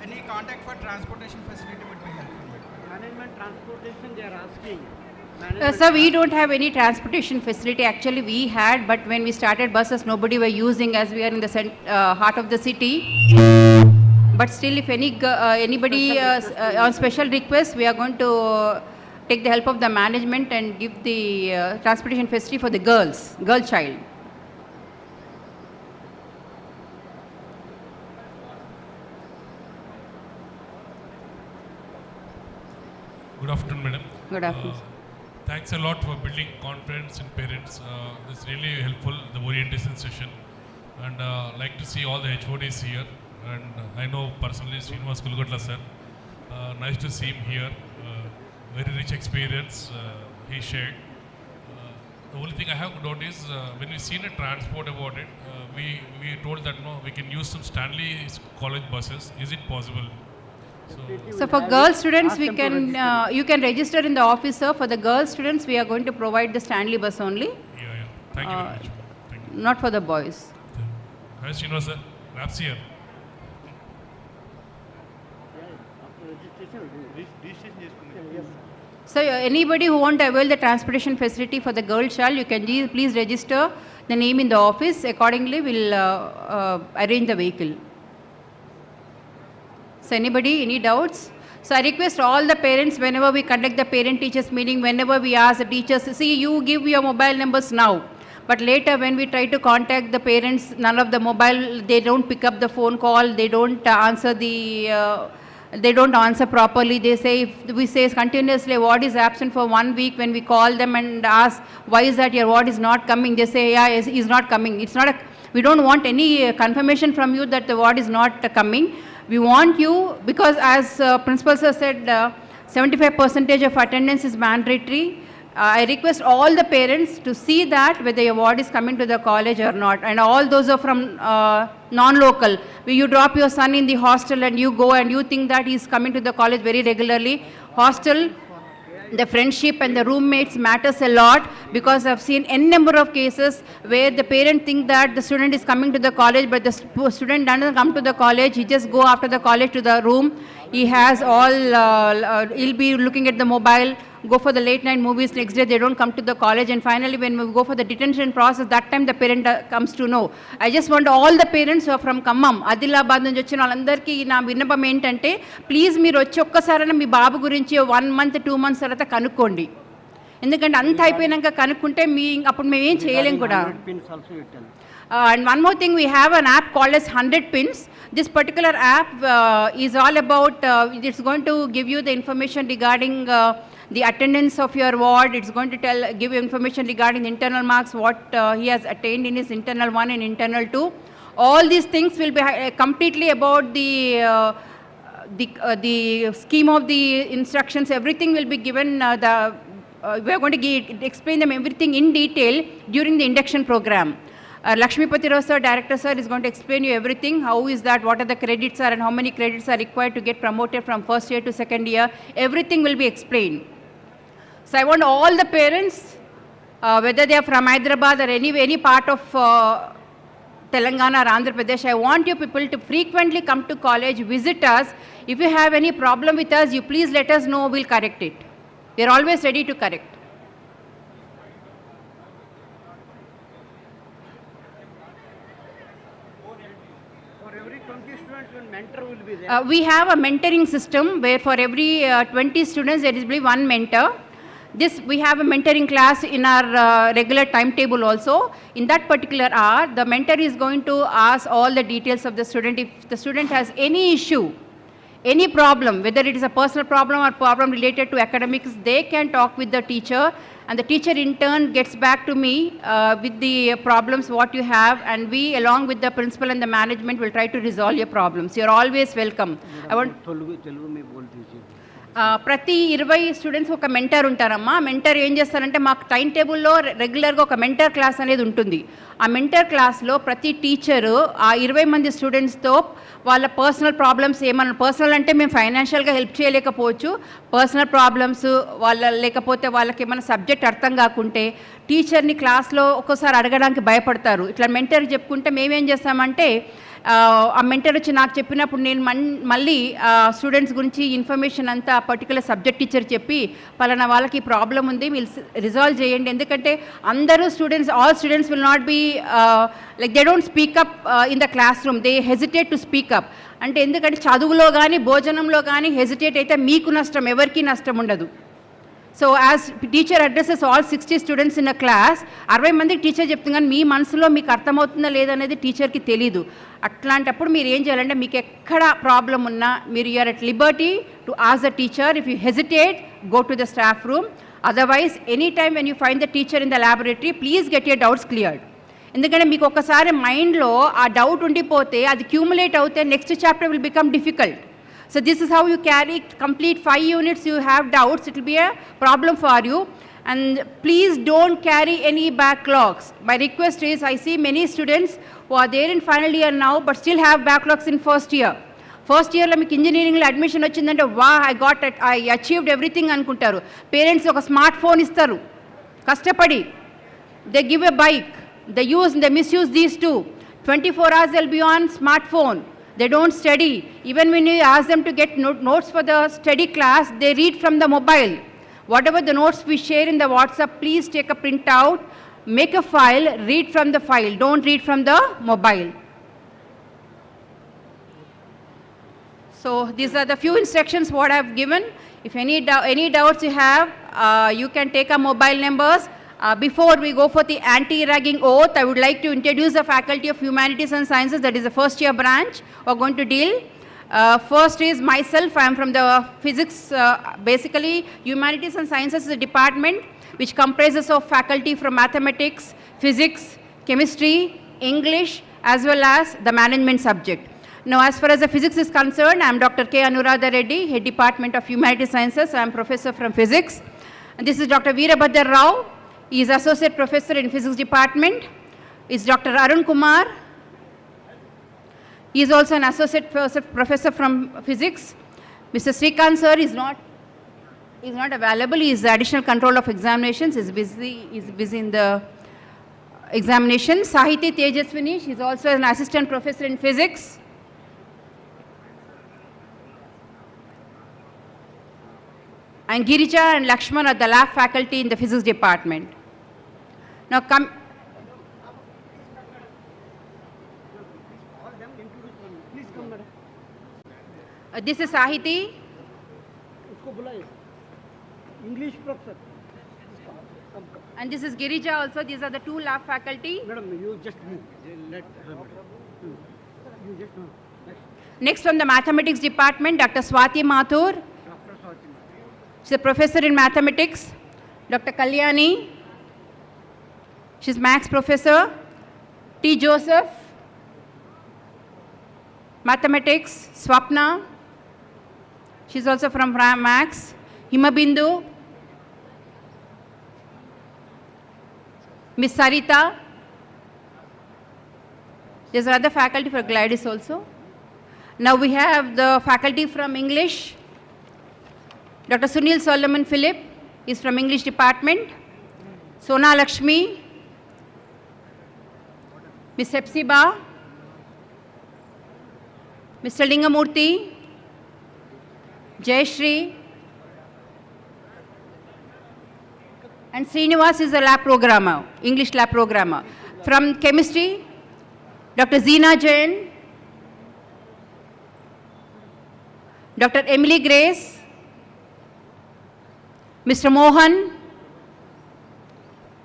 [SPEAKER 16] any contact for transportation facility would be helpful.
[SPEAKER 6] Management transportation they are asking.
[SPEAKER 5] Sir, we don't have any transportation facility. Actually, we had, but when we started buses, nobody were using as we are in the heart of the city. But still, if anybody on special request, we are going to take the help of the management and give the transportation facility for the girl child.
[SPEAKER 17] Good afternoon, madam.
[SPEAKER 5] Good afternoon.
[SPEAKER 17] Thanks a lot for building confidence in parents. It's really helpful, the orientation session. And like to see all the HODs here. And I know personally Srinivas Kulgatla sir. Nice to see him here. Very rich experience he shared. The only thing I have to note is when we seen a transport about it, we told that no, we can use some Stanley college buses. Is it possible?
[SPEAKER 5] So for girl students, we can you can register in the office, sir. For the girl students, we are going to provide the Stanley bus only.
[SPEAKER 17] Yeah. Thank you very much. Thank you.
[SPEAKER 5] Not for the boys.
[SPEAKER 17] Hi, Srinivas sir. Raps here.
[SPEAKER 5] So anybody who want to avail the transportation facility for the girl child, you can please register the name in the office. Accordingly, we'll arrange the vehicle. So anybody, any doubts? So I request all the parents, whenever we conduct the parent-teachers meeting, whenever we ask the teachers, see, you give your mobile numbers now. But later when we try to contact the parents, none of the mobile, they don't pick up the phone call, they don't answer they don't answer properly. They say, if we say continuously, ward is absent for 1 week. When we call them and ask, why is that your ward is not coming? They say, yeah, he's not coming. It's not we don't want any confirmation from you that the ward is not coming. We want you, because as principal sir said, 75% of attendance is mandatory. I request all the parents to see that whether your ward is coming to the college or not, and all those who are from non-local. You drop your son in the hostel and you go and you think that he is coming to the college very regularly. Hostel, the friendship and the roommates matters a lot, because I've seen n number of cases where the parent think that the student is coming to the college, but the student doesn't come to the college. He just go after the college to the room. He has all, he'll be looking at the mobile, go for the late night movies. Next day they don't come to the college, and finally when we go for the detention process, that time the parent comes to know. I just want all the parents who are from Khammam, Adilabad నుంచి వచ్చిన వాళ్ళందరికీ నా విన్నపం ఏంటంటే, please మీరు వచ్చి ఒక్కసారైనా మీ బాబు గురించి 1 month 2 months తర్వాత కనుక్కోండి. ఎందుకంటే అంత అయిపోయినాక కనుక్కుంటే అప్పుడు మేము ఏం చేయలేం కూడా. And one more thing, we have an app called as 100 pins. This particular app is all about, it's going to give you the information regarding the attendance of your ward. It's going to give you information regarding the internal marks, what he has attained in his internal 1 and internal 2. All these things will be completely about the scheme of the instructions. Everything will be given, we are going to explain them everything in detail during the induction program. Lakshmipati Rao sir, director sir, is going to explain you everything. How is that, what are the credits are, and how many credits are required to get promoted from first year to second year. Everything will be explained. So I want all the parents, whether they are from Hyderabad or any part of Telangana or Andhra Pradesh, I want you people to frequently come to college, visit us. If you have any problem with us, you please let us know, we'll correct it. We are always ready to correct. We have a mentoring system where for every 20 students there will be one mentor. We have a mentoring class in our regular timetable also. In that particular hour, the mentor is going to ask all the details of the student. If the student has any issue, any problem, whether it is a personal problem or problem related to academics, they can talk with the teacher, and the teacher in turn gets back to me with the problems what you have, and we along with the principal and the management will try to resolve your problems. You are always welcome. I want ప్రతి 20 students ఒక mentor ఉంటారమ్మా. Mentor ఏం చేస్తారంటే, మాకు time టేబుల్లో రెగ్యులర్గా ఒక mentor class అనేది ఉంటుంది. ఆ మెంటర్ క్లాస్లో ప్రతి టీచరు ఆ 20 మంది స్టూడెంట్స్తో వాళ్ళ పర్సనల్ ప్రాబ్లమ్స్ ఏమన్నా, పర్సనల్ అంటే మేము ఫైనాన్షియల్గా హెల్ప్ చేయలేకపోవచ్చు, పర్సనల్ ప్రాబ్లమ్స్ లేకపోతే వాళ్ళకి ఏమైనా సబ్జెక్ట్ అర్థం కాకుంటే టీచర్ని క్లాస్లో ఒక్కోసారి అడగడానికి భయపడతారు. ఇట్లా మెంటర్ చెప్పుకుంటే మేమేం చేస్తామంటే, ఆ మెంటర్ వచ్చి నాకు చెప్పినప్పుడు నేను మళ్ళీ స్టూడెంట్స్ గురించి ఇన్ఫర్మేషన్ అంతా పర్టికులర్ సబ్జెక్ట్ టీచర్ చెప్పి, పలానా వాళ్ళకి ప్రాబ్లం ఉంది, మీరు రిజాల్వ్ చేయండి. ఎందుకంటే అందరూ students, all students will not be like they don't speak up in the classroom, they hesitate to speak up. అంటే ఎందుకంటే చదువులో కానీ భోజనంలో కానీ హెజిటేట్ అయితే మీకు నష్టం, ఎవరికీ నష్టం ఉండదు. So as teacher addresses all 60 students in a class, 60 మందికి టీచర్ చెప్తుంది, కానీ మీ మనసులో మీకు అర్థమవుతుందా లేదనేది టీచర్కి తెలీదు. అట్లాంటప్పుడు మీరు ఏం చేయాలంటే, మీకు ఎక్కడ ప్రాబ్లం ఉన్నా మీరు you're at liberty to ask the teacher. If you hesitate, go to the staff room. Otherwise any time when you find the teacher in the laboratory, please get your doubts cleared. ఎందుకంటే మీకు ఒకసారి మైండ్లో ఆ doubt ఉండిపోతే అది cumulate అవుతే next chapter will become difficult. So this is how you carry complete 5 units. You have doubts, it will be a problem for you. And please don't carry any backlogs. My request is, I see many students who are there in final year now but still have backlogs in first year. First year lo meeku engineering lo admission ochindante, wow, I achieved everything anukuntaru. Parents oka smart phone istaru kastapadi, they give a bike, they misuse these two. 24 hours they'll be on smartphone. They don't study. Even when you ask them to get notes for the study class, they read from the mobile. Whatever the notes we share in the WhatsApp, please take a print out, make a file, read from the file. Don't read from the mobile. So these are the few instructions what I have given. If any doubts you have, you can take our mobile numbers. Before we go for the anti-ragging oath, I would like to introduce the Faculty of Humanities and Sciences, that is the first year branch, who are going to deal. First is myself. I am from the physics, basically Humanities and Sciences is a department which comprises of faculty from mathematics, physics, chemistry, English, as well as the management subject. Now, as far as the physics is concerned, I am Dr. K. Anuradha Reddy, Head Department of Humanities Sciences. I am professor from physics. And this is Dr. Veerabhadra Rao. He is Associate Professor in Physics Department. Is Dr. Arun Kumar. He is also an Associate Professor from Physics. Mr. Srikanth sir is not available. He is the Additional Control of Examinations. He is busy in the examination. Sahiti Tejaswini, she is also an Assistant Professor in Physics. And Girija and Lakshman are the lab faculty in the Physics Department. Now come. This is Sahiti.
[SPEAKER 6] English professor.
[SPEAKER 5] And this is Girija also. These are the two lab faculty.
[SPEAKER 6] Madam, you just move. Let her. You just move.
[SPEAKER 5] Next from the Mathematics Department, Dr. Swati Mathur. She's a professor in mathematics. Dr. Kalyani. She's Maths professor. T. Joseph. Mathematics. Swapna. She's also from Max. Himabindu. Miss Sarita. There's another faculty for Gladys also. Now we have the faculty from English. Dr. Sunil Solomon Philip is from English Department. Sona Lakshmi. Miss Hepsiba. Mr. Lingamurthy. Jayashri. And Srinivas is a lab programmer, English lab programmer. From chemistry, Dr. Zeena Jain, Dr. Emily Grace, Mr. Mohan,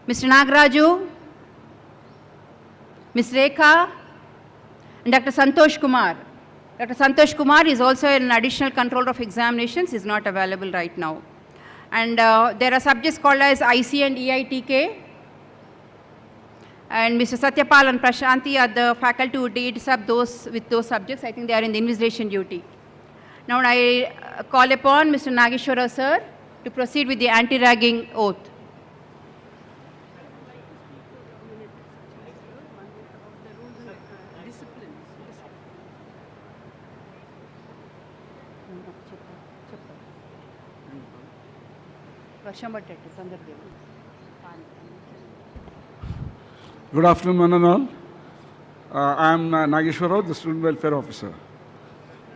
[SPEAKER 5] Mr. Nagraju, Ms. Rekha, and Dr. Santosh Kumar. Dr. Santosh Kumar is also an additional controller of examinations. He is not available right now. And there are subjects called as IC and EITK. And Mr. Satyapal and Prashanti are the faculty who did those subjects. I think they are in the invigilation duty. Now I call upon Mr. Nageshwara sir to proceed with the anti-ragging oath.
[SPEAKER 18] Good afternoon, one and all. I am Nageshwara Rao, the Student Welfare Officer.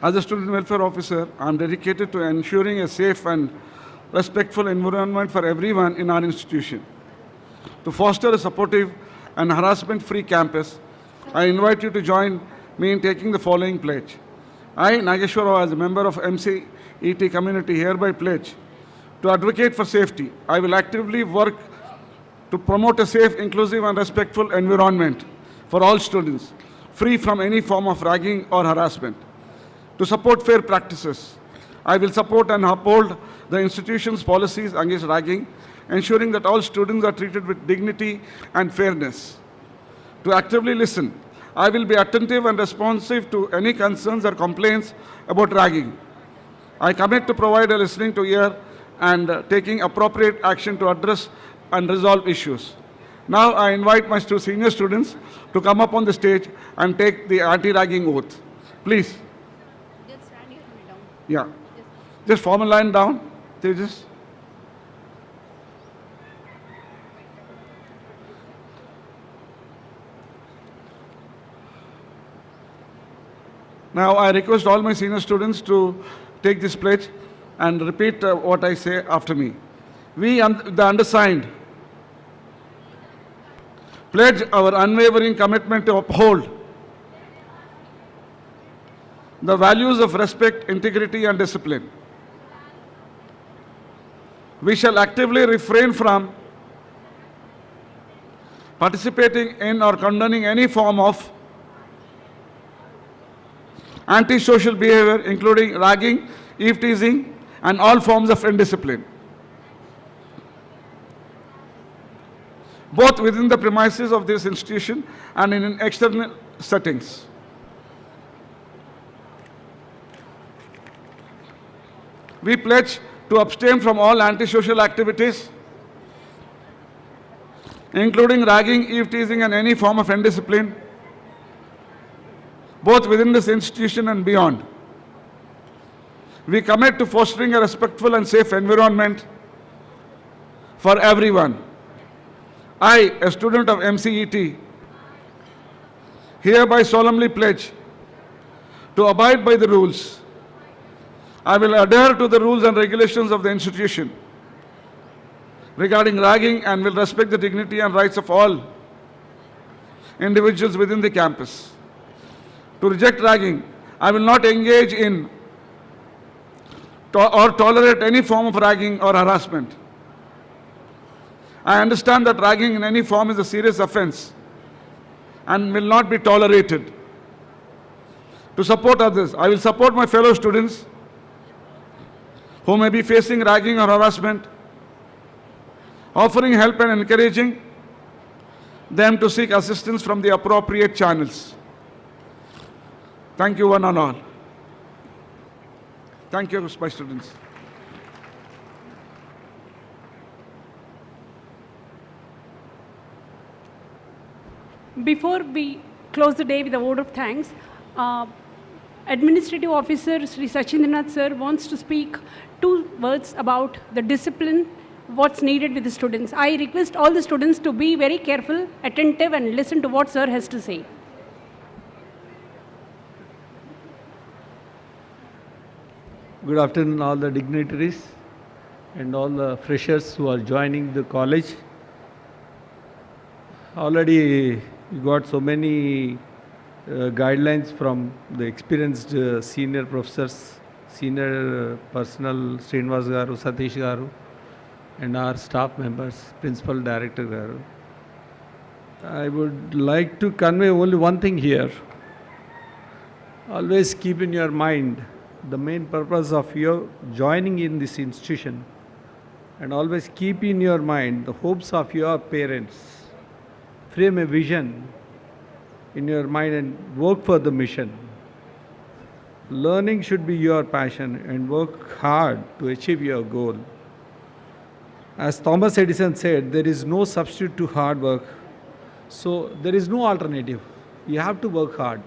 [SPEAKER 18] As a Student Welfare Officer, I am dedicated to ensuring a safe and respectful environment for everyone in our institution. To foster a supportive and harassment-free campus, I invite you to join me in taking the following pledge. I, Nageshwara Rao, as a member of MCET community, hereby pledge to advocate for safety. I will actively work to promote a safe, inclusive and respectful environment for all students, free from any form of ragging or harassment. To support fair practices, I will support and uphold the institution's policies against ragging, ensuring that all students are treated with dignity and fairness. To actively listen, I will be attentive and responsive to any concerns or complaints about ragging. I commit to provide a listening to ear and taking appropriate action to address and resolve issues. Now I invite my senior students to come up on the stage and take the anti-ragging oath. Please. Yeah. Just form a line down. Tejas. Now I request all my senior students to take this pledge and repeat what I say after me. We, the undersigned, pledge our unwavering commitment to uphold the values of respect, integrity and discipline. We shall actively refrain from participating in or condoning any form of antisocial behavior, including ragging, eve-teasing, and all forms of indiscipline, both within the premises of this institution and in external settings. We pledge to abstain from all antisocial activities, including ragging, eve-teasing, and any form of indiscipline, both within this institution and beyond. We commit to fostering a respectful and safe environment for everyone. I, a student of MCET, hereby solemnly pledge to abide by the rules. I will adhere to the rules and regulations of the institution regarding ragging and will respect the dignity and rights of all individuals within the campus. To reject ragging, I will not engage in or tolerate any form of ragging or harassment. I understand that ragging in any form is a serious offense and will not be tolerated. To support others, I will support my fellow students who may be facing ragging or harassment, offering help and encouraging them to seek assistance from the appropriate channels. Thank you one and all. Thank you, my students.
[SPEAKER 1] Before we close the day with a vote of thanks, Administrative Officer Sri Sachindranath sir wants to speak 2 words about the discipline, what's needed with the students. I request all the students to be very careful, attentive, and listen to what sir has to say.
[SPEAKER 4] Good afternoon, all the dignitaries and all the freshers who are joining the college. Already we got so many guidelines from the experienced senior professors, senior personnel, Srinivas Garu, Satish Garu, and our staff members, Principal Director Garu. I would like to convey only one thing here. Always keep in your mind the main purpose of your joining in this institution, and always keep in your mind the hopes of your parents. Frame a vision in your mind and work for the mission. Learning should be your passion and work hard to achieve your goal. As Thomas Edison said, there is no substitute to hard work. So there is no alternative. You have to work hard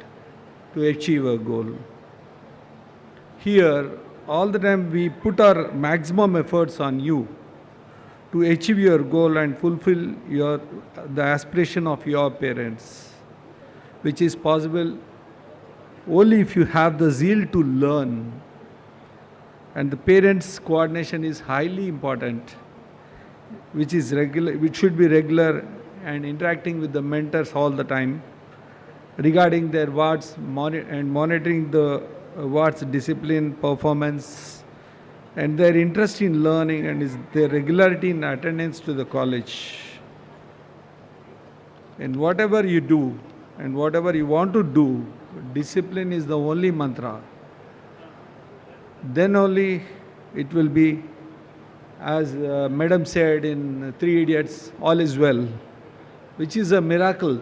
[SPEAKER 4] to achieve a goal. Here, all the time we put our maximum efforts on you to achieve your goal and fulfill the aspiration of your parents, which is possible only if you have the zeal to learn. And the parents' coordination is highly important, which should be regular, and interacting with the mentors all the time regarding their wards and monitoring the wards discipline, performance, and their interest in learning and their regularity in attendance to the college. And whatever you do and whatever you want to do, discipline is the only mantra. Then only it will be, as Madam said in 3 Idiots, all is well, which is a miracle.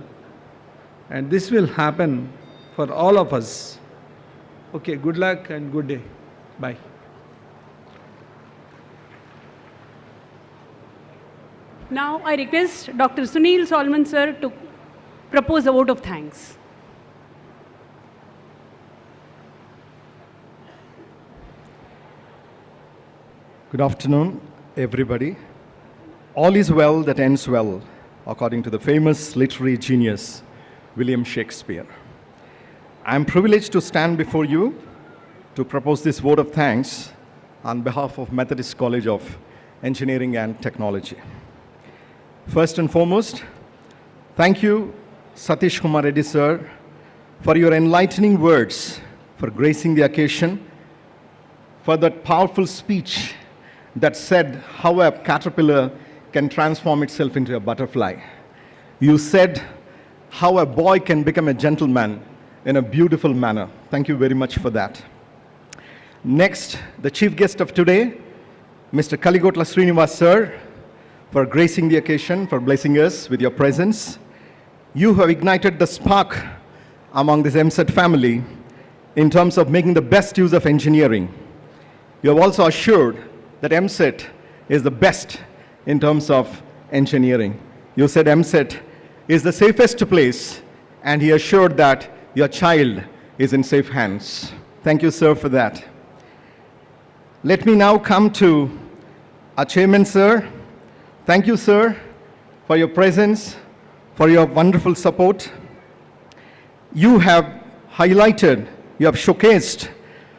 [SPEAKER 4] And this will happen for all of us. Okay, good luck and good day. Bye.
[SPEAKER 1] Now I request Dr. Sunil Solomon sir to propose a vote of thanks.
[SPEAKER 19] Good afternoon, everybody. All is well that ends well, according to the famous literary genius, William Shakespeare. I am privileged to stand before you to propose this vote of thanks on behalf of Methodist College of Engineering and Technology. First and foremost, thank you, Satish Kumar Reddy sir, for your enlightening words, for gracing the occasion, for that powerful speech that said how a caterpillar can transform itself into a butterfly. You said how a boy can become a gentleman in a beautiful manner. Thank you very much for that. Next, the chief guest of today, Mr. Kaligotla Srinivas sir, for gracing the occasion, for blessing us with your presence. You have ignited the spark among this MSET family in terms of making the best use of engineering. You have also assured that MCET is the best in terms of engineering. You said MCET is the safest place, and he assured that your child is in safe hands. Thank you, sir, for that. Let me now come to our chairman, sir. Thank you, sir, for your presence, for your wonderful support. You have highlighted, you have showcased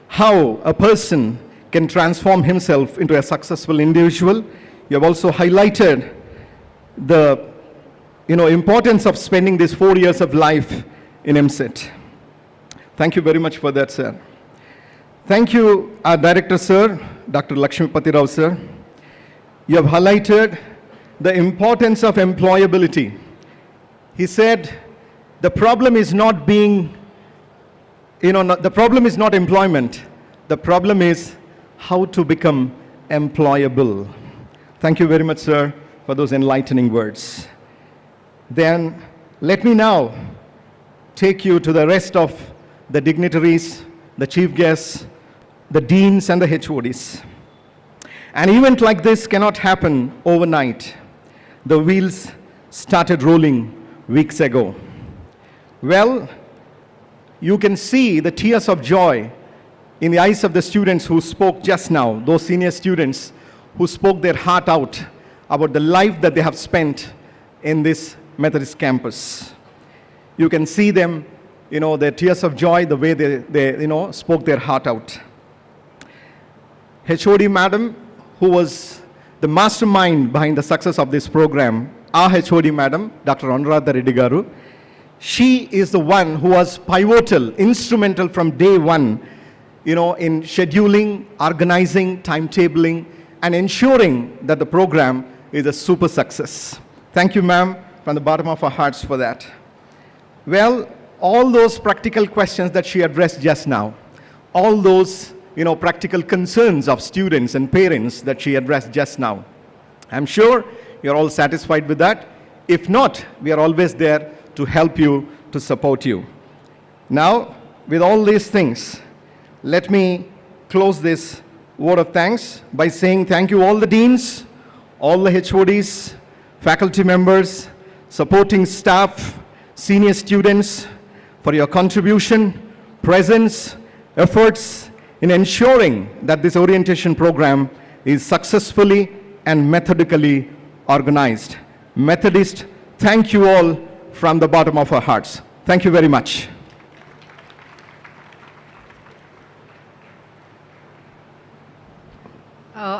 [SPEAKER 19] how a person can transform himself into a successful individual. You have also highlighted the importance of spending these 4 years of life in MCET. Thank you very much for that, sir. Thank you, our director, sir, Dr. Lakshmipati Rao, sir. You have highlighted the importance of employability. He said, the problem is not the problem is not employment. The problem is how to become employable. Thank you very much, sir, for those enlightening words. Then let me now take you to the rest of the dignitaries, the chief guests, the deans and the HODs. An event like this cannot happen overnight. The wheels started rolling weeks ago. Well, you can see the tears of joy in the eyes of the students who spoke just now, those senior students who spoke their heart out about the life that they have spent in this Methodist campus. You can see them, their tears of joy, the way they spoke their heart out. HOD madam, who was the mastermind behind the success of this program, our HOD madam, Dr. Anuradha Reddy Garu, she is the one who was pivotal, instrumental from day one, in scheduling, organizing, timetabling, and ensuring that the program is a super success. Thank you, ma'am, from the bottom of our hearts for that. Well, all those practical questions that she addressed just now, all those practical concerns of students and parents that she addressed just now, I'm sure you're all satisfied with that. If not, we are always there to help you, to support you. Now, with all these things, let me close this word of thanks by saying thank you all the deans, all the HODs, faculty members, supporting staff, senior students, for your contribution, presence, efforts in ensuring that this orientation program is successfully and methodically organized. Methodist, thank you all from the bottom of our hearts. Thank you very much.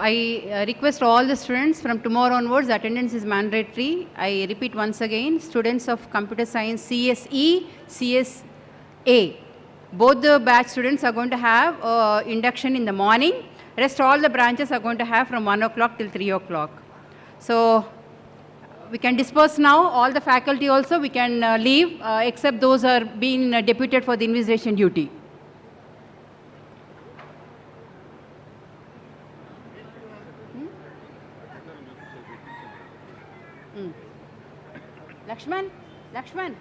[SPEAKER 5] I request all the students from tomorrow onwards, attendance is mandatory. I repeat once again, students of computer science CSE, CSA, both the batch students are going to have induction in the morning. Rest all the branches are going to have from 1 o'clock till 3 o'clock. So we can disperse now. All the faculty also we can leave except those are being deputed for the invigilation duty. Lakshman?